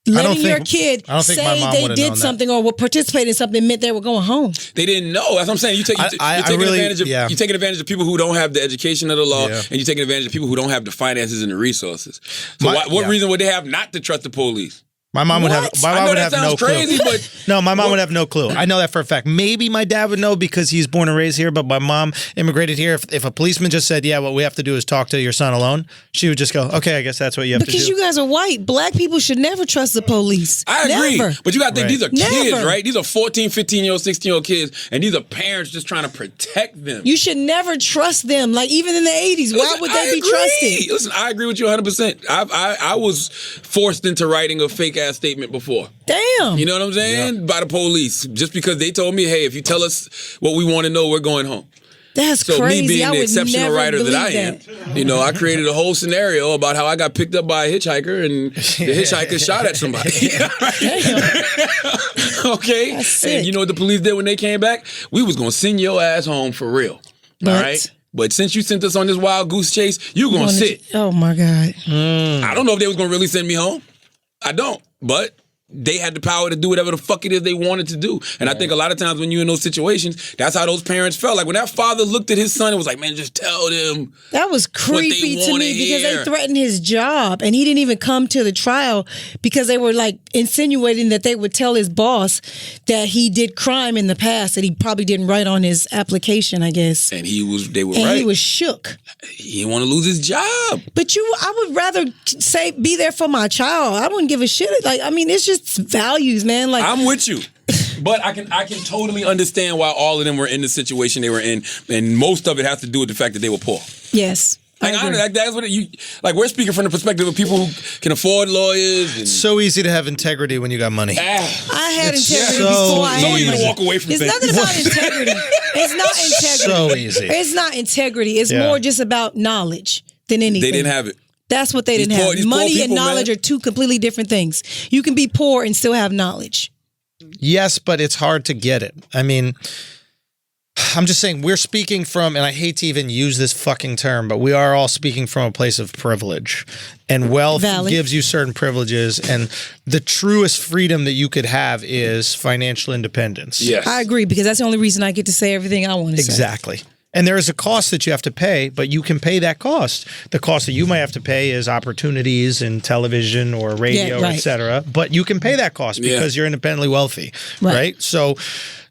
S5: Letting your kid say they did something or participate in something meant they were going home.
S3: They didn't know. That's what I'm saying. You're taking advantage of people who don't have the education of the law, and you're taking advantage of people who don't have the finances and the resources. So what reason would they have not to trust the police?
S4: My mom would have. My mom would have no
S3: crazy,
S4: clue.
S3: But
S4: no, my mom would have no clue. I know that for a fact. Maybe my dad would know because he's born and raised here. But my mom immigrated here. If a policeman just said, "Yeah, what we have to do is talk to your son alone," she would just go, "Okay, I guess that's what you have to do."
S5: Because you guys are white. Black people should never trust the police.
S3: I agree.
S5: Never.
S3: But you got to think these are kids,
S5: Never.
S3: right? These are 14, 15-year-old, 16-year-old kids, and these are parents just trying to protect them.
S5: You should never trust them. Like even in the 80s, why would they be trusted?
S3: Listen, I agree with you 100%. I was forced into writing a fake ass statement before.
S5: Damn.
S3: You know what I'm saying? Yeah. By the police. Just because they told me, hey, if you tell us what we want to know, we're going home.
S5: That's
S3: so
S5: crazy.
S3: Me being
S5: I
S3: the
S5: would
S3: exceptional
S5: never
S3: writer that I am, I created a whole scenario about how I got picked up by a hitchhiker and the hitchhiker shot at somebody. Okay? And you know what the police did when they came back? We was going to send your ass home for real. All right? But since you sent us on this wild goose chase, you going to sit.
S5: Oh, my God.
S3: I don't know if they was going to really send me home. I don't. But they had the power to do whatever the fuck it is they wanted to do. And I think a lot of times when you're in those situations, that's how those parents felt. Like when that father looked at his son and was like, man, just tell them.
S5: That was creepy to me because they threatened his job and he didn't even come to the trial because they were like insinuating that they would tell his boss that he did crime in the past that he probably didn't write on his application, I guess.
S3: And they were
S5: and
S3: right.
S5: He was shook.
S3: He didn't want to lose his job.
S5: But I would rather say be there for my child. I wouldn't give a shit. Like, I mean, it's just values, man. Like
S3: I'm with you. But I can totally understand why all of them were in the situation they were in, and most of it has to do with the fact that they were poor.
S5: Yes.
S3: That's what we're speaking from the perspective of people who can afford lawyers.
S4: It's so easy to have integrity when you got money.
S5: I had integrity before I had
S3: so easy
S5: money.
S3: to walk away from
S5: It's
S3: things.
S5: nothing about integrity. It's not integrity.
S4: So easy.
S5: It's not integrity. It's more just about knowledge than anything.
S3: They didn't have it.
S5: That's what they didn't have. Money and knowledge are two completely different things. You can be poor and still have knowledge.
S4: Yes, but it's hard to get it. I mean, I'm just saying we're speaking from, and I hate to even use this fucking term, but we are all speaking from a place of privilege. And wealth gives you certain privileges, and the truest freedom that you could have is financial independence.
S3: Yes.
S5: I agree, because that's the only reason I get to say everything I want to say.
S4: Exactly. And there is a cost that you have to pay, but you can pay that cost. The cost that you might have to pay is opportunities in television or radio, et cetera. But you can pay that cost because you're independently wealthy, right? So,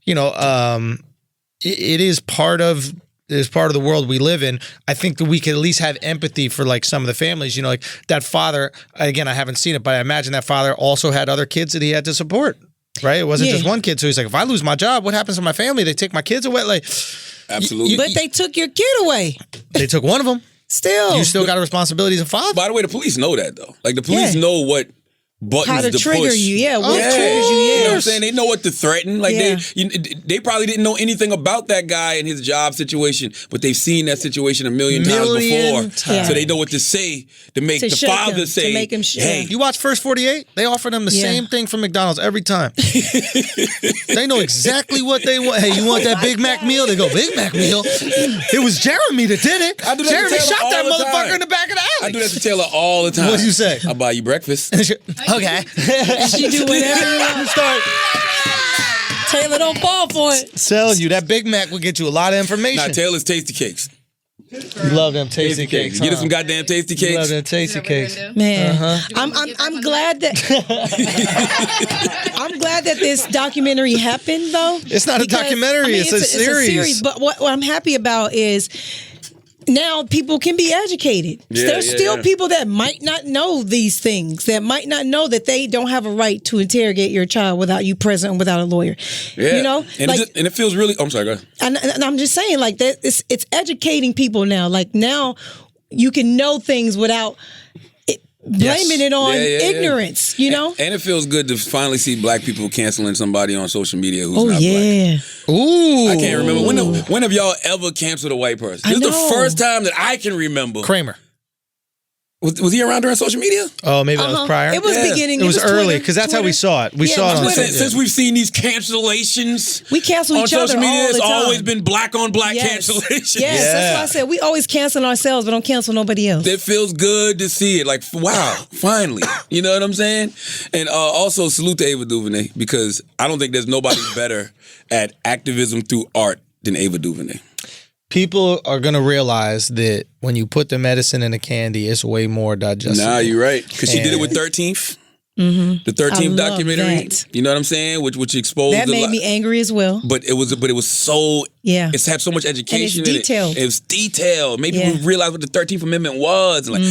S4: it is part of the world we live in. I think that we could at least have empathy for like some of the families. Like that father. Again, I haven't seen it, but I imagine that father also had other kids that he had to support. Right? It wasn't just one kid. So he's like, if I lose my job, what happens to my family? They take my kids away. Like.
S3: Absolutely.
S5: But they took your kid away.
S4: They took one of them.
S5: Still.
S4: You still got a responsibility as a father.
S3: By the way, the police know that, though. Like, the police know what buttons to
S5: trigger
S3: push.
S5: you. Yeah, what triggers you.
S3: You know what I'm saying? They know what to threaten. Like, they probably didn't know anything about that guy and his job situation, but they've seen that situation a million times before. So they know what to say to make the father say,
S5: to make him shake.
S4: Hey, you watch First 48? They offer them the same thing from McDonald's every time. They know exactly what they want. Hey, you want that Big Mac meal? They go, Big Mac meal? It was Jeremy that did it. Jeremy shot that motherfucker in the back of the alley.
S3: I do that to Taylor all the time.
S4: What do you say?
S3: I'll buy you breakfast.
S4: Okay.
S5: She do whatever you want to start. Taylor don't fall for it.
S4: Telling you, that Big Mac will get you a lot of information.
S3: Nah, Taylor's tasty cakes.
S4: You love them tasty cakes.
S3: Get us some goddamn tasty cakes.
S4: You love them tasty cakes.
S5: Man, I'm glad that I'm glad that this documentary happened, though.
S4: It's not a documentary; it's a series.
S5: But what I'm happy about is now people can be educated. There's still people that might not know these things, that might not know that they don't have a right to interrogate your child without you present and without a lawyer.
S3: Yeah.
S5: You know?
S3: And, and it feels really... I'm sorry, go ahead.
S5: And I'm just saying, like, that it's educating people now. Like, now you can know things without... blaming it on
S3: Yeah, yeah, yeah.
S5: ignorance, you know?
S3: And it feels good to finally see black people canceling somebody on social media who's
S5: Oh,
S3: not black.
S5: yeah.
S4: Ooh.
S3: I can't remember. When have y'all ever canceled a white person? This is the first time that I can remember.
S4: Kramer.
S3: Was he around during social media?
S4: Oh, maybe that was prior.
S5: It was beginning.
S4: It was early
S5: Twitter.
S4: because that's how we saw it. We
S5: Yeah,
S4: saw it on
S5: Twitter.
S3: Since we've seen these cancellations
S5: We cancel
S3: on
S5: each other
S3: social media,
S5: all the
S3: it's
S5: time.
S3: always been black on black
S5: Yes.
S3: cancellations.
S5: Yes, that's why I said we always cancel ourselves, but don't cancel nobody else.
S3: It feels good to see it. Like, wow, finally. You know what I'm saying? And also, salute to Ava DuVernay, because I don't think there's nobody better at activism through art than Ava DuVernay.
S4: People are going to realize that when you put the medicine in a candy, it's way more digestible.
S3: Nah, you're right. Because she did it with 13th. The 13th
S5: I love
S3: documentary.
S5: that.
S3: You know what I'm saying? Which exposed
S5: That made me angry as well.
S3: But it was so
S5: Yeah.
S3: It's had so much education
S5: And it's
S3: in
S5: detailed.
S3: it. It was detailed. Made
S5: Yeah.
S3: people realize what the 13th Amendment was. Like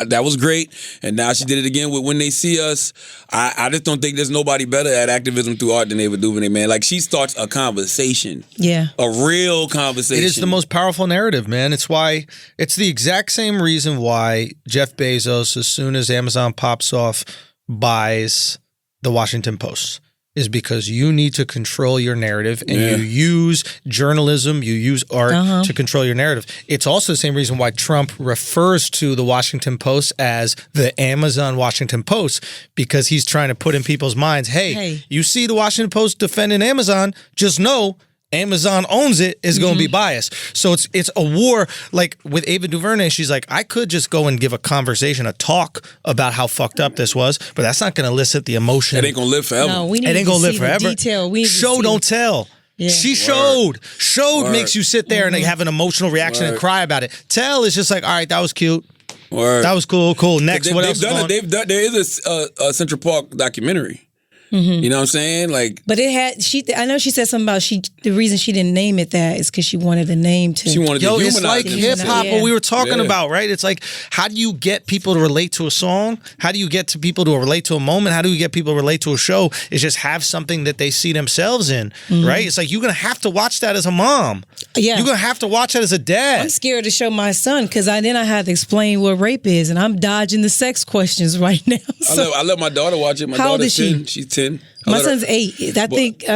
S3: that was great. And now she did it again with When They See Us. I just don't think there's nobody better at activism through art than Ava DuVernay, man. Like, she starts a conversation.
S5: Yeah.
S3: A real conversation.
S4: It is the most powerful narrative, man. It's the exact same reason why Jeff Bezos, as soon as Amazon pops off, buys the Washington Post, is because you need to control your narrative, and you use journalism, you use art to control your narrative. It's also the same reason why Trump refers to the Washington Post as the Amazon Washington Post, because he's trying to put in people's minds, hey, you see the Washington Post defending Amazon, just know Amazon owns it, is going to be biased. So it's a war. Like with Ava DuVernay, she's like, I could just go and give a conversation, a talk about how fucked up this was, but that's not going to elicit the emotion.
S3: It ain't going to live forever.
S5: No, we need
S4: It
S5: to
S4: ain't gonna
S5: see
S4: live
S5: the
S4: forever.
S5: detail. We need to
S4: Show,
S5: see
S4: don't tell.
S5: Yeah.
S4: She showed.
S3: Word.
S4: Makes you sit there and have an emotional reaction and cry about it. Tell is just like, all right, that was cute.
S3: Word.
S4: That was cool. Next, what else?
S3: There is a Central Park documentary. You know what I'm saying? Like,
S5: But it had I know she said something about the reason she didn't name it that is because she wanted a name to.
S3: she wanted to
S4: Yo,
S3: humanize
S4: it's like
S3: it.
S4: hip hop,
S5: Yeah.
S4: what we were talking
S3: Yeah.
S4: about, right? It's like, how do you get people to relate to a song? How do you get to people to relate to a moment? How do you get people to relate to a show? It's just have something that they see themselves in, right? It's like, you're going to have to watch that as a mom.
S5: Yeah.
S4: You're going to have to watch that as a dad.
S5: I'm scared to show my son because then I had to explain what rape is, and I'm dodging the sex questions right now. So
S3: I let my daughter watch it. My
S5: How old
S3: daughter's
S5: is she?
S3: 10. She's 10. I
S5: my
S3: let her-
S5: son's 8. I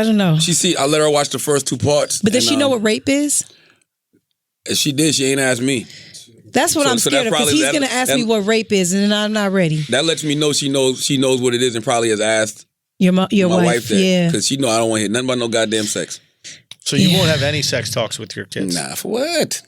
S5: don't know.
S3: I let her watch the first 2 parts.
S5: But does
S3: and,
S5: she know what rape is?
S3: She did. She ain't asked me.
S5: That's what
S3: So-
S5: I'm
S3: so
S5: scared
S3: that
S5: of because
S3: probably-
S5: he's
S3: that-
S5: going to ask
S3: that-
S5: me what rape is, and then I'm not ready.
S3: That lets me know she knows what it is and probably has asked
S5: Your
S3: my wife that.
S5: yeah.
S3: Because she know I don't want to hear nothing about no goddamn sex.
S4: So you won't have any sex talks with your kids?
S3: Nah, for what?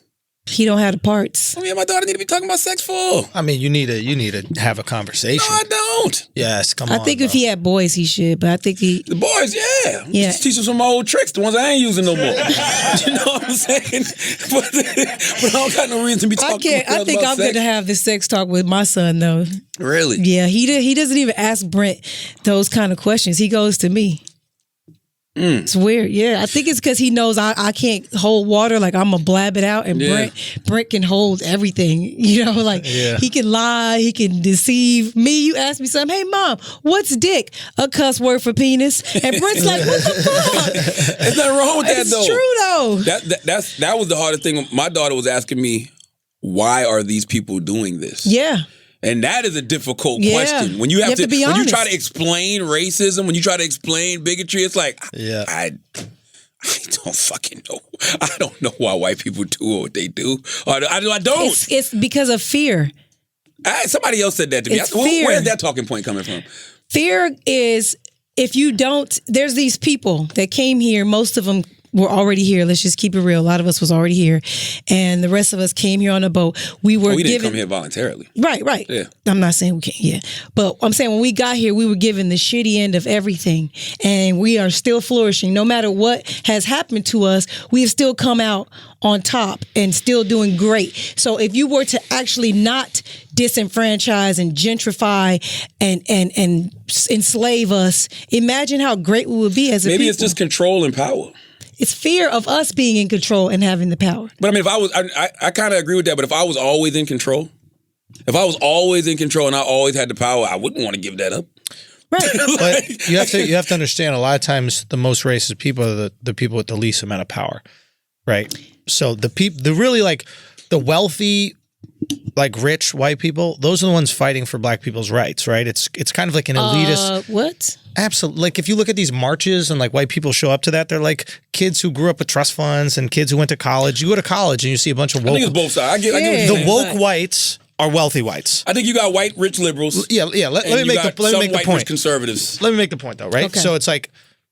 S5: He don't have the parts.
S3: I mean, my daughter need to be talking about sex for.
S4: I mean, you need to have a conversation.
S3: No, I don't.
S4: Yes, come
S5: I
S4: on.
S5: think if
S4: bro.
S5: he had boys, he should, but I think he.
S3: The boys, yeah.
S5: Yeah.
S3: Just teach them some old tricks, the ones I ain't using no more. You know what I'm saying? But I don't got no reason to be talking
S5: I can't. I
S3: about
S5: think I'm
S3: sex.
S5: going to have this sex talk with my son, though.
S3: Really?
S5: Yeah, he doesn't even ask Brent those kind of questions. He goes to me. It's weird. Yeah, I think it's because he knows I can't hold water. Like, I'm gonna blab it out, and
S3: Yeah.
S5: Brent can hold everything. You know, like he can lie, he can deceive me. You ask me something, hey mom, what's dick? A cuss word for penis. And Brent's like, what the fuck?
S3: There's nothing wrong with that,
S5: It's
S3: though.
S5: true though.
S3: That was the hardest thing. My daughter was asking me, why are these people doing this?
S5: Yeah.
S3: And that is a difficult
S5: Yeah.
S3: question. When you have to
S5: be
S3: when you
S5: honest.
S3: try to explain racism, when you try to explain bigotry, it's like,
S4: Yeah.
S3: I don't fucking know. I don't know why white people do what they do. Or I don't.
S5: It's because of fear.
S3: Somebody else said that to me.
S5: It's fear.
S3: Where's that talking point coming from?
S5: Fear is if you don't. There's these people that came here. Most of them were already here. Let's just keep it real. A lot of us was already here, and the rest of us came here on a boat. We were
S3: We didn't
S5: given
S3: come here voluntarily.
S5: right.
S3: Yeah.
S5: I'm not saying we can't. Yeah, but I'm saying when we got here, we were given the shitty end of everything, and we are still flourishing. No matter what has happened to us, we have still come out on top and still doing great. So if you were to actually not disenfranchise and gentrify and enslave us, imagine how great we would be as a people.
S3: Maybe it's just control and power.
S5: It's fear of us being in control and having the power.
S3: But I mean, if I was, I kind of agree with that. But if I was always in control, and I always had the power, I wouldn't want to give that up.
S5: Right.
S4: But you have to understand, a lot of times the most racist people are the people with the least amount of power, right? So the really like the wealthy like rich white people, those are the ones fighting for black people's rights, right? It's kind of like an elitist.
S5: What?
S4: Absolutely. Like if you look at these marches and like white people show up to that, they're like kids who grew up with trust funds and kids who went to college. You go to college and you see a bunch of woke.
S3: I think it's both sides. I get what you're
S4: The
S3: saying.
S4: woke whites are wealthy whites.
S3: I think you got white rich liberals.
S4: Yeah. Let me make the
S3: white
S4: point.
S3: rich conservatives.
S4: Let me make the point though, right?
S5: Okay.
S4: So it's like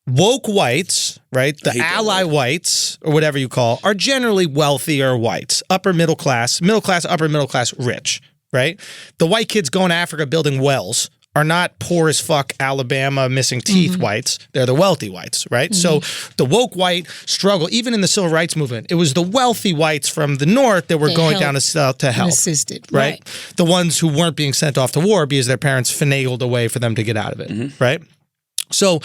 S4: woke whites, right? The
S3: hate that
S4: ally whites or whatever you call are generally wealthier whites, upper middle class, upper middle class, rich, right? The white kids going to Africa building wells are not poor as fuck Alabama missing teeth whites. They're the wealthy whites, right? So the woke white struggle, even in the civil rights movement, it was the wealthy whites from the north that were
S5: That
S4: going
S5: helped
S4: down to south to help.
S5: Assisted,
S4: Right? The ones who weren't being sent off to war because their parents finagled a way for them to get out of it, right? So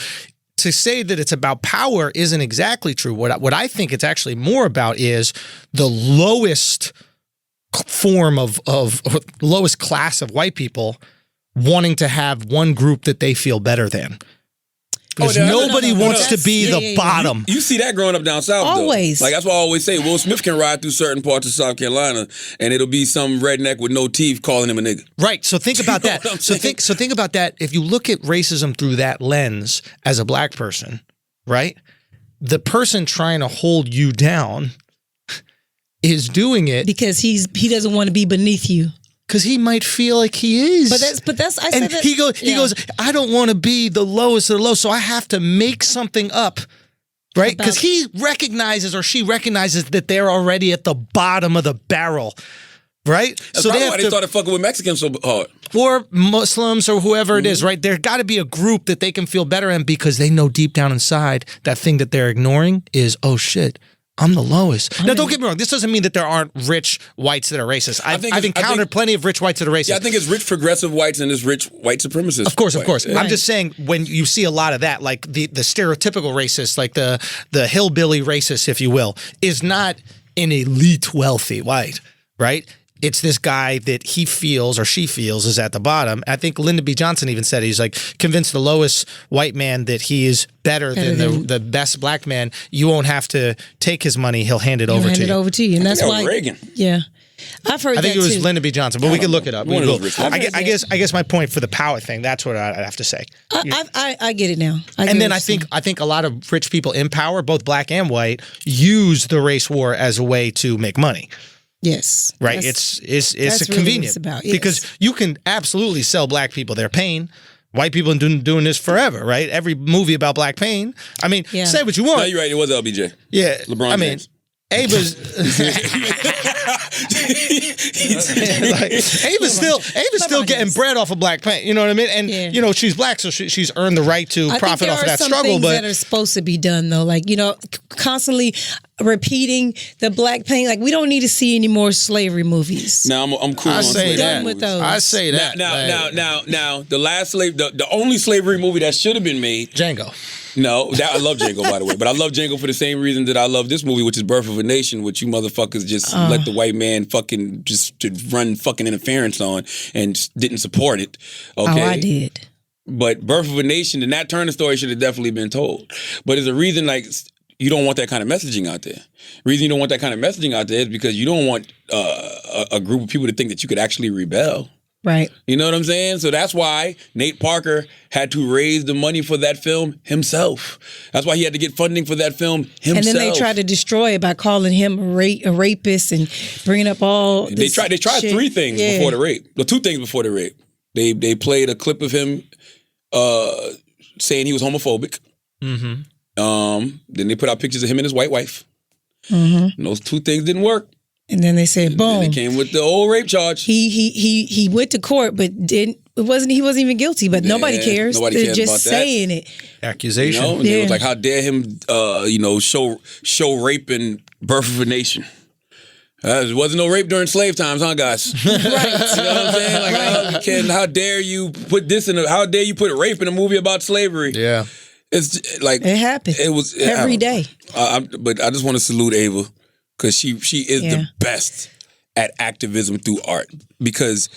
S4: to say that it's about power isn't exactly true. What I think it's actually more about is the lowest form of lowest class of white people wanting to have one group that they feel better than. Because nobody wants to be the bottom.
S3: You see that growing up down south,
S5: Always.
S3: though. Like, that's what I always say. Will Smith can ride through certain parts of South Carolina, and it'll be some redneck with no teeth calling him a nigga.
S4: Right. So think about
S3: You know
S4: that.
S3: what I'm
S4: So
S3: saying?
S4: think about that. If you look at racism through that lens as a black person, right? The person trying to hold you down is doing it
S5: because he doesn't want to be beneath you.
S4: because he might feel like he is.
S5: But that's I said
S4: and
S5: that,
S4: he goes, I don't want to be the lowest of the low, so I have to make something up, right? Because he recognizes or she recognizes that they're already at the bottom of the barrel, right?
S3: That's
S4: so
S3: probably why they started fucking with Mexicans so hard.
S4: or Muslims or whoever it is, right? There got to be a group that they can feel better in because they know deep down inside that thing that they're ignoring is, oh shit, I'm the lowest. Now, don't get me wrong. This doesn't mean that there aren't rich whites that are racist. I've encountered plenty of rich whites that are racist.
S3: Yeah, I think it's rich progressive whites and it's rich white supremacists.
S4: Of course.
S3: Yeah.
S4: I'm just saying when you see a lot of that, like the stereotypical racist, like the hillbilly racist, if you will, is not an elite wealthy white, right? It's this guy that he feels or she feels is at the bottom. I think Lyndon B. Johnson even said he's like convinced the lowest white man that he is better than the best black man. You won't have to take his money; he'll hand it over to you.
S5: And that's why
S3: Reagan.
S5: Yeah, I've heard.
S4: I think
S5: that
S4: it was
S5: too.
S4: Lyndon B. Johnson, but we can look it up.
S3: One of those rich
S4: I guess my point for the power thing. That's what I have to say.
S5: I get it now.
S4: And then I think a lot of rich people in power, both black and white, use the race war as a way to make money.
S5: Yes.
S4: Right.
S5: That's
S4: It's
S5: really what
S4: convenient
S5: it's about, yes.
S4: because you can absolutely sell black people their pain. White people have been doing this forever, right? Every movie about black pain. I mean, say what you want.
S3: No, you're right. It was LBJ.
S4: Yeah.
S3: LeBron James.
S4: Ava's Ava's still getting bread off of black paint. You know what I mean? And you know she's black, so she's earned the right to profit off of that struggle.
S5: Things
S4: but
S5: that are supposed to be done though, like constantly repeating the black pain. Like we don't need to see any more slavery movies.
S3: Now I'm cool.
S4: I
S3: on
S4: say
S3: slavery
S4: that.
S5: Done with those.
S4: I say that.
S3: Now, the last the only slavery movie that should have been made.
S4: Django.
S3: No, I love Django, by the way. But I love Django for the same reason that I love this movie, which is Birth of a Nation, which you motherfuckers just let the white man fucking just to run fucking interference on and didn't support it. Okay?
S5: Oh, I did.
S3: But Birth of a Nation, the Nat Turner story should have definitely been told. But there's a reason, like, you don't want that kind of messaging out there. The reason you don't want that kind of messaging out there is because you don't want a group of people to think that you could actually rebel.
S5: Right.
S3: You know what I'm saying? So that's why Nate Parker had to raise the money for that film himself. That's why he had to get funding for that film himself.
S5: And then they tried to destroy it by calling him a rapist and bringing up all
S3: They tried
S5: shit.
S3: 3 things before the rape. Well, 2 things before the rape. They played a clip of him saying he was homophobic. Mm-hmm. Then they put out pictures of him and his white wife. Mm-hmm. And those 2 things didn't work.
S5: And then they said, boom.
S3: Then they came with the old rape charge.
S5: He went to court, but he wasn't even guilty. But nobody cares.
S3: Nobody
S5: They're
S3: cares
S5: just
S3: about that.
S5: saying it.
S4: Accusation.
S3: You know? And it was like, how dare him, show rape in Birth of a Nation. There wasn't no rape during slave times, huh, guys? Right. You know what I'm saying? Like, how dare you put this how dare you put rape in a movie about slavery?
S4: Yeah.
S3: It's like
S5: it happened.
S3: It was
S5: every day.
S3: But I just want to salute Ava because she is the best at activism through art. Because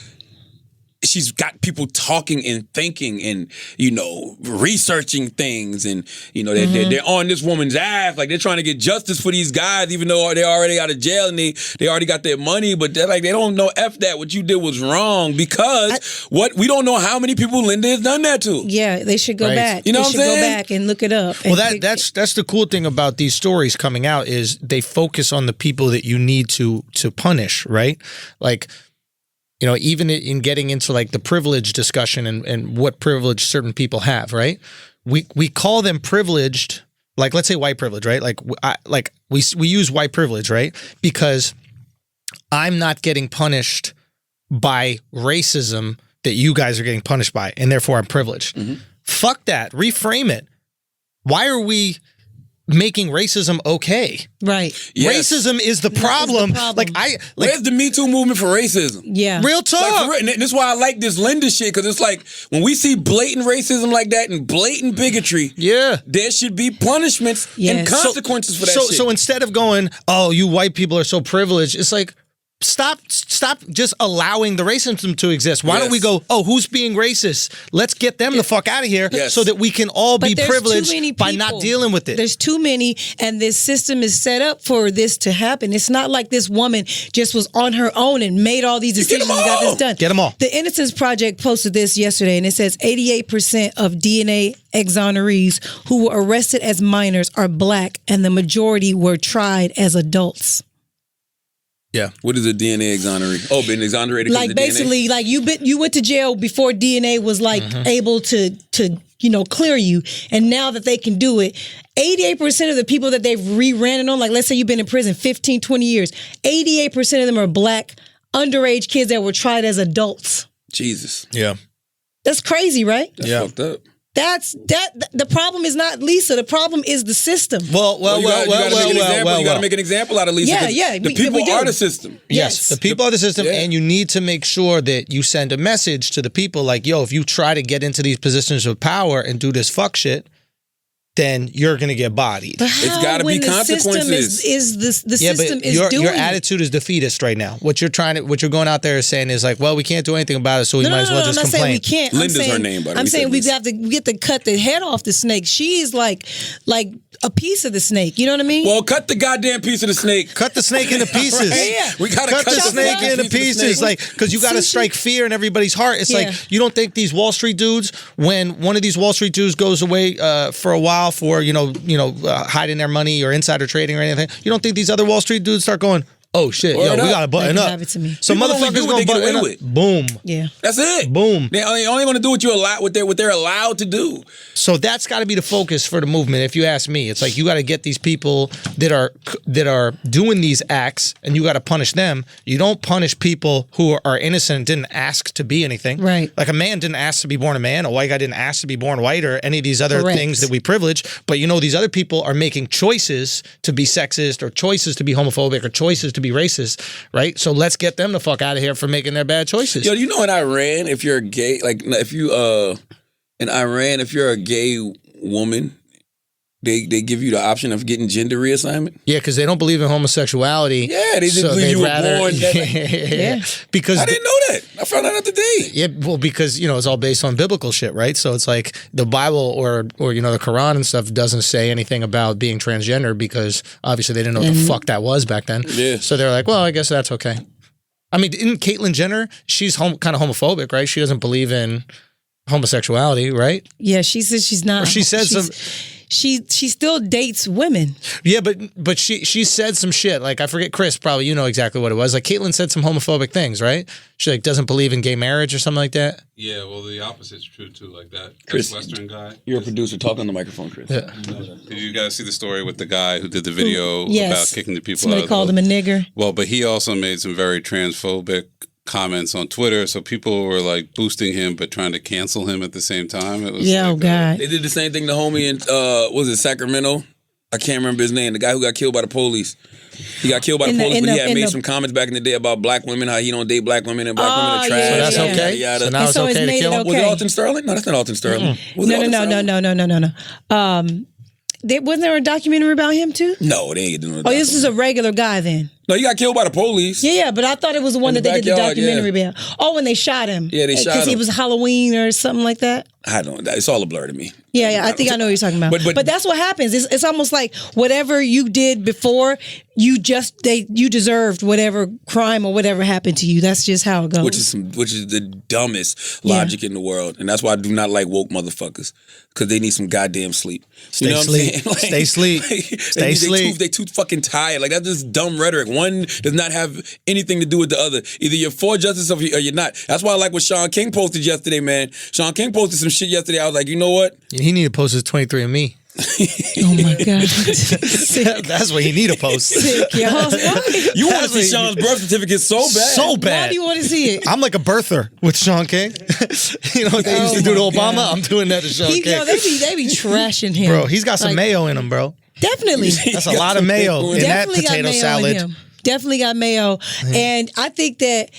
S3: she's got people talking and thinking and, you know, researching things. And, you know, they're on this woman's ass. Like, they're trying to get justice for these guys, even though they're already out of jail and they already got their money. But they're like, they don't know F that. What you did was wrong because we don't know how many people Linda has done that to.
S5: Yeah, they should go back.
S3: You know
S5: they
S3: what I'm
S5: should
S3: saying?
S5: go back and look it up.
S4: Well, that's the cool thing about these stories coming out is they focus on the people that you need to punish, right? Like, you know, even in getting into like the privilege discussion and what privilege certain people have, right? We call them privileged, like let's say white privilege, right? Like we use white privilege, right? Because I'm not getting punished by racism that you guys are getting punished by, and therefore I'm privileged. Fuck that. Reframe it. Why are we making racism okay?
S5: Right.
S3: Yes.
S4: Racism is the problem. Like
S3: where's the Me Too movement for racism?
S5: Yeah.
S4: Real talk.
S3: Like, for real, and this is why I like this Linda shit, because it's like when we see blatant racism like that and blatant bigotry, there should be punishments and consequences for that shit.
S4: So instead of going, oh, you white people are so privileged, it's like, stop just allowing the racism to exist. Why don't we go, oh, who's being racist? Let's get them the fuck out of here so that we can all be privileged by not dealing with it.
S5: There's too many, and this system is set up for this to happen. It's not like this woman just was on her own and made all these decisions and got this done.
S4: Get them all.
S5: The Innocence Project posted this yesterday, and it says 88% of DNA exonerees who were arrested as minors are black, and the majority were tried as adults.
S3: Yeah. What is a DNA exonerate? Oh, been exonerated.
S5: Like basically,
S3: DNA?
S5: like you went to jail before DNA was like able to clear you, and now that they can do it, 88% of the people that they've re-ran on, like let's say you've been in prison 15, 20 years, 88% of them are black underage kids that were tried as adults.
S3: Jesus.
S4: Yeah.
S5: That's crazy, right?
S3: That's fucked up.
S5: The problem is not Lisa. The problem is the system.
S3: You gotta make an example out of Lisa. The people are the system.
S4: Yes, the people are the system, and you need to make sure that you send a message to the people like, yo, if you try to get into these positions of power and do this fuck shit, then you're gonna get bodied.
S5: But how,
S3: it's gotta be consequences.
S5: The system is doing
S4: your attitude is defeatist right now. What you're going out there is saying is like, well, we can't do anything about it, so we might as well just complain.
S5: I'm not saying we can't.
S3: Linda's her name, but
S5: I'm saying we have to get to cut the head off the snake. She's like a piece of the snake. You know what I mean?
S3: Well, cut the goddamn piece of the snake.
S4: Cut the snake into pieces.
S5: Yeah.
S3: We gotta
S4: cut the snake into pieces, like because you got to strike fear in everybody's heart. It's like you don't think these Wall Street dudes, when one of these Wall Street dudes goes away for a while for hiding their money or insider trading or anything, you don't think these other Wall Street dudes start going, oh shit, we gotta button up.
S5: Have it to me.
S4: So
S3: people
S4: motherfuckers gonna button up. Boom.
S5: Yeah.
S3: That's it.
S4: Boom.
S3: They only want to do what they're allowed to do.
S4: So that's got to be the focus for the movement. If you ask me, it's like you got to get these people that are doing these acts, and you got to punish them. You don't punish people who are innocent and didn't ask to be anything.
S5: Right.
S4: Like a man didn't ask to be born a man. A white guy didn't ask to be born white, or any of these other things that we privilege. But these other people are making choices to be sexist, or choices to be homophobic, or choices to be racist. Right. So let's get them the fuck out of here for making their bad choices.
S3: Yo, in Iran, if you're gay, like if you in Iran, if you're a gay woman, they give you the option of getting gender reassignment.
S4: Yeah, because they don't believe in homosexuality.
S3: Yeah, they just believe you were born.
S5: Yeah.
S4: Because
S3: I didn't know that. I found out today.
S4: Yeah, well, because it's all based on biblical shit, right? So it's like the Bible or the Quran and stuff doesn't say anything about being transgender, because obviously they didn't know what the fuck that was back then.
S3: Yeah.
S4: So they're like, well, I guess that's okay. I mean, in Caitlyn Jenner, she's kind of homophobic, right? She doesn't believe in homosexuality, right?
S5: Yeah, she says she's not.
S4: Or she says
S5: she still dates women.
S4: Yeah, but she said some shit. Like, I forget, Chris, probably you know exactly what it was. Like, Caitlyn said some homophobic things, right? She doesn't believe in gay marriage or something like that.
S8: Yeah, well, the opposite's true too. Like that
S3: Chris,
S8: Western guy.
S3: You're a producer. Talk on the microphone, Chris.
S4: Yeah.
S8: Did you guys see the story with the guy who did the video about kicking the people
S5: Somebody
S8: out?
S5: Called him a nigger.
S8: Well, but he also made some very transphobic comments on Twitter, so people were like boosting him but trying to cancel him at the same time. It was
S5: God.
S3: They did the same thing to homie in was it Sacramento? I can't remember his name. The guy who got killed by the police. He got killed by the police, but he had made some comments back in the day about black women, how he don't date black women and black women are trash.
S4: So that's okay? So now it's okay to kill him?
S3: Was it Alton Sterling? No, that's not Alton Sterling.
S5: No. Wasn't there a documentary about him too?
S3: No, they ain't doing
S5: Oh, this is a regular guy then.
S3: No, he got killed by the police.
S5: Yeah, but I thought it was the one
S3: In
S5: that
S3: the
S5: they did the
S3: backyard,
S5: documentary about. Oh, when they shot him.
S3: Yeah, they shot
S5: Because
S3: him.
S5: it was Halloween or something like that.
S3: I don't. It's all a blur to me.
S5: Yeah, I think I know what you're talking about.
S3: But
S5: that's what happens. It's almost like whatever you did before, you deserved whatever crime or whatever happened to you. That's just how it goes.
S3: Which is the dumbest logic in the world, and that's why I do not like woke motherfuckers, because they need some goddamn sleep.
S4: Stay asleep. Stay asleep. Stay asleep.
S3: They too fucking tired. Like, that's just dumb rhetoric. One does not have anything to do with the other. Either you're for justice or you're not. That's why I like what Sean King posted yesterday, man. Sean King posted some shit yesterday. I was like, you know what?
S4: He need to post his 23andMe.
S5: Oh my God. Sick.
S4: That's what he need to post.
S5: Sick, y'all. Why?
S3: You want to see Sean's birth certificate so bad.
S4: So bad.
S5: Why do you want to see it?
S4: I'm like a birther with Sean King. You know what they used to do to
S5: Oh, my
S4: Obama?
S5: God.
S4: I'm doing that to Sean King.
S5: They be trashing him.
S4: Bro, he's got some
S5: Like,
S4: mayo in him, bro.
S5: Definitely.
S4: That's a lot of mayo in that
S5: Definitely got
S4: potato
S5: mayo in
S4: salad.
S5: him. Definitely got mayo. And I think that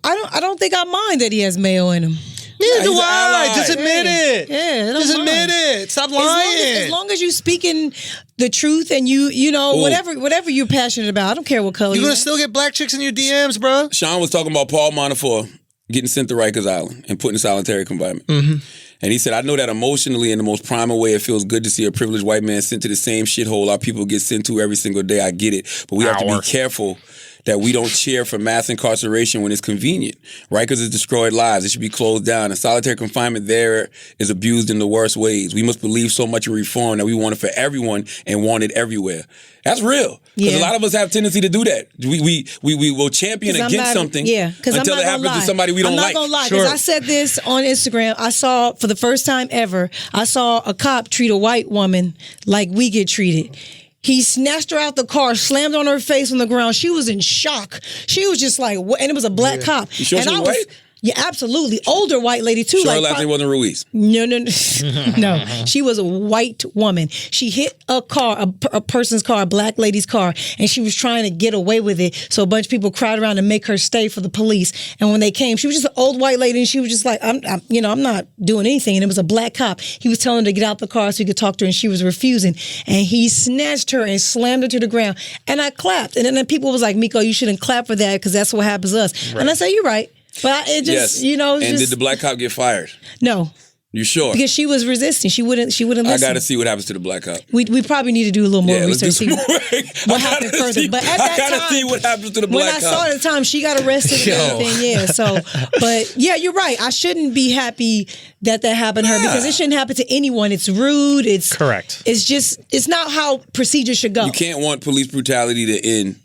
S5: I don't think I mind that he has mayo in him.
S4: Neither do
S3: he's an
S4: I.
S3: ally.
S4: Just admit it.
S5: Yeah,
S4: Just admit it. Stop lying.
S5: As long as you speaking the truth and you know
S3: Ooh.
S5: whatever you're passionate about. I don't care what color
S4: You're
S5: you
S4: gonna
S5: are.
S4: still get black chicks in your DMs, bro.
S3: Sean was talking about Paul Manafort getting sent to Rikers Island and put in solitary confinement.
S4: Mm-hmm.
S3: And he said, I know that emotionally, in the most primal way, it feels good to see a privileged white man sent to the same shithole our people get sent to every single day. I get it. But we have to be careful that we don't cheer for mass incarceration when it's convenient. Rikers has destroyed lives. It should be closed down. And solitary confinement there is abused in the worst ways. We must believe so much in reform that we want it for everyone and want it everywhere. That's real. Because a lot of us have tendency to do that. We will champion against something until it happens to somebody we don't like.
S5: I'm not going to lie, because I said this on Instagram. I saw, for the first time ever, I saw a cop treat a white woman like we get treated. He snatched her out the car, slammed on her face on the ground. She was in shock. She was just like, what? And it was a black cop.
S3: You sure
S5: and
S3: she was
S5: I was
S3: white?
S5: Yeah, absolutely. Older white lady too.
S3: Sure, her
S5: like
S3: last name wasn't Ruiz.
S5: No. No. She was a white woman. She hit a car, a person's car, a black lady's car, and she was trying to get away with it. So a bunch of people crowded around to make her stay for the police. And when they came, she was just an old white lady, and she was just like, I'm not doing anything. And it was a black cop. He was telling her to get out the car so he could talk to her, and she was refusing. And he snatched her and slammed her to the ground. And I clapped. And then people was like, Miko, you shouldn't clap for that because that's what happens to us. Right. And I said, you're right. But it just,
S3: And did the black cop get fired?
S5: No.
S3: You sure?
S5: Because she was resisting. She wouldn't listen.
S3: I got to see what happens to the black cop.
S5: We probably need to do a little more research.
S3: Let's do some more.
S5: What happened further? But at that
S3: I got to
S5: time,
S3: see what happens to the black cop.
S5: When I saw it at the time, she got arrested and everything. Yeah. So, but yeah, you're right. I shouldn't be happy that happened to her because it shouldn't happen to anyone. It's rude. It's
S4: correct.
S5: It's just it's not how procedures should go.
S3: You can't want police brutality to end,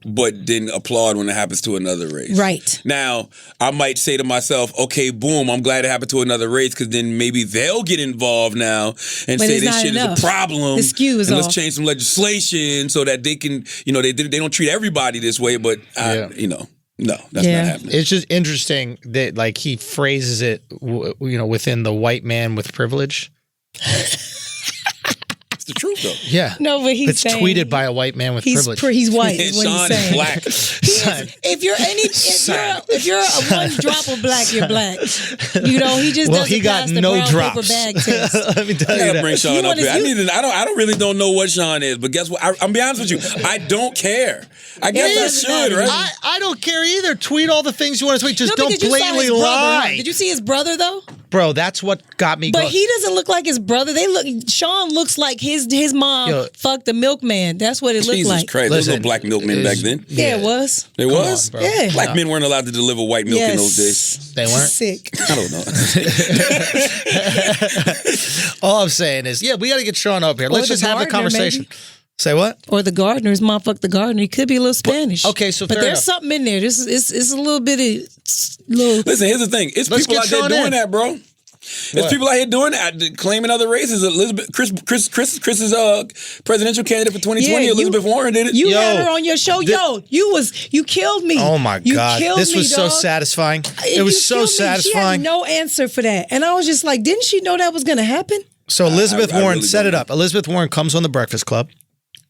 S3: but then applaud when it happens to another race.
S5: Right.
S3: Now, I might say to myself, okay, boom, I'm glad it happened to another race because then maybe they'll get involved now and say this shit is a problem.
S5: The skew is
S3: and
S5: off.
S3: let's change some legislation so that they can, they don't treat everybody this way, but, no, that's not happening.
S4: It's just interesting that, like, he phrases it, within the white man with privilege.
S3: The truth, though.
S4: Yeah.
S5: No, but he's
S4: it's
S5: saying
S4: tweeted by a white man with privilege.
S5: He's white. Is what
S3: Sean
S5: he's saying.
S3: is black.
S5: If you're a one drop of black, you're black. He just doesn't
S4: he got
S5: pass the
S4: no
S5: brown
S4: drops.
S5: paper bag test.
S4: Let me tell
S3: I
S4: you
S3: gotta
S4: that.
S3: bring Sean up here. I don't really know what Sean is, but guess what? I'm be honest with you. I don't care. I guess I should, right?
S4: I don't care either. Tweet all the things you want to tweet. Just
S5: No,
S4: don't
S5: because you saw
S4: blatantly
S5: his brother,
S4: lie.
S5: huh? Did you see his brother though?
S4: Bro, that's what got me
S5: But
S4: going.
S5: he doesn't look like his brother. Sean looks like his mom fucked the milkman. That's what it looked
S3: Jesus
S5: like.
S3: Christ. There was no black milkmen back then.
S5: Yeah, it was.
S3: There was?
S4: bro.
S5: Yeah.
S3: Black men weren't allowed to deliver white milk in those days.
S4: They weren't?
S5: Sick.
S3: I don't know.
S4: All I'm saying is, we got to get Sean up here. Let's
S5: the
S4: just have a
S5: gardener,
S4: conversation.
S5: maybe.
S4: Say what?
S5: Or the gardener's mom fucked the gardener. He could be a little Spanish.
S4: Okay, so
S5: but
S4: fair
S5: there's
S4: enough.
S5: something in there. This is it's a little bit of little.
S3: Listen, here's the thing. It's
S4: Let's
S3: people
S4: get
S3: out there
S4: Sean
S3: doing
S4: in.
S3: that, bro. There's people out here doing that, claiming other races. Chris's presidential candidate for 2020, Elizabeth Warren did it.
S5: You had her on your show. You killed me.
S4: Oh my God. This was so
S5: dog.
S4: satisfying. It was so satisfying.
S5: She had no answer for that. And I was just like, didn't she know that was going to happen?
S4: So Elizabeth
S3: I
S4: Warren
S3: really
S4: set
S3: don't
S4: it up. Elizabeth Warren comes on the Breakfast Club,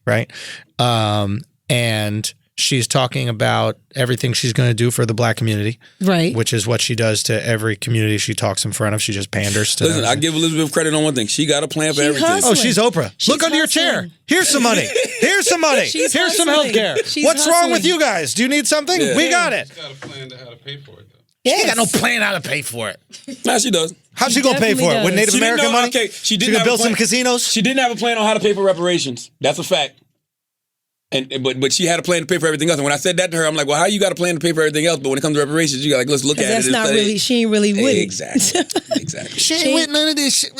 S4: right? And She's talking about everything she's going to do for the black community,
S5: Right.
S4: which is what she does to every community she talks in front of. She just panders to
S3: Listen,
S4: them.
S3: I give Elizabeth credit on one thing. She got a plan for
S5: She
S3: everything.
S5: hustling.
S4: Oh, she's Oprah.
S5: She's
S4: Look under your chair.
S5: hustling.
S4: Here's some money. Here's some money.
S5: She's
S4: Here's some
S5: hustling.
S4: health care.
S5: She's
S4: What's wrong with
S5: hustling.
S4: you guys? Do you need something?
S3: Yeah.
S4: We got it.
S8: She's got a plan to how to pay for it, though.
S4: She ain't got no plan how to pay for it.
S3: Nah, she does.
S4: How's she going to pay for it? With
S5: definitely
S4: Native
S3: She didn't
S4: American
S3: know-
S4: money?
S3: okay, she didn't
S4: She
S3: have
S4: could
S3: a
S4: build some
S3: plan.
S4: casinos?
S3: She didn't have a plan on how to pay for reparations. That's a fact. But she had a plan to pay for everything else. And when I said that to her, I'm like, well, how you got a plan to pay for everything else? But when it comes to reparations, you got let's look at it.
S5: That's
S3: and
S5: not
S3: say,
S5: really. She ain't really with it.
S3: Exactly. Exactly.
S4: She ain't with none of this shit.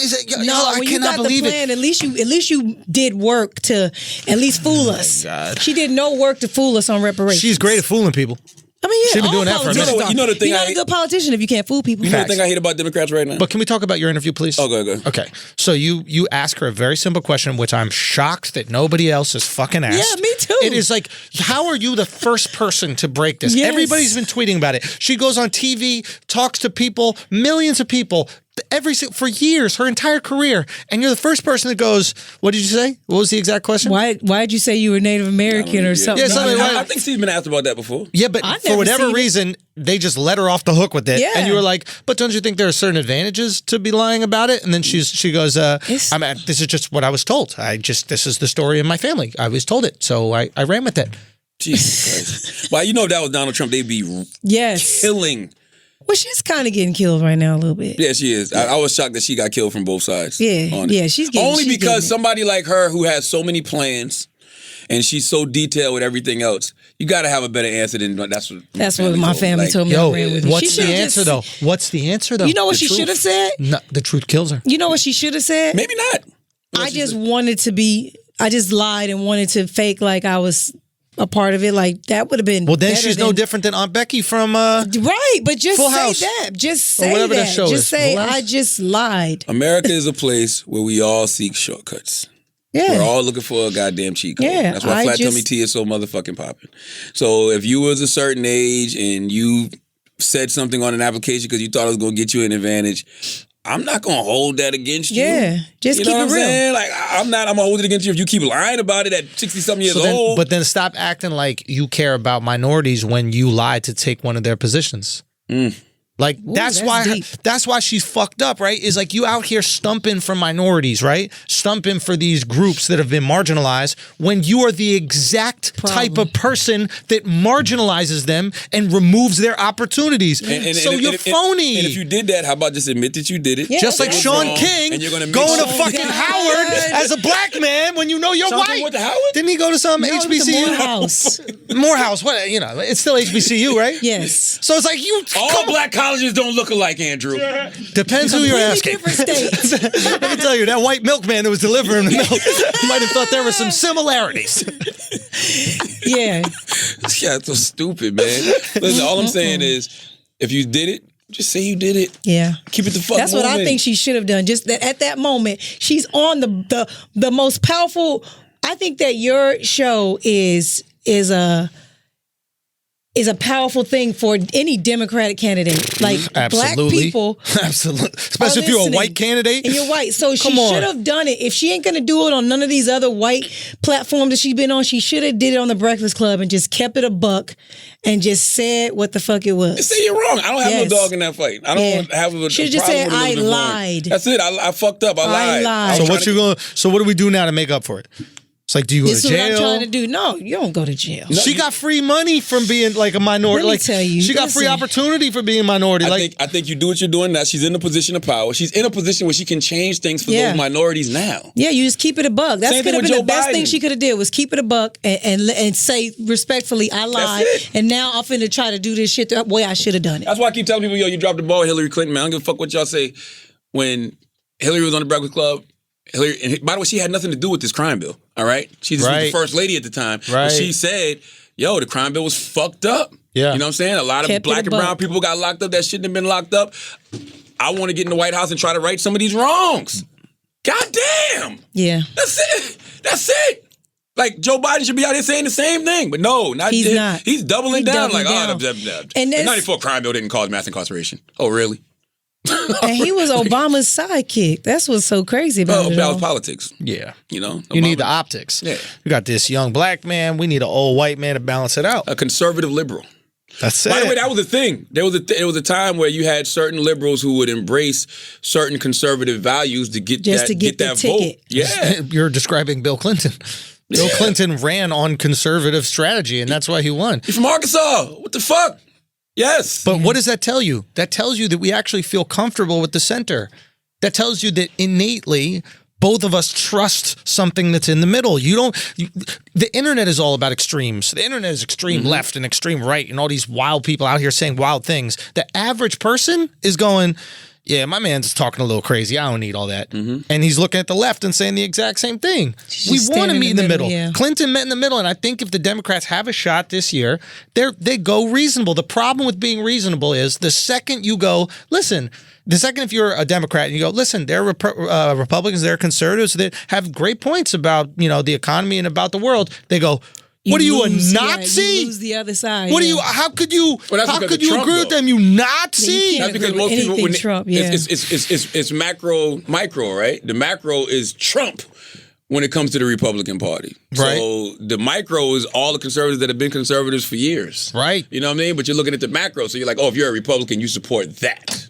S5: No,
S4: I
S5: when you
S4: cannot
S5: got
S4: believe
S5: the
S4: it.
S5: plan, at least you did work to at least fool us.
S4: God.
S5: She did no work to fool us on reparations.
S4: She's great at fooling people.
S5: I mean, yeah,
S4: She been
S5: all
S4: doing that for a minute.
S5: politicians
S3: You know the
S5: are.
S3: thing
S5: You're not
S3: I-
S5: a good politician if you can't fool people.
S3: You know the
S4: Facts.
S3: thing I hate about Democrats right now?
S4: But can we talk about your interview, please?
S3: Oh, go ahead.
S4: Okay. So you ask her a very simple question, which I'm shocked that nobody else has fucking asked.
S5: Yeah, me too.
S4: It is like, how are you the first person to break this?
S5: Yes.
S4: Everybody's been tweeting about it. She goes on TV, talks to people, millions of people, for years, her entire career, and you're the first person that goes, what did you say? What was the exact question?
S5: Why did you say you were Native American or something?
S4: Yeah, something like
S3: I think she's been asked about that before.
S4: Yeah, but
S5: I've
S4: for
S5: never
S4: whatever
S5: seen it.
S4: reason, they just let her off the hook with it.
S5: Yeah.
S4: And you were like, but don't you think there are certain advantages to be lying about it? And then she goes,
S5: It's-
S4: this is just what I was told. This is the story of my family. I was told it. So I ran with it.
S3: Jesus Christ. Well, you know if that was Donald Trump, they'd be
S5: Yes.
S3: killing.
S5: Well, she's kind of getting killed right now a little bit.
S3: Yeah, she is. I was shocked that she got killed from both sides.
S5: Yeah,
S3: on it.
S5: yeah, she's getting-
S3: Only
S5: she's
S3: because
S5: getting it.
S3: somebody like her who has so many plans and she's so detailed with everything else, you got to have a better answer than that's what
S5: my family told me.
S4: Yo,
S5: I ran with it.
S4: what's
S5: She
S4: the
S5: should've
S4: answer,
S5: just-
S4: though? What's the answer, though?
S5: You know what
S4: The
S5: she
S4: truth.
S5: should have said?
S4: No, the truth kills her.
S5: You know what she should have said?
S3: Maybe not.
S5: I just wanted to be. I just lied and wanted to fake like I was a part of it. Like that would have been.
S4: Well, then
S5: better
S4: she's no
S5: than-
S4: different than Aunt Becky from...
S5: Right, but just
S4: Full
S5: say
S4: House.
S5: that. Just
S4: Or
S5: say
S4: whatever that
S5: that.
S4: show
S5: Just
S4: is.
S5: say
S4: Full House?
S5: I just lied.
S3: America is a place where we all seek shortcuts. We're
S5: Yeah.
S3: all looking for a goddamn cheat code.
S5: Yeah,
S3: That's why
S5: I
S3: flat
S5: just-
S3: tummy tea is so motherfucking popping. So if you was a certain age and you said something on an application because you thought it was going to get you an advantage, I'm not going to hold that against you.
S5: Yeah, just
S3: you
S5: keep
S3: know
S5: it
S3: what I'm
S5: real.
S3: saying? Like I'm going to hold it against you if you keep lying about it at 60-something years
S4: So then,
S3: old.
S4: but then stop acting like you care about minorities when you lied to take one of their positions. Like that's
S5: that's
S4: why
S5: deep.
S4: that's why she's fucked up, right? Is like you out here stumping for minorities, right? Stumping for these groups that have been marginalized when you are the exact type of person that marginalizes them and removes their opportunities. So you're phony.
S3: And if you did that, how about just admit that you did it?
S5: Yeah.
S4: Just like
S3: It was
S4: Sean
S3: wrong,
S4: King
S3: and you're gonna make
S4: going to
S3: sure-
S4: fucking
S5: God.
S4: Howard as a black man when you know you're
S3: Sean
S4: white.
S3: King went to Howard?
S4: Didn't he go to some
S5: No, it was the
S4: HBCU?
S5: Morehouse.
S4: Morehouse, what, you know, it's still HBCU, right?
S5: Yes.
S4: So it's like you
S3: All black colleges don't look alike, Andrew.
S4: depends who you're
S5: Completely
S4: asking.
S5: different states.
S4: Let me tell you, that white milkman that was delivering the milk might have thought there were some similarities.
S5: Yeah.
S3: Yeah, it's so stupid, man. Listen, all I'm saying is, if you did it, just say you did it.
S5: Yeah.
S3: Keep it the fuck
S5: That's what I
S3: moving.
S5: think she should have done. Just that at that moment, she's on the most powerful. I think that your show is a powerful thing for any Democratic candidate. Like black
S4: Absolutely.
S5: people.
S4: Absolutely. Especially if you're a
S5: listening,
S4: white candidate.
S5: And you're white. So she
S4: Come on.
S5: should have done it. If she ain't gonna do it on none of these other white platforms that she's been on, she should have did it on the Breakfast Club and just kept it a buck and just said what the fuck it was.
S3: Say you're wrong. I don't have
S5: Yes.
S3: no dog in that fight. I don't have a
S5: Should've just
S3: problem
S5: said,
S3: with
S5: "I
S3: Elizabeth Warren."
S5: lied.
S3: That's it. I fucked up. I lied.
S5: lied.
S4: So
S3: was
S4: what
S3: trying
S4: you going? So what do we do now to make up for it? It's like, do you go
S5: This
S4: to
S5: is what I'm
S4: jail?
S5: trying to do. No, you don't go to jail.
S4: She got free money from being like a minority.
S5: Let me
S4: Like
S5: tell you,
S4: she got free
S5: listen.
S4: opportunity for being a minority.
S3: I think you do what you're doing now. She's in a position of power. She's in a position where she can change things for
S5: Yeah.
S3: those minorities now.
S5: Yeah, you just keep it a buck. That
S3: Same
S5: could
S3: thing
S5: have
S3: with
S5: been
S3: Joe
S5: the best
S3: Biden.
S5: thing she could have did was keep it a buck and say respectfully, I lied,
S3: it.
S5: and now I'm finna try to do this shit the way I should have done it.
S3: That's why I keep telling people, yo, you dropped the ball, Hillary Clinton, man. I don't give a fuck what y'all say. When Hillary was on the Breakfast Club, Hillary, and by the way, she had nothing to do with this crime bill, all right? She just was
S4: Right.
S3: the first lady at the time.
S4: Right.
S3: But she said, yo, the crime bill was fucked up.
S4: Yeah.
S3: You know what I'm saying? A lot of
S5: Kept it
S3: black
S5: a
S3: and
S5: buck.
S3: brown people got locked up that shouldn't have been locked up. I want to get in the White House and try to right some of these wrongs. God damn.
S5: Yeah.
S3: That's it. That's it. Like Joe Biden should be out here saying the same thing, but no, not
S5: He's
S3: him.
S5: not.
S3: He's doubling
S5: He's
S3: down.
S5: doubling
S3: Like,
S5: down.
S3: oh,
S5: And
S3: the
S5: that's-
S3: 94 crime bill didn't cause mass incarceration. Oh, really?
S5: And he was Obama's sidekick. That's what's so crazy about
S3: Well,
S5: it.
S3: that
S5: all.
S3: was politics.
S4: Yeah.
S3: You know,
S4: You need
S3: Obama-
S4: the optics.
S3: Yeah.
S4: You got this young black man. We need an old white man to balance it out.
S3: a conservative liberal.
S4: That's it.
S3: By the way, that was the thing. There was a time where you had certain liberals who would embrace certain conservative values to get
S5: Just
S3: that
S5: to get the
S3: that vote.
S5: ticket.
S3: Yeah.
S4: You're describing Bill Clinton. Bill Clinton ran on conservative strategy, and that's why he won.
S3: You're from Arkansas. What the fuck? Yes.
S4: But what does that tell you? That tells you that we actually feel comfortable with the center. That tells you that innately both of us trust something that's in the middle. The internet is all about extremes. The internet is extreme left and extreme right and all these wild people out here saying wild things. The average person is going, yeah, my man's talking a little crazy. I don't need all that. And he's looking at the left and saying the exact same thing.
S5: Just
S4: We want
S5: stand
S4: to meet in the middle.
S5: yeah.
S4: Clinton met in the middle, and I think if the Democrats have a shot this year, they go reasonable. The problem with being reasonable is the second you go, listen, the second if you're a Democrat and you go, listen, they're Republicans, they're conservatives that have great points about the economy and about the world, they go, what are you, a Nazi?
S5: Yeah, you lose the other side.
S4: What are
S5: yeah.
S4: you? How could you?
S3: Well, that's
S4: how
S3: because
S4: could
S3: of
S4: you
S3: Trump,
S4: agree with
S3: though.
S4: them? You Nazi?
S5: Yeah,
S3: That's because
S5: agree
S3: most
S5: with
S3: people
S5: anything Trump, yeah.
S3: it's macro micro, right? The macro is Trump when it comes to the Republican Party.
S4: Right.
S3: So the micro is all the conservatives that have been conservatives for years.
S4: Right.
S3: You know what I mean? But you're looking at the macro, so you're like, oh, if you're a Republican, you support that.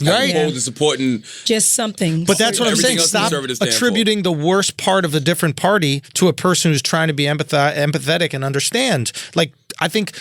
S4: Right.
S3: As opposed to supporting
S5: Just something.
S4: But that's what I'm
S3: Everything
S4: saying.
S3: else
S4: Stop
S3: conservatives stand for.
S4: attributing the worst part of a different party to a person who's trying to be empathetic and understand. Like, I think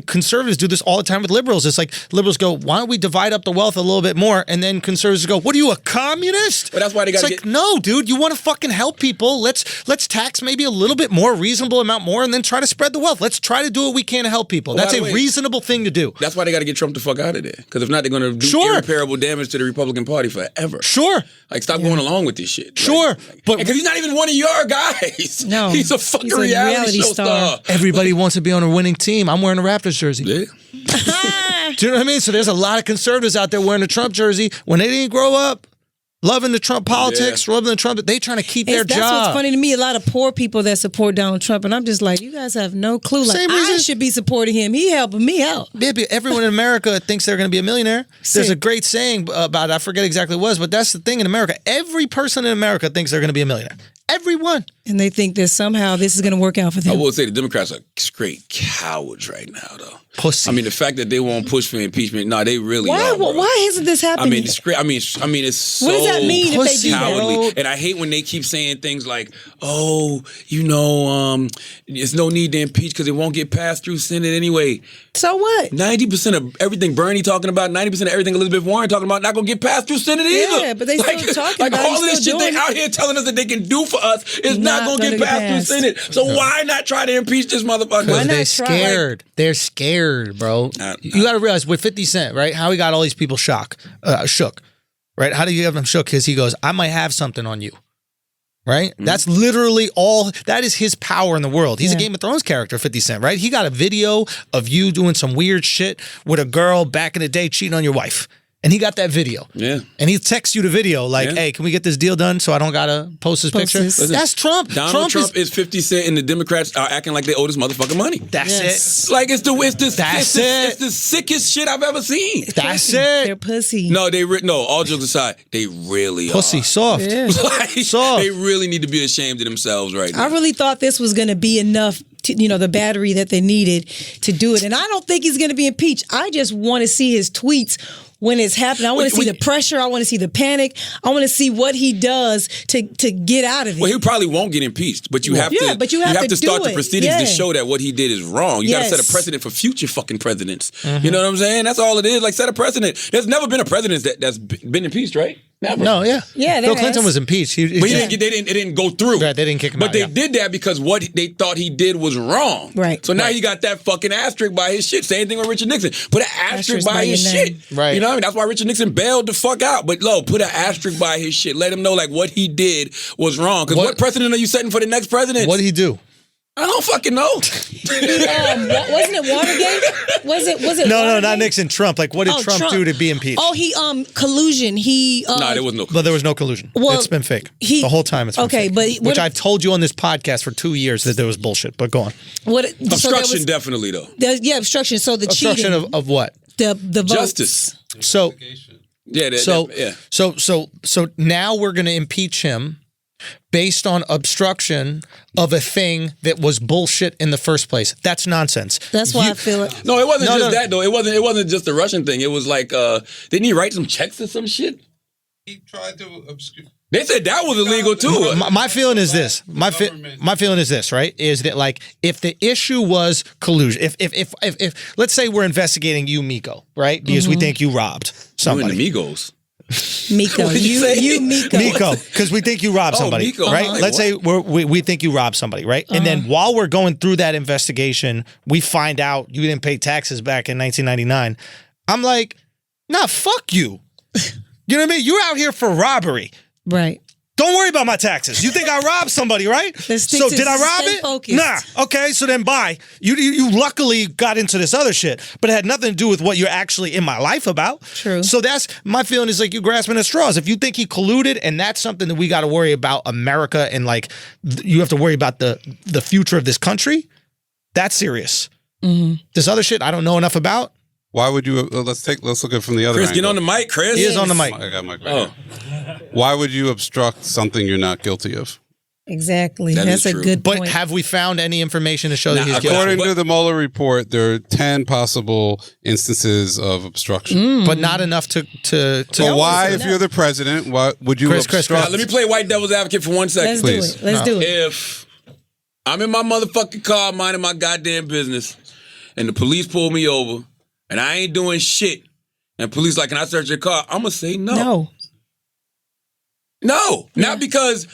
S4: conservatives do this all the time with liberals. It's like liberals go, why don't we divide up the wealth a little bit more? And then conservatives go, what are you, a communist?
S3: But that's why they
S4: It's
S3: gotta
S4: like,
S3: get-
S4: no, dude, you want to fucking help people. Let's tax maybe a little bit more, reasonable amount more, and then try to spread the wealth. Let's try to do what we can to help people.
S3: Well,
S4: That's
S3: by
S4: a
S3: the way-
S4: reasonable thing to do.
S3: That's why they got to get Trump the fuck out of there. Because if not, they're going to do
S4: Sure.
S3: irreparable damage to the Republican Party forever.
S4: Sure.
S3: Like, stop going along with this shit.
S4: Sure. But-
S3: because he's not even one of your guys.
S5: No.
S3: He's a fucking
S5: He's a
S3: reality show star.
S4: Everybody wants to be on a winning team. I'm wearing a Raptors jersey.
S3: Yeah.
S4: Do you know what I mean? So there's a lot of conservatives out there wearing a Trump jersey. When they didn't grow up loving the Trump politics, loving the Trump, they trying to keep their
S5: That's
S4: job.
S5: what's funny to me. A lot of poor people that support Donald Trump, and I'm just like, you guys have no clue. Like,
S4: Same
S5: I
S4: reason-
S5: should be supporting him. He helping me out.
S4: Maybe everyone in America thinks they're going to be a millionaire. There's a great saying about it. I forget exactly what it was, but that's the thing in America. Every person in America thinks they're going to be a millionaire. Everyone.
S5: And they think that somehow this is going to work out for
S3: I
S5: them.
S3: will say the Democrats are straight cowards right now, though.
S4: Pussy.
S3: I mean, the fact that they won't push for impeachment, no, they really
S5: Why?
S3: are. Bro.
S5: Why isn't this
S3: I
S5: happening?
S3: mean, it's great. I mean, it's so
S5: What does that mean if they do that?
S3: cowardly. And I hate when they keep saying things like, "Oh, there's no need to impeach because it won't get passed through Senate anyway."
S5: So what?
S3: 90% of everything Bernie talking about, 90% of everything Elizabeth Warren talking about, not gonna get passed through Senate either.
S5: Yeah, but they still talking
S3: like
S5: about it,
S3: all of this
S5: still
S3: shit they
S5: doing
S3: out
S5: it.
S3: here telling us that they can do for us is not gonna get passed through Senate. So why not try to impeach this motherfucker?
S5: Why not
S4: They're
S5: try?
S4: scared. They're scared, bro. You got to realize with 50 Cent, right? How he got all these people shook, right? How do you have them shook? Because he goes, I might have something on you. Right? That's literally all. That is his power in the world. He's a Game of Thrones character, 50 Cent, right? He got a video of you doing some weird shit with a girl back in the day cheating on your wife. And he got that video.
S3: Yeah.
S4: And he texts you the video like, hey, can we get this deal done so I don't got to post this picture?
S5: this.
S4: That's Trump.
S3: Donald Trump is 50 Cent and the Democrats are acting like they owe this motherfucker money.
S4: That's it.
S3: Like it's
S4: That's
S3: it's the sickest shit I've ever seen.
S4: That's
S5: They're
S4: it.
S5: pussy.
S3: No, all jokes aside, they really
S4: Pussy
S3: are.
S4: soft.
S5: Yeah.
S3: Like,
S4: Soft.
S3: they really need to be ashamed of themselves right now.
S5: I really thought this was going to be enough, the battery that they needed to do it. And I don't think he's going to be impeached. I just want to see his tweets when it's happening. I want to see the pressure. I want to see the panic. I want to see what he does to get out of it.
S3: Well, he probably won't get impeached, but you have to.
S5: but you have to
S3: start
S5: do
S3: the
S5: it.
S3: proceedings to
S5: Yeah.
S3: show that what he did is wrong. You got to set a precedent for future fucking presidents. You know what I'm saying? That's all it is. Like set a precedent. There's never been a president that's been impeached, right? Never.
S4: No, yeah.
S5: Yeah,
S4: Bill
S5: there
S4: Clinton
S5: has.
S4: was impeached.
S3: But it didn't go through.
S4: Right, they didn't kick him
S3: but
S4: out,
S3: they
S4: yeah.
S3: did that because what they thought he did was wrong.
S5: Right.
S3: So now he got that fucking asterisk by his shit. Same thing with Richard Nixon. Put an asterisk by his
S5: your
S3: shit.
S5: name.
S4: Right.
S3: You know what I mean? That's why Richard Nixon bailed the fuck out. But put an asterisk by his shit. Let him know like what he did was wrong. Because what precedent are you setting for the next president?
S4: What did he do?
S3: I don't fucking know.
S5: Wasn't it Watergate? Was it?
S4: No,
S5: Watergate?
S4: not Nixon. Trump. Like, what did Trump do to be impeached?
S5: Oh, he collusion. He
S3: Nah, there was no.
S4: But there was no collusion.
S5: Well,
S4: it's been fake.
S5: he-
S4: The whole time it's been
S5: Okay,
S4: fake.
S5: but what
S4: Which
S5: if-
S4: I've told you on this podcast for 2 years that there was bullshit. But go on.
S3: Obstruction, definitely though.
S5: Obstruction. So the
S4: Obstruction
S5: cheating,
S4: of what?
S5: the votes.
S3: Justice.
S4: So
S3: Yeah.
S4: So now we're going to impeach him based on obstruction of a thing that was bullshit in the first place. That's nonsense.
S5: That's why I feel it.
S3: No, it wasn't that though. It wasn't just the Russian thing. It was like, didn't he write some checks or some shit?
S8: He tried to obscure.
S3: They said that was illegal too.
S4: My feeling is this. My feeling is this, right? Is that like if the issue was collusion, if let's say we're investigating you, Miko, right? Because we think you robbed somebody.
S3: You and the Migos.
S5: Miko, you Miko.
S4: Miko, because we think you robbed somebody,
S3: Miko.
S4: right?
S3: Like,
S4: let's say we think you robbed somebody, right? And then while we're going through that investigation, we find out you didn't pay taxes back in 1999. I'm like, nah, fuck you. You know what I mean? You're out here for robbery.
S5: Right.
S4: Don't worry about my taxes. You think I robbed somebody, right? So did I rob it?
S5: Focused.
S4: Nah. Okay, so then bye. You luckily got into this other shit, but it had nothing to do with what you're actually in my life about.
S5: True.
S4: So that's my feeling is like you grasping at straws. If you think he colluded and that's something that we got to worry about America and like you have to worry about the future of this country, that's serious. This other shit I don't know enough about.
S8: Why would you? Let's look at it from the other
S3: Chris,
S8: angle.
S3: get on the mic, Chris.
S4: He is on the mic.
S8: I got Mike right here. Why would you obstruct something you're not guilty of?
S5: Exactly.
S3: That
S5: That's
S3: is
S5: a
S3: true.
S5: good point.
S4: But have we found any information to show that he's guilty?
S8: According to the Mueller report, there are 10 possible instances of obstruction.
S4: But not enough to
S8: But why, if you're the president, why would you obstruct?
S3: Let me play white devil's advocate for 1 second.
S5: Let's do it. Let's do it.
S3: If I'm in my motherfucking car minding my goddamn business and the police pull me over and I ain't doing shit and police like, can I search your car? I'm going to say no. No. Not because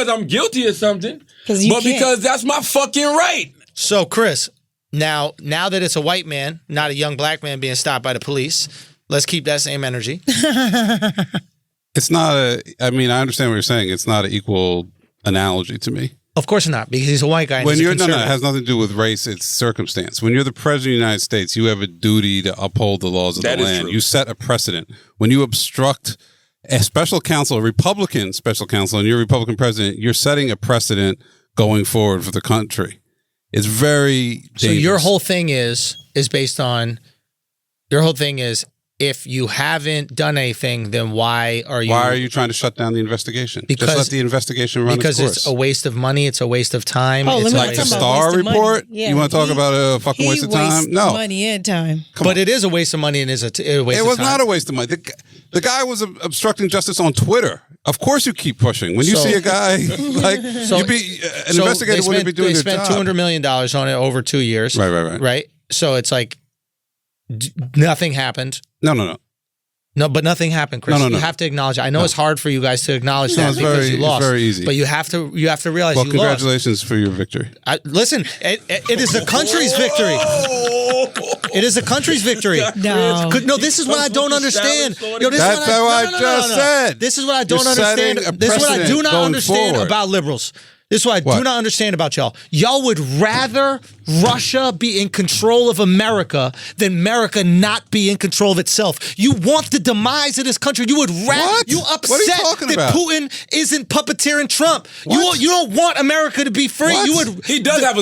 S3: I'm guilty of something, but because that's my fucking right.
S4: So, Chris, now that it's a white man, not a young black man being stopped by the police, let's keep that same energy.
S8: It's not I understand what you're saying. It's not an equal analogy to me.
S4: Of course not, because he's a white guy. And
S8: When
S4: he's a
S8: you're no, it
S4: conservative.
S8: has nothing to do with race. It's circumstance. When you're the president of the United States, you have a duty to uphold the laws of
S3: That
S8: the
S3: is
S8: land.
S3: true.
S8: You set a precedent. When you obstruct a special counsel, a Republican special counsel, and you're a Republican president, you're setting a precedent going forward for the country. It's very dangerous.
S4: So your whole thing is based on if you haven't done anything, then why are you
S8: trying to shut down the investigation?
S4: Because-
S8: Just let the investigation run its
S4: because
S8: course.
S4: it's a waste of money, it's a waste of time.
S5: Oh,
S4: it's
S5: let me
S4: a
S8: Like
S4: waste
S8: the
S5: talk
S4: of-
S5: about
S8: Star
S5: waste of money.
S8: report?
S5: Yeah,
S8: You want to talk about a fucking waste of time? No.
S5: Money and time.
S4: But it is a waste of money and is a waste
S8: It
S4: of
S8: was
S4: time.
S8: not a waste of money. The guy was obstructing justice on Twitter. Of course you keep pushing. When you
S4: So-
S8: see a guy, like,
S4: So-
S8: an investigator wouldn't be doing
S4: They
S8: their
S4: spent
S8: job.
S4: $200 million on it over 2 years.
S8: Right.
S4: Right? So it's like nothing happened.
S8: No.
S4: No, but nothing happened, Chris.
S8: No.
S4: You have to acknowledge it. I know it's hard for you guys to acknowledge that
S8: it's
S4: because you lost.
S8: it's very easy.
S4: But you have to realize
S8: Well,
S4: you lost.
S8: congratulations for your victory.
S4: Listen, it is the country's victory. It is the country's victory. No, this is what I don't understand. Yo, this
S8: That's
S4: is
S8: what I
S4: no,
S8: just
S4: no.
S8: said.
S4: This is what I don't
S8: You're
S4: understand.
S8: setting a
S4: This is what I do
S8: precedent
S4: not
S8: going
S4: understand
S8: forward.
S4: about liberals. This is what I do not understand about y'all. Y'all would rather Russia be in control of America than America not be in control of itself. You want the demise of this country. You would rather
S8: What?
S4: you
S8: What are you
S4: upset
S8: talking
S4: that
S8: about?
S4: Putin isn't puppeteering Trump. You don't want America to be free.
S8: What?
S4: You would.
S3: He does have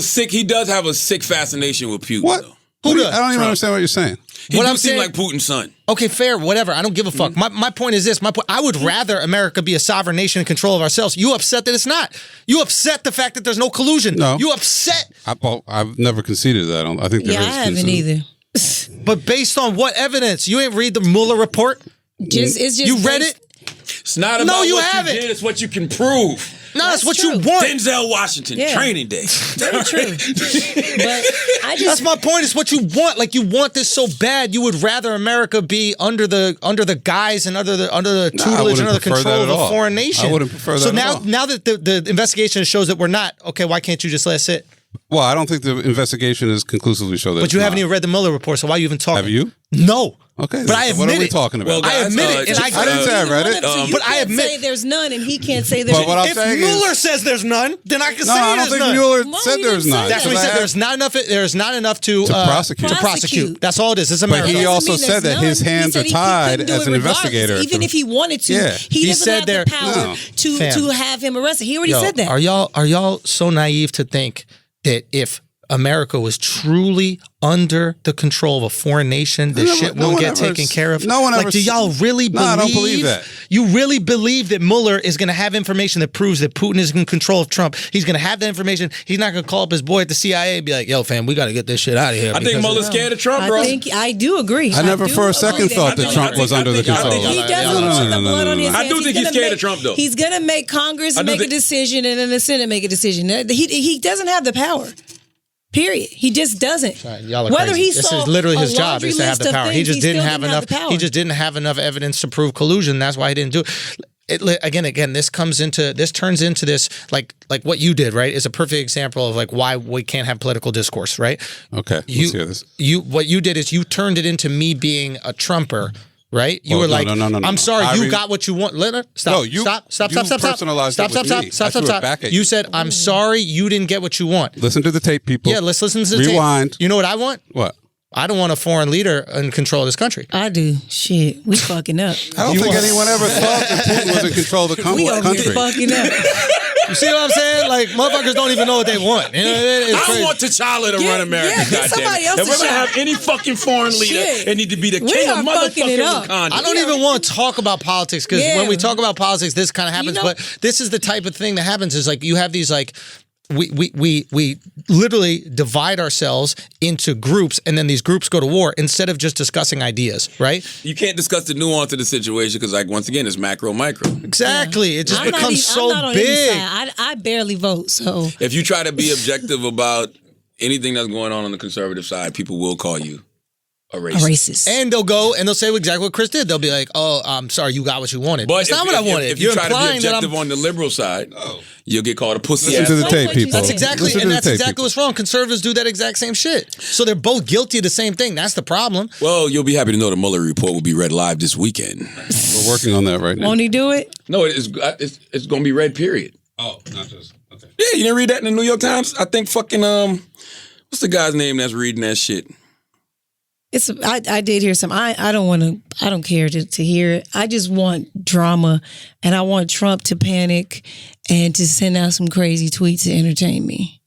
S3: a sick fascination with Putin.
S8: What?
S3: Though.
S8: I don't even
S3: Trump.
S8: understand what you're saying.
S3: He
S4: What
S3: do
S4: I'm
S3: seem
S4: saying-
S3: like Putin's son.
S4: Okay, fair, whatever. I don't give a fuck. My point is this. I would rather America be a sovereign nation in control of ourselves. You upset that it's not. You upset the fact that there's no collusion.
S8: No.
S4: You upset.
S8: I've never conceded that. I think there
S5: Yeah,
S8: is
S5: I haven't
S8: conceded.
S5: either.
S4: But based on what evidence? You ain't read the Mueller report?
S5: It's just
S4: You read
S5: based-
S4: it?
S3: It's not
S4: No,
S3: about
S4: you
S3: what
S4: haven't.
S3: you did. It's what you can prove.
S4: No, that's what
S5: true.
S4: you want.
S3: Denzel Washington,
S5: Yeah.
S3: Training Day.
S5: Very true. But I
S4: That's
S5: just
S4: my point. It's what you want. Like you want this so bad. You would rather America be under the guise and under the tutelage
S8: wouldn't
S4: and under the
S8: prefer
S4: control
S8: that
S4: of
S8: at
S4: a
S8: all.
S4: foreign nation.
S8: I wouldn't prefer that
S4: So
S8: at
S4: now,
S8: all.
S4: now that the investigation shows that we're not, okay, why can't you just let it sit?
S8: Well, I don't think the investigation has conclusively shown that.
S4: But
S8: it's
S4: you haven't
S8: not.
S4: even read the Mueller report, so why are you even talking?
S8: Have you?
S4: No.
S8: Okay.
S4: But I
S8: so what
S4: admit
S8: are we
S4: it.
S8: talking about?
S3: Well,
S4: I
S3: guys,
S4: admit it, and
S8: I didn't say I read it.
S5: So you
S4: but I
S5: can't
S4: admit-
S5: say there's none, and he can't say there's
S8: But what I'm
S4: If
S8: saying
S4: Mueller
S8: is,
S4: says there's none, then I can
S8: no,
S4: say
S8: I don't
S4: there's
S8: think
S4: none.
S8: Mueller
S5: No,
S8: said
S5: he
S8: there's
S5: didn't say
S8: none.
S4: That's what he
S8: Because
S4: said.
S8: I
S4: There's not enough to
S8: prosecute.
S4: To prosecute. That's all it is. It's America.
S8: he
S5: Doesn't
S8: also
S5: mean
S8: said
S5: there's
S8: that his
S5: none. He
S8: hands
S5: said
S8: are
S5: he
S8: tied
S5: couldn't do
S8: as
S5: it
S8: an
S5: regardless.
S8: investigator.
S5: Even if he wanted to,
S8: Yeah.
S5: he doesn't
S4: said
S5: have the
S4: there-
S5: power
S8: No.
S5: to have him arrested. He already
S4: Yo,
S5: said that.
S4: Are y'all so naive to think that if America was truly under the control of a foreign nation, this shit won't get taken care of.
S8: No one ever.
S4: Like, do y'all really believe?
S8: No, I don't believe that.
S4: You really believe that Mueller is going to have information that proves that Putin is in control of Trump? He's going to have that information. He's not going to call up his boy at the CIA and be like, "Yo, fam, we got to get this shit out of here."
S3: I think Mueller's scared of Trump, bro.
S5: I do agree.
S8: I never for a second thought that Trump was under the control.
S5: He doesn't want the blood on his hands.
S3: I do think he's scared of Trump, though.
S5: He's going to make Congress make a decision and then the Senate make a decision. He doesn't have the power. Period. He just doesn't.
S4: Sorry, y'all are
S5: Whether
S4: crazy.
S5: he
S4: This
S5: saw
S4: is literally his
S5: a
S4: job is to have the
S5: laundry
S4: power.
S5: list
S4: He
S5: of
S4: just
S5: things,
S4: didn't
S5: still
S4: have
S5: didn't
S4: enough.
S5: the power.
S4: He just didn't have enough evidence to prove collusion. That's why he didn't do it. Again, this turns into this like what you did, right? Is a perfect example of like why we can't have political discourse, right?
S8: Okay, let's hear this.
S4: What you did is you turned it into me being a Trumper. Right? You were like,
S8: no.
S4: I'm sorry, you got what you want. Stop.
S8: No, you personalized it with me. I threw it back at you.
S4: You said, I'm sorry, you didn't get what you want.
S8: Listen to the tape, people.
S4: Yeah, let's listen to the tape.
S8: Rewind.
S4: You know what I want?
S8: What?
S4: I don't want a foreign leader in control of this country.
S5: I do. Shit, we fucking up.
S8: I don't think anyone ever thought that Putin was in control of the
S5: We over
S8: country.
S5: here fucking up.
S4: You see what I'm saying? Like, motherfuckers don't even know what they want. You know, it's
S3: I
S4: crazy.
S3: want T'Challa to run America,
S5: get somebody
S3: goddammit.
S5: else
S3: If
S5: to
S3: we're going to
S5: shot.
S3: have any fucking foreign leader,
S5: Shit.
S3: it need to be the
S5: We
S3: king
S5: are
S3: of
S5: fucking it
S3: motherfucking
S5: up.
S3: Wakanda.
S4: I don't even want to talk about politics because
S5: Yeah.
S4: when we talk about politics, this kind of happens.
S5: know-
S4: But this is the type of thing that happens is like you have these like we literally divide ourselves into groups and then these groups go to war instead of just discussing ideas, right?
S3: You can't discuss the nuance of the situation because, like, once again, it's macro, micro.
S4: Exactly. It just
S5: I'm not
S4: becomes
S5: even- I'm not
S4: so
S5: on any
S4: big.
S5: side. I barely vote, so
S3: If you try to be objective about anything that's going on the conservative side, people will call you a
S5: a
S3: racist.
S5: racist.
S4: And they'll go and they'll say exactly what Chris did. They'll be like, "Oh, I'm sorry, you got what you wanted."
S3: But
S4: That's not what I wanted.
S3: If you
S4: You're
S3: try to be
S4: implying that
S3: objective
S4: I'm.
S3: on the liberal side, you'll get called a pussy
S8: Listen
S3: ass.
S8: to the
S5: That's
S8: tape,
S5: what you
S8: people.
S5: said.
S4: That's exactly,
S8: Listen to
S4: and
S8: the
S4: that's
S8: tape,
S4: exactly
S8: people.
S4: what's wrong. Conservatives do that exact same shit. So they're both guilty of the same thing. That's the problem.
S3: Well, you'll be happy to know the Mueller report will be read live this weekend.
S8: We're working on that right now.
S5: Won't he do it?
S3: No, it's going to be read, period.
S8: Oh, not just okay.
S3: Yeah, you didn't read that in the New York Times? I think fucking, what's the guy's name that's reading that shit?
S5: I did hear some. I don't care to hear it. I just want drama, and I want Trump to panic and to send out some crazy tweets to entertain me.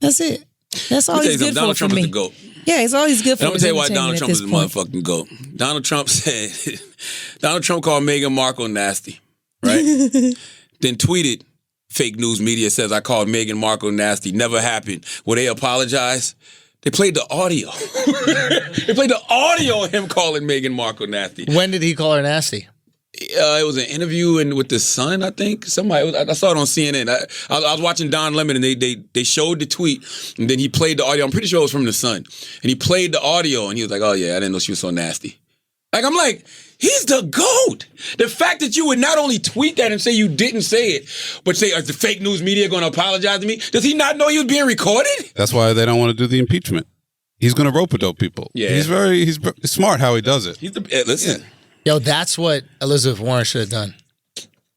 S5: That's it. That's all
S3: Let me
S5: he's
S3: tell you
S5: good
S3: Donald
S5: for
S3: Trump
S5: me.
S3: is the GOAT.
S5: Yeah, it's all he's good for.
S3: And I'm going to tell you why Donald
S5: entertainment
S3: Trump
S5: at
S3: is the
S5: this point.
S3: motherfucking GOAT. Donald Trump said, Donald Trump called Meghan Markle nasty, right? Then tweeted, fake news media says I called Meghan Markle nasty. Never happened. Will they apologize? They played the audio. They played the audio of him calling Meghan Markle nasty.
S4: When did he call her nasty?
S3: It was an interview with the Sun, I think. Somebody, I saw it on CNN. I was watching Don Lemon, and they showed the tweet, and then he played the audio. I'm pretty sure it was from the Sun, and he played the audio, and he was like, "Oh yeah, I didn't know she was so nasty." Like I'm like, he's the GOAT. The fact that you would not only tweet that and say you didn't say it, but say, "Is the fake news media going to apologize to me?" Does he not know he was being recorded?
S8: That's why they don't want to do the impeachment. He's going to rope-a-dope people.
S3: Yeah.
S8: He's smart how he does it.
S3: He's the listen.
S4: Yo, that's what Elizabeth Warren should have done.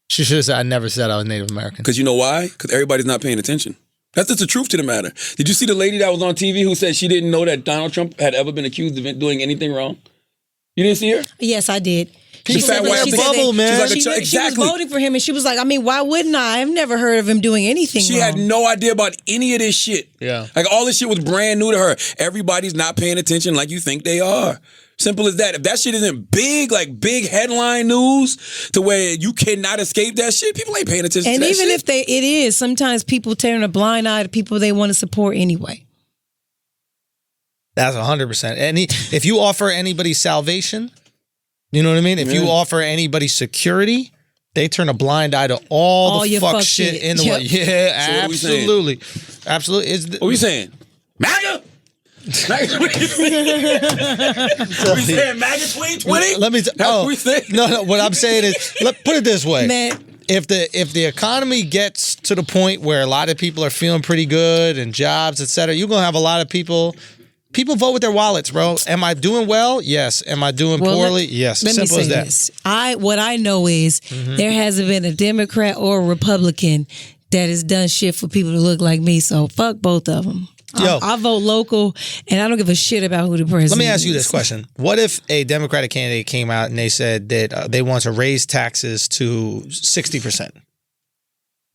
S4: She should have said, "I never said I was Native American."
S3: Because you know why? Because everybody's not paying attention. That's just the truth to the matter. Did you see the lady that was on TV who said she didn't know that Donald Trump had ever been accused of doing anything wrong? You didn't see her?
S5: Yes, I did.
S3: She fat
S5: said that-
S3: white
S5: she
S3: bubble,
S5: said that-
S4: man.
S3: She's like a
S5: she,
S3: child-
S5: she
S3: exactly.
S5: was voting for him, and she was like, "I mean, why wouldn't I? I've never heard of him doing anything
S3: She
S5: wrong."
S3: had no idea about any of this shit.
S4: Yeah.
S3: Like all this shit was brand new to her. Everybody's not paying attention like you think they are. Simple as that. If that shit isn't big, like big headline news to where you cannot escape that shit, people ain't paying attention
S5: And
S3: to that
S5: even
S3: shit.
S5: if it is, sometimes people turn a blind eye to people they want to support anyway.
S4: That's 100%. If you offer anybody salvation, you know what I mean? If you offer anybody security, they turn a blind eye to all the
S5: your
S4: fuck
S5: fuck
S4: shit
S5: shit.
S4: in the
S5: Yep.
S4: way. Yeah,
S3: So what are we saying?
S4: absolutely. Absolutely.
S3: What are we saying? MAGA? MAGA 20? We saying MAGA 2020?
S4: Let me
S3: That's what we saying?
S4: No, what I'm saying is, put it this way.
S5: Man.
S4: If the economy gets to the point where a lot of people are feeling pretty good and jobs, et cetera, you're going to have a lot of people vote with their wallets, bro. Am I doing well? Yes. Am I doing poorly? Yes.
S5: Let me
S4: Simple
S5: say
S4: as that.
S5: this. What I know is there hasn't been a Democrat or a Republican that has done shit for people to look like me. So fuck both of them.
S4: Yo.
S5: I vote local, and I don't give a shit about who the president is.
S4: Let me ask you this question. What if a Democratic candidate came out and they said that they want to raise taxes to 60%?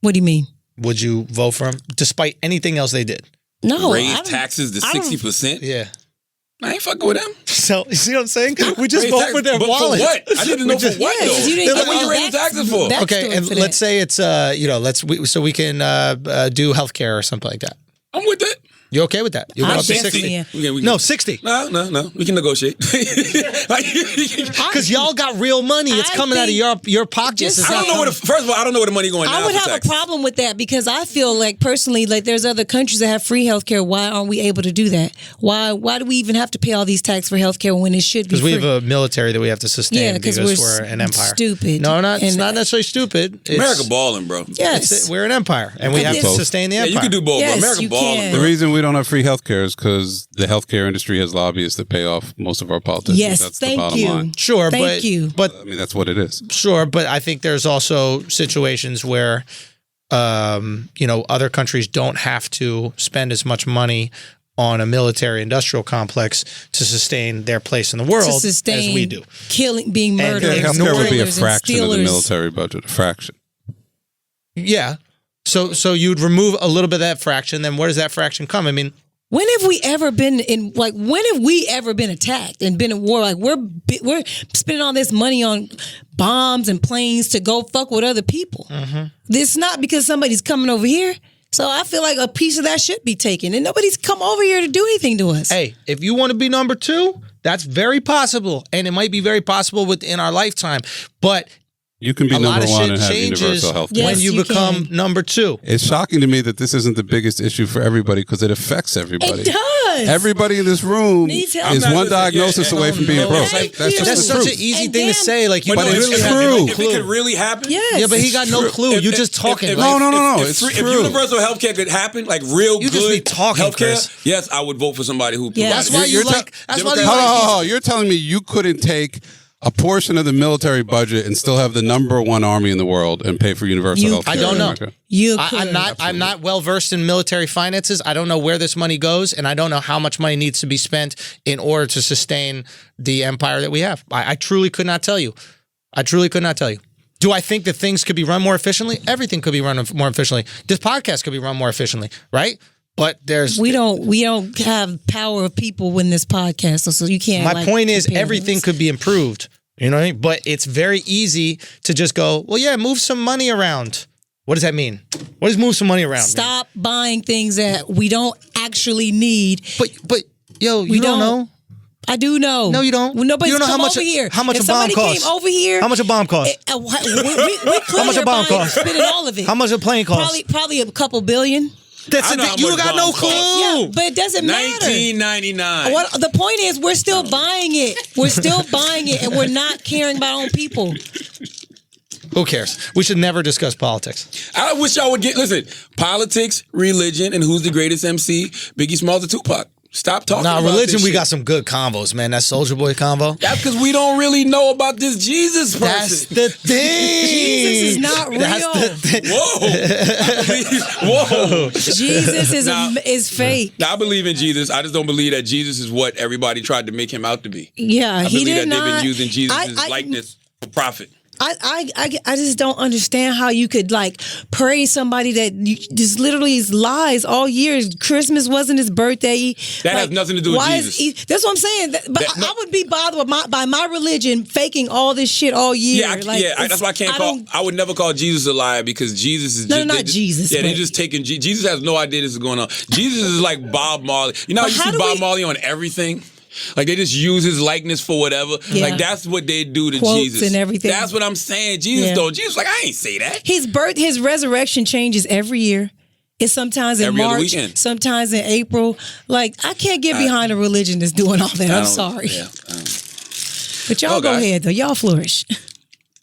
S5: What do you mean?
S4: Would you vote for him despite anything else they did?
S5: No,
S3: raise taxes to 60%.
S4: Yeah.
S3: I ain't fucking with them.
S4: So you see what I'm saying? We just
S3: Raise
S4: vote
S3: tax-
S4: for their
S3: but
S4: wallet.
S3: For what? I need to know for what
S5: Yeah,
S3: though.
S5: 'cause you didn't
S3: Like,
S5: give
S3: what
S5: me
S3: you raising
S5: back-
S3: taxes for?
S5: back-
S4: Okay,
S5: backstory
S4: and
S5: for
S4: let's
S5: that.
S4: say it's so we can do healthcare or something like that.
S3: I'm with that.
S4: You okay with that? You
S5: I'm
S4: go up to
S5: definitely
S4: 60?
S5: in.
S3: We
S4: No,
S3: can-
S4: 60.
S3: No. We can negotiate. Like,
S4: Because y'all got real money. It's
S5: I
S4: coming out of your pockets.
S5: Just
S4: It's
S3: I
S4: not
S3: don't know where the first of all, I don't know where the money going now.
S5: I would
S3: for
S5: have
S3: taxes.
S5: a problem with that because I feel like personally, like there's other countries that have free healthcare. Why aren't we able to do that? Why do we even have to pay all these taxes for healthcare when it should be
S4: because
S5: free?
S4: we have a military that we have to sustain.
S5: Yeah,
S4: because
S5: 'cause
S4: we're an empire.
S5: stupid.
S4: No, it's
S5: And-
S4: not necessarily stupid. It's,
S3: America balling, bro.
S5: yes.
S4: we're an empire, and we have to
S5: Yes.
S4: sustain the
S3: Yeah,
S4: empire.
S3: you can do both,
S5: Yes,
S3: bro. America
S5: you
S3: balling,
S5: can.
S8: The
S3: bro.
S8: reason we don't have free healthcare is because the healthcare industry has lobbyists that pay off most of our politicians.
S5: Yes,
S8: That's the
S5: thank
S8: bottom
S5: you.
S8: line.
S4: Sure,
S5: Thank you.
S4: but
S8: I mean, that's what it is.
S4: sure, but I think there's also situations where, other countries don't have to spend as much money on a military-industrial complex to sustain their place in the world
S5: to sustain
S4: as we do.
S5: killing, being murdered.
S8: Healthcare would be a
S5: killers, and
S8: fraction of the
S5: stealers.
S8: military budget. A fraction.
S4: Yeah. So you'd remove a little bit of that fraction. Then where does that fraction come? I mean,
S5: When have we ever been attacked and been in war? Like we're spending all this money on bombs and planes to go fuck with other people.
S4: Mm-hmm.
S5: This not because somebody's coming over here. So I feel like a piece of that should be taken, and nobody's come over here to do anything to us.
S4: hey, if you want to be number 2, that's very possible, and it might be very possible within our lifetime. But
S8: You can be
S4: a lot
S8: number
S4: of
S8: one
S4: shit
S8: and have
S4: changes
S8: universal health care.
S5: Yes,
S4: when you
S5: you
S4: become
S5: can.
S4: number 2.
S8: It's shocking to me that this isn't the biggest issue for everybody because it affects everybody.
S5: It does.
S8: Everybody in this room
S5: Needs help.
S8: is
S3: I'm not
S8: one
S3: listening.
S8: diagnosis
S3: Yeah,
S8: away from being broke.
S5: Thank
S8: That's
S5: you.
S8: just
S4: That's
S8: the
S4: such
S8: truth.
S4: an easy
S5: And
S4: thing to
S5: damn-
S4: say. Like you
S3: But
S8: But
S3: no,
S8: it's
S3: if
S8: true.
S3: If it could really happen.
S5: Yes.
S4: Yeah, but he got no
S3: True.
S4: clue. You just talking.
S8: No,
S3: If
S8: it's
S3: If
S8: true.
S3: universal healthcare could happen, like real
S4: You
S3: good
S4: just be talking,
S3: healthcare,
S4: Chris.
S3: yes, I would vote for somebody who.
S5: Yeah.
S3: provides
S4: That's why
S3: it.
S4: you like. That's why you
S3: Democrats-
S4: like.
S8: Hold on. You're telling me you couldn't take a portion of the military budget and still have the number 1 army in the world and pay for universal
S5: You
S8: health care?
S4: I don't
S8: in
S4: know.
S8: America?
S4: I'm not well versed in military finances. I don't know where this money goes, and I don't know how much money needs to be spent in order to sustain the empire that we have. I truly could not tell you. Do I think that things could be run more efficiently? Everything could be run more efficiently. This podcast could be run more efficiently, right? But
S5: we don't have power of people in this podcast, so you can't.
S4: My
S5: like,
S4: point is
S5: compare
S4: everything
S5: those.
S4: could be improved. You know what I mean? But it's very easy to just go, well, yeah, move some money around. What does that mean? What does move some money around mean?
S5: Stop buying things that we don't actually need.
S4: But yo, you
S5: We
S4: don't know.
S5: I do know.
S4: No, you don't.
S5: Well, nobody's
S4: You don't know
S5: come
S4: how much
S5: over here.
S4: how much
S5: if
S4: a bomb
S5: somebody
S4: costs.
S5: came over here,
S4: How much a bomb costs?
S5: we
S4: How much a bomb costs?
S5: Spending all of it.
S4: How much a plane costs?
S5: Probably a couple billion.
S3: I know how
S4: You
S3: much
S4: got no
S3: bombs
S4: clue.
S3: cost.
S5: Yeah, but it doesn't matter.
S3: 1999.
S5: What the point is, we're still buying it. We're still buying it, and we're not caring about our own people.
S4: Who cares? We should never discuss politics.
S3: I wish y'all would listen. Politics, religion, and who's the greatest MC? Biggie Smalls or Tupac. Stop talking
S4: Nah,
S3: about
S4: religion,
S3: this
S4: we
S3: shit.
S4: got some good combos, man. That Soulja Boy combo.
S3: That's because we don't really know about this Jesus person.
S4: That's the thing.
S5: Jesus is not real.
S4: That's the thing.
S3: Whoa.
S5: Jesus is fake.
S3: Now, I believe in Jesus. I just don't believe that Jesus is what everybody tried to make him out to be.
S5: Yeah,
S3: I
S5: he
S3: believe
S5: did
S3: that
S5: not.
S3: they've been using Jesus'
S5: I-
S3: likeness for profit.
S5: I just don't understand how you could like praise somebody that just literally is lies all year. Christmas wasn't his birthday.
S3: That has nothing to do with Jesus.
S5: That's what I'm saying. I would be bothered with by my religion faking all this shit all year.
S3: That's why I would never call Jesus a liar because Jesus is
S5: No,
S3: just,
S5: not Jesus,
S3: Yeah, they're
S5: but-
S3: just taking Jesus has no idea this is going on. Jesus is like Bob Marley. You know how
S5: But
S3: you
S5: how
S3: see
S5: do
S3: Bob
S5: we-
S3: Marley on everything? Like they just use his likeness for whatever.
S5: Yeah.
S3: Like that's what they do to
S5: Quotes
S3: Jesus
S5: and everything.
S3: That's what I'm saying. Jesus
S5: Yeah.
S3: don't. Jesus like I ain't say that.
S5: His resurrection changes every year. It's sometimes in
S3: Every other
S5: March,
S3: weekend.
S5: sometimes in April. Like I can't get behind a religion that's doing all that. I'm
S3: I don't-
S5: sorry,
S3: yeah,
S5: but y'all go
S3: Okay.
S5: ahead though. Y'all flourish.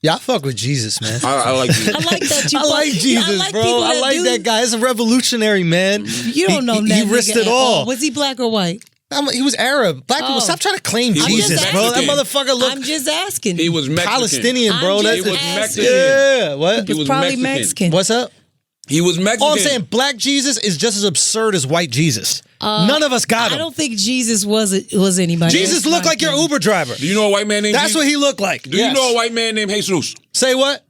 S4: Y'all fuck with Jesus, man.
S3: I like Jesus.
S5: I like that you.
S4: I like Jesus,
S5: I like
S4: bro.
S5: people
S4: I like
S5: do-
S4: that guy. He's a revolutionary, man.
S5: You don't know
S4: He
S5: that.
S4: risked
S5: nigga
S4: it
S5: at
S4: all.
S5: Was he black or white?
S4: He was Arab. Black people,
S5: Oh.
S4: stop trying to claim
S3: He was
S4: Jesus,
S5: just
S4: bro. That
S3: Mexican.
S4: motherfucker looked
S5: I'm just asking.
S3: He was Mexican.
S4: Palestinian, bro.
S5: I'm
S4: That's
S5: just
S3: He was
S5: asking.
S3: Mexican.
S4: yeah. What?
S3: He was
S5: Probably
S3: Mexican.
S5: Mexican.
S4: What's up?
S3: He was Mexican.
S4: All I'm saying, black Jesus is just as absurd as white Jesus. None of us got him.
S5: I don't think Jesus was anybody.
S4: Jesus
S5: That's
S4: looked
S5: my
S4: like your
S5: opinion.
S4: Uber driver.
S3: Do you know a white man named
S4: That's
S3: Jesus?
S4: what he looked like.
S3: Do you know a white man named Jesus?
S4: Say what?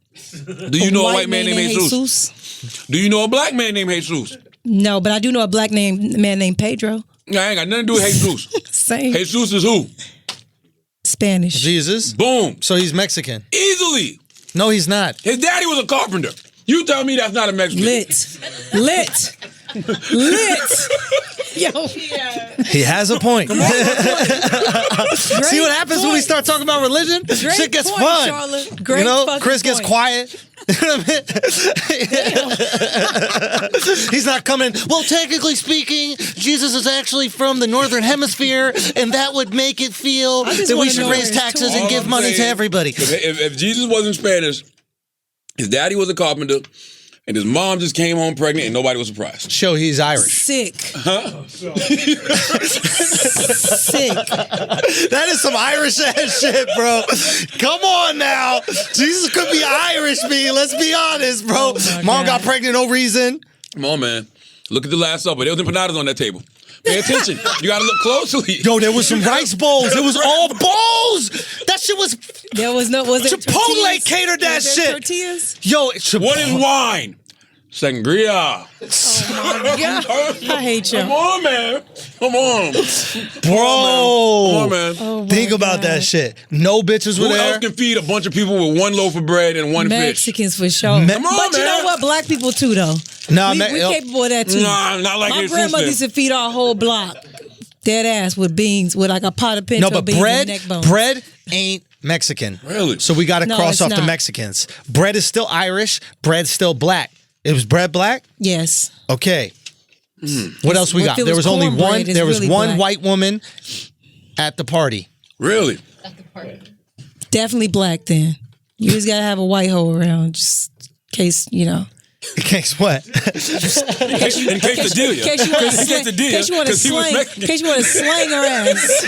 S3: Do you know a white man named Jesus?
S5: Jesus?
S3: Do you know a black man named Jesus?
S5: No, but I do know a black man named Pedro.
S3: I ain't got nothing to do with Jesus.
S5: Same.
S3: Jesus is who?
S5: Spanish.
S4: Jesus.
S3: Boom.
S4: So he's Mexican.
S3: Easily.
S4: No, he's not.
S3: His daddy was a carpenter. You tell me that's not a Mexican.
S5: Lit. Yo.
S4: He has a point. See what happens when we start talking about religion? Shit gets
S5: point,
S4: fun.
S5: Charlotte. Great fucking
S4: Chris gets
S5: point.
S4: quiet. He's not coming. Well, technically speaking, Jesus is actually from the northern hemisphere, and that would make it feel that we should raise taxes and give money to everybody.
S3: If Jesus wasn't Spanish, his daddy was a carpenter, and his mom just came home pregnant, and nobody was surprised.
S4: Show he's Irish.
S5: Sick.
S3: Huh?
S5: Sick.
S4: That is some Irish ass shit, bro. Come on now. Jesus could be Irish, me. Let's be honest, bro. Mom got pregnant, no reason.
S3: Come on, man. Look at the Last Supper. There was empanadas on that table. Pay attention. You got to look closely.
S4: Yo, there was some rice bowls. It was all bowls. That shit was.
S5: There was no. Was it
S4: Chipotle
S5: tortillas?
S4: catered that
S5: Was there
S4: shit.
S5: Tortillas.
S4: Yo,
S3: What is wine? Sangria.
S5: Oh my God. I hate you.
S3: Come on, man. Come on.
S4: Bro.
S3: Come on, man.
S5: Oh,
S4: Think
S5: my
S4: about
S5: God.
S4: that shit. No bitches were
S3: Who
S4: there.
S3: else can feed a bunch of people with one loaf of bread and one fish?
S5: Mexicans for sure.
S3: Come on,
S5: But you know
S3: man.
S5: what? Black people too, though.
S4: Nah,
S5: we capable of that too.
S3: Nah, not like
S5: My
S3: Jesus
S5: grandmother
S3: did.
S5: used to feed our whole block. Dead ass with beans, with like a pot of pinto
S4: No, but
S5: beans
S4: bread,
S5: and neck bones.
S4: bread ain't Mexican.
S3: Really?
S4: So we got to
S5: No,
S4: cross
S5: it's
S4: off the
S5: not.
S4: Mexicans. Bread is still Irish. Bread's still black. It was bread black?
S5: Yes.
S4: Okay. What else we
S5: If
S4: got?
S5: it
S4: There
S5: was
S4: was only
S5: cornbread,
S4: one.
S5: it's
S4: There was
S5: really
S4: one
S5: black.
S4: white woman at the party.
S3: Really?
S5: Definitely black then. You just gotta have a white hoe around, just in case, you know.
S4: In case what?
S3: In case the deal.
S5: In case you want to slang, in case you want to slang, in case you want to slang her ass.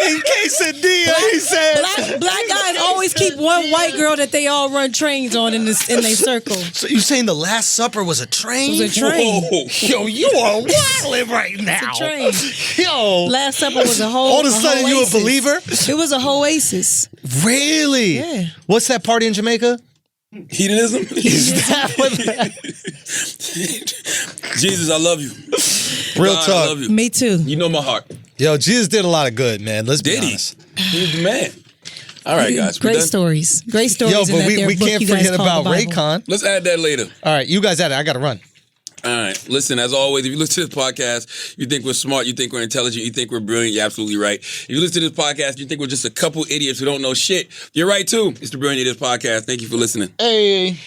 S4: in case a deal, he said.
S5: Black guys always keep one white girl that they all run trains on in their circle.
S4: So you saying the Last Supper was a train?
S5: It was a train.
S3: Whoa.
S4: Yo, you are wilding right now.
S5: It's a train.
S4: Yo.
S5: Last Supper was a whole.
S4: All of a sudden, you a
S5: oasis.
S4: believer?
S5: It was a oasis.
S4: Really?
S5: Yeah.
S4: What's that party in Jamaica?
S3: Hedonism?
S4: Is that what
S3: Jesus, I love you.
S4: Real
S3: God,
S4: talk.
S3: I love you.
S5: Me too.
S3: You know my heart.
S4: Yo, Jesus did a lot of good, man. Let's be
S3: Did he?
S4: honest.
S3: He's the man. All right, guys. we
S5: Great
S3: done?
S5: stories. Great stories.
S4: Yo,
S5: in
S4: but
S5: that
S4: we
S5: there book
S4: can't
S5: you guys
S4: forget
S5: call
S4: about
S5: the Bible.
S4: Raycon.
S3: Let's add that later.
S4: All right, you guys at it. I got to run.
S3: All right. Listen, as always, if you listen to this podcast, you think we're smart, you think we're intelligent, you think we're brilliant, you're absolutely right. If you listen to this podcast, you think we're just a couple idiots who don't know shit, you're right too. It's the Brilliant Idiots Podcast. Thank you for listening.
S4: Hey.